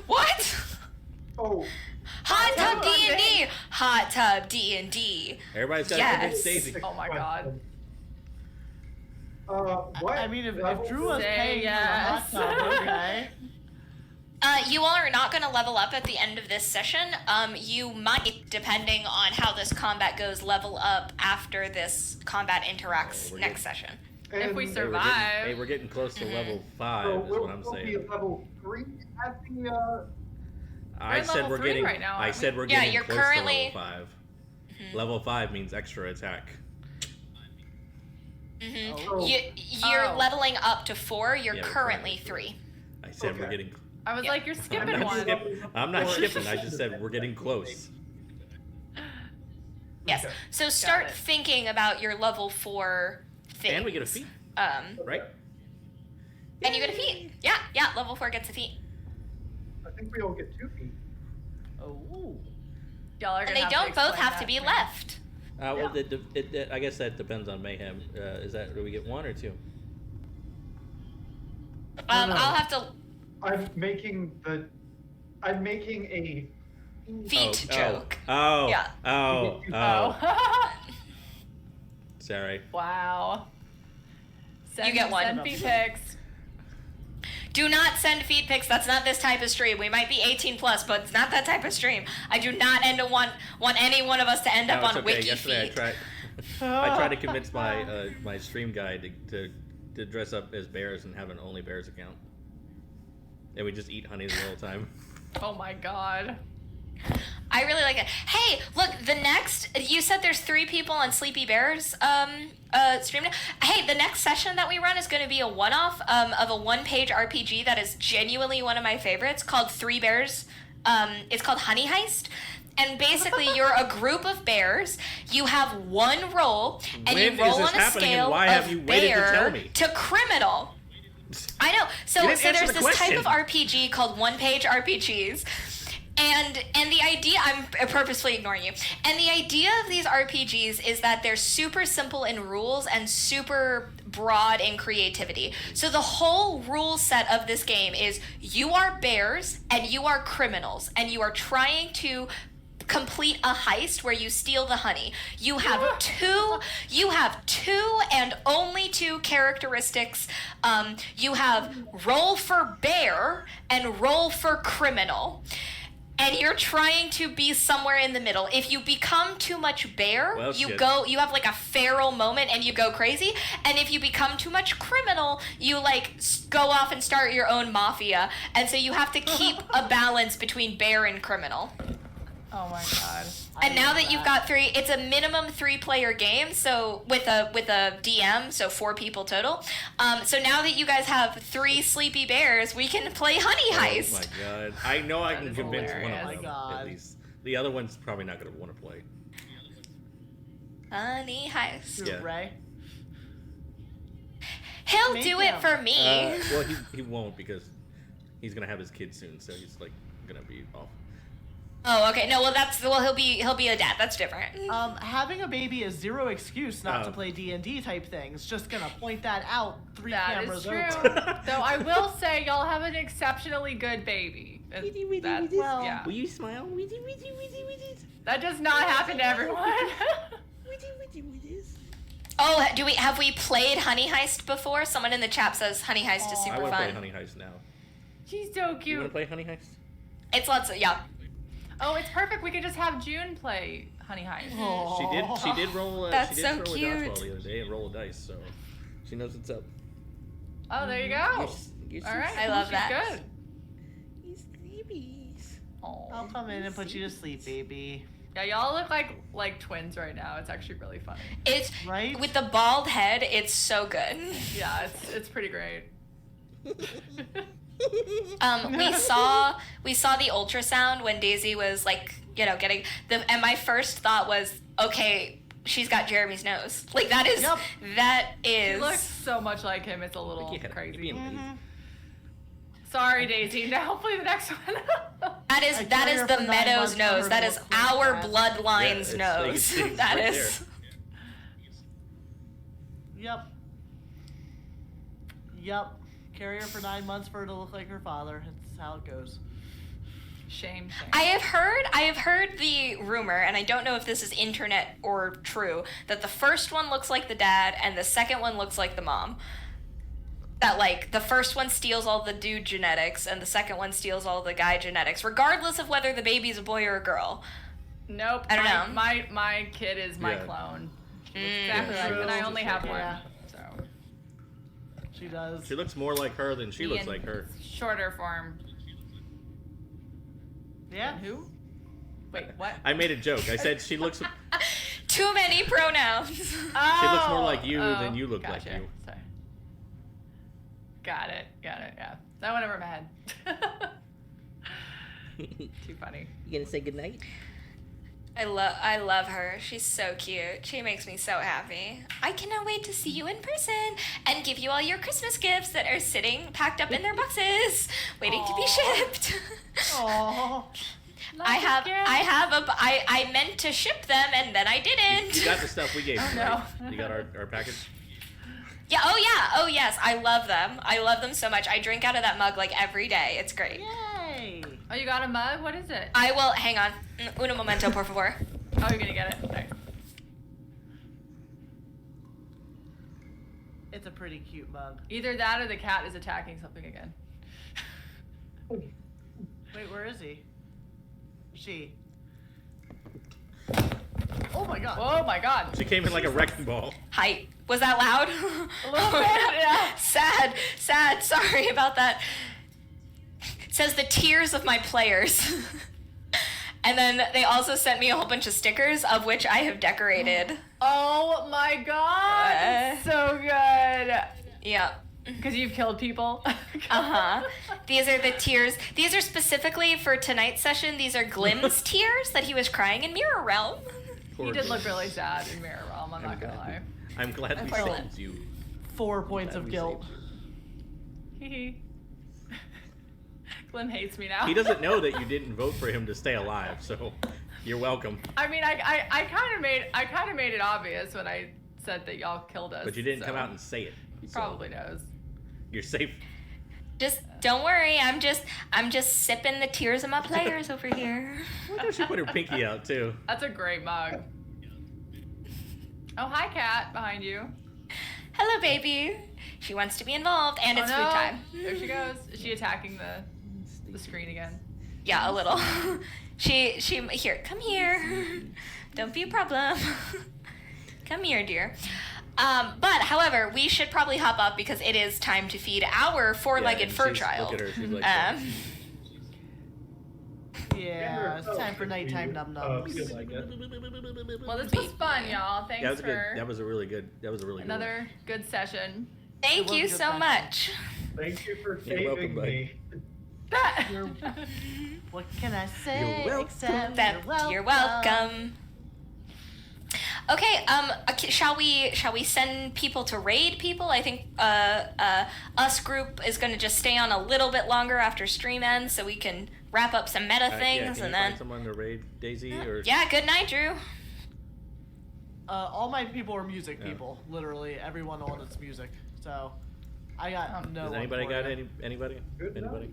What? Oh, Hot tub Tub on D&D. Hot tub D&D. Everybody's got Yes. to convince Daisy. Oh my God. What? I mean, if level- Drew was Say paying yes. for the hot tub, okay. You all are not going to level up at the end of this session. You might, depending on how this combat goes, level up after this combat interacts Oh, we're next good. session. If we and- survive. Hey, we're getting close to level 5, So is we'll what I'm still be saying. at level 3 at the I at said level we're 3 getting. right now, I aren't said we? we're Yeah, getting you're close currently- to level 5. Level 5 means extra attack. Oh. You're Oh. leveling up to 4. You're Yeah, we're currently currently 3. I said we're Okay. getting. I was Yeah. like, you're I'm skipping not, one. I'm not skipping. I just said we're getting close. Yes. Okay. So start it. thinking about your level 4 things. And we get a feat, right? And you get a feat. Yeah, level 4 gets a feat. I think we all get 2 feet. Oh. Y'all are And gonna they have don't both explain have that to be me. left. Well, I guess that depends on Mayhem. Do we get 1 or 2? I'll have to I'm making a feet joke. Oh. Yeah. Oh. Oh. Sorry. Wow. Send, You get one. Send feet pics. Do not send feet pics. That's not this type of stream. We might be 18 plus, but it's not that type of stream. I do not want any one of us to end up No, it's on okay. wiki Yesterday feet. I tried to convince my stream guy to dress up as bears and have an only bears account. And we just eat honey the whole time. Oh my god. I really like it. Hey, look, you said there's 3 people on Sleepy Bears stream. Hey, the next session that we run is going to be a one-off of a one-page RPG that is genuinely one of my favorites called 3 Bears. It's called Honey Heist. And basically, you're a group of bears. You have one roll, and When you roll is this on a happening, and scale why have of you waited to tell bear me? to criminal. I know. You So didn't answer there's the this type of question. RPG called one-page RPGs. And the idea, I'm purposefully ignoring you. And the idea of these RPGs is that they're super simple in rules and super broad in creativity. So the whole rule set of this game is you are bears and you are criminals, and you are trying to complete a heist where you steal the honey. You have two and only 2 characteristics. You have roll for bear and roll for criminal. And you're trying to be somewhere in the middle. If you become too much bear, Well, you shit. have like a feral moment and you go crazy. And if you become too much criminal, you like go off and start your own mafia. And so you have to keep a balance between bear and criminal. Oh my god. And now that you've got 3, it's a minimum 3-player game. So with a DM, so 4 people total. So now that you guys have 3 sleepy bears, we can play Honey Heist. Oh my god. I know I can is convince hilarious. one Oh my of them God. at least. The other one's probably not going to want to play. Honey Heist. Yeah. Ray. He'll Make do it him. for me. Well, he won't because he's going to have his kid soon, so he's like going to be off. Oh, okay. No, he'll be a dad. That's different. Having a baby is zero excuse not to Oh. play D&D type things. Just gonna point that out 3 That cameras is true. over. Though I will say y'all have an exceptionally good baby. That's, Well- yeah. Will you smile? That does not happen to everyone. Oh, have we played Honey Heist before? Someone in the chat says Honey Heist is I super want to play fun. Honey Heist now. She's so You want cute. to play Honey Heist? It's lots of Oh, it's perfect. We could just have June play Honey Heist. Aw. She did roll. That's she so did throw cute. a dodgeball the other day and roll a dice, so she knows what's up. Oh, there you go. You're All right. I love she's that. Good. He's sleepies. Aw. I'll come in and put you to sleep, baby. Yeah, y'all look like twins right now. It's actually really funny. It's Right? with the bald head. It's so good. Yeah, it's pretty great. We saw the ultrasound when Daisy was like, getting and my first thought was, okay, she's got Jeremy's nose. Like that is Yep. that She is looks so much like him. It's a little Yeah, crazy. being lazy. Sorry, Daisy. Now, hopefully the next one. that is I that carry is her the for 9 Meadows months for her nose. to That is look like our that. bloodline's Yeah, nose. it's That right is. Yep. Yep. Carry her for 9 months for her to look like her father. That's how it goes. Shame. I have heard the rumor, and I don't know if this is internet or true, that the first one looks like the dad and the second one looks like the mom. That like the first one steals all the dude genetics and the second one steals all the guy genetics, regardless of whether the baby's a boy or a girl. Nope. I don't know. My kid is my Yeah. clone. Mm. Exactly Yeah. like, and I only have Yeah. one. So. She does. She looks more like her than she looks In like her. Shorter form. Yeah. Who? Wait, what? I made a joke. I said she looks. Too many pronouns. She looks more like you Oh, than you look like gotcha. you. Sorry. Got it. Yeah. That went over my head. Too funny. You gonna say goodnight? I love her. She's so cute. She makes me so happy. I cannot wait to see you in person and give you all your Christmas gifts that are sitting packed up in their boxes, waiting to be Aw. shipped. Aww. I meant to ship them and then I didn't. You got the stuff we gave you, no. right? You got our package? Yeah, oh yes, I love them. I love them so much. I drink out of that mug like every day. It's great. Yay! Oh, you got a mug? What is it? I will, hang on. Uno momento, por favor. Oh, you're gonna get it. Thanks. It's a pretty cute mug. Either that or the cat is attacking something again. Wait, where is he? She. Oh my god. Oh my god. She came in like a wrecking ball. Hi. Was that loud? A little bit, yeah. Sad. Sorry about that. It says the tears of my players. And then they also sent me a whole bunch of stickers, of which I have decorated. Oh my god. That's so good. Yeah. Because you've killed people. Uh-huh. These are the tears. These are specifically for tonight's session. These are Glim's tears that he was crying in Mirror Realm. Poor He did Glim. look really sad in Mirror Realm, I'm not gonna lie. I'm glad we Poor Glim. saved you. 4 points Glad of we guilt. saved Hee. Glim hates me now. you. He doesn't know that you didn't vote for him to stay alive, so you're welcome. I mean, I kind of made it obvious when I said that y'all killed us. But you didn't so come out and say it. He so probably knows. You're safe. Just don't worry. I'm just sipping the tears of my players over here. Why don't she put her pinky out too? That's a great mug. Oh, hi, cat behind you. Hello, baby. She wants to be involved, and it's oh, food no. time. There she goes. Is she attacking the screen again? Yeah, a little. She here. Come here. Don't be a problem. Come here, dear. But however, we should probably hop up because it is time to feed our four-legged Yeah, fur she's- child. Look at her. She's like, Yeah, it's time for nighttime num nums. Feel like it. Well, this was fun, y'all. Thanks that was a good. for That was a really good. That was a really another good session. Thank was you a good so session. much. Thank you for You're welcome, saving bud. me. What can I say You're welcome. except That you're welcome. Okay, shall we send people to raid people? I think us group is going to just stay on a little bit longer after stream ends, so we can wrap up some meta yeah, things, can and you find then someone to raid Daisy or? yeah. Good night, Drew. All my people are music Yeah. people. Literally, everyone on it's music. So, I got no. Has one anybody for got you. anybody? Good Anybody?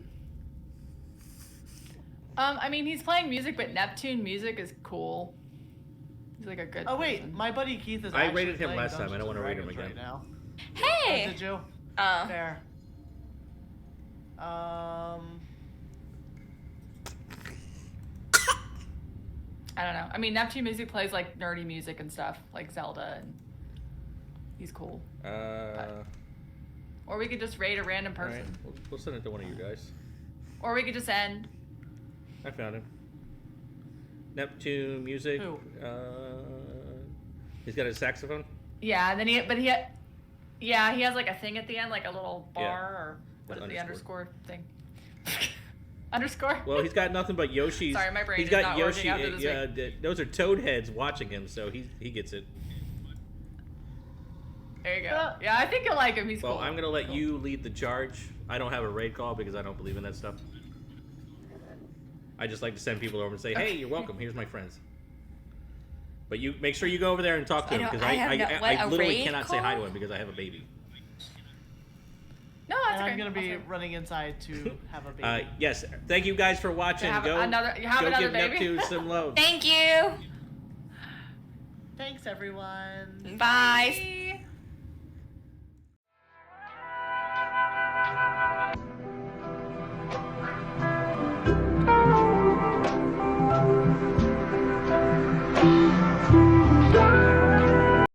I mean, he's playing music, but Neptune music is cool. He's like a good. Oh wait, person. my buddy Keith is. I actually rated him playing last time. I Dungeons don't wanna and rate him Dragons again. right now. Hey. Did you? Oh. Fair. I don't know. I mean, Neptune music plays like nerdy music and stuff, like Zelda, and he's cool. Or we could just raid a random all right. person, We'll send it to one of you guys. or we could just end. I found him. Neptune music. Who? He's got a saxophone. Yeah, and then he has like a thing at the end, like a little bar or what is With the underscore. underscore thing? Underscore. Well, he's got nothing but Yoshi's. Sorry, my brain He's is got not Yoshi. working after this Those are Toad heads watching him, so he gets it. There you go. Yeah, I think you'll like him. He's Well, cool. I'm gonna let you lead the charge. I don't have a raid call because I don't believe in that stuff. I just like to send people over and say, "Hey, you're welcome. Here's my friends." But you make sure you go over there and talk to him because I have no- what, I a literally raid cannot say hi to call? him because I have a baby. No, that's And okay. I'm gonna be Awesome. running inside to have a baby. Yes, thank you guys for watching. have Go another give baby? Neptune some love. Thank you. Thanks everyone. Bye.